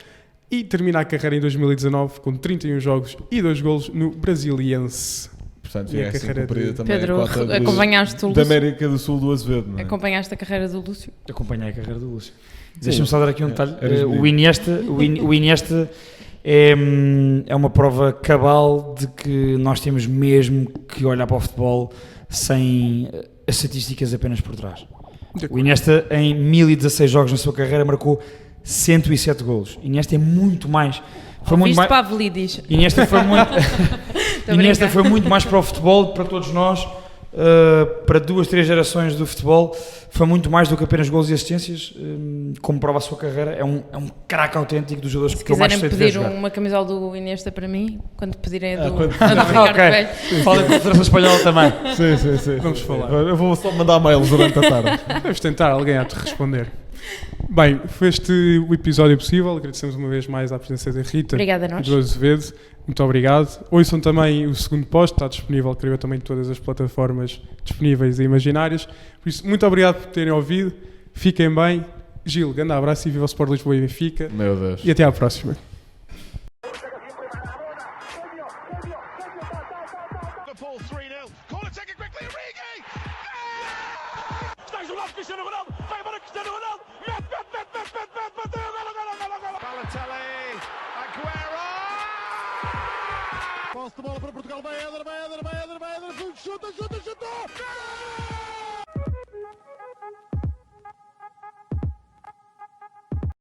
D: e termina a carreira em 2019 com 31 jogos e 2 golos no Brasiliense.
C: Portanto,
D: E a
C: é assim
D: carreira
C: cumprida
D: de-
C: também
F: Pedro,
C: a cota de-
F: acompanhaste o
C: da
F: Lúcio?
C: América do Sul do Azevedo, não é?
F: Acompanhaste a carreira do Lúcio?
E: Acompanhei a carreira do Lúcio. Deixa-me só dar aqui um detalhe.
C: eras
E: O
C: menino.
E: Iniesta é uma prova cabal de que nós temos mesmo que olhar para o futebol sem as estatísticas apenas por trás. O Iniesta, em 1016 jogos na sua carreira, marcou 107 golos. Iniesta é muito mais. Foi muito
F: Viste
E: mais.
F: Pavlidis?
E: Iniesta foi muito.
F: Estou a
E: Iniesta
F: brincar.
E: foi muito mais para o futebol, para todos nós, para 2, 3 gerações do futebol. Foi muito mais do que apenas golos e assistências. Como prova a sua carreira, é um craque autêntico dos jogadores
F: Se
E: que eu mais
F: quiserem
E: gostei de ver
F: pedir
E: jogar.
F: uma camisola do Iniesta para mim, quando pedirem a do,
C: quando-
F: a do Ricardo
E: Ok.
F: Velho.
E: Fala com a Federação Espanhola também.
C: Sim.
D: Vamos falar.
C: Eu vou só mandar mails durante a tarde.
D: Vamos tentar alguém a te responder. Bem, foi este o episódio possível. Agradecemos uma vez mais à presença da Rita
F: Obrigada a
D: e
F: nós.
D: do Azevedo. Muito obrigado. Ouçam também o segundo post, está disponível, creio eu, também em todas as plataformas disponíveis e imaginárias. Por isso, muito obrigado por terem ouvido. Fiquem bem. Gil, grande abraço e viva o Sport Lisboa e Benfica.
C: Meu Deus.
D: E até à próxima.
B: Liverpool 3-0. Corner taken quickly, Origi!
A: Está isolado Cristiano Ronaldo. Vai embora Cristiano Ronaldo. Mete. Bateu. Golo.
B: Balotelli, Aguero!
A: Posse de bola para Portugal. Vai Éder. Chuta. Gol!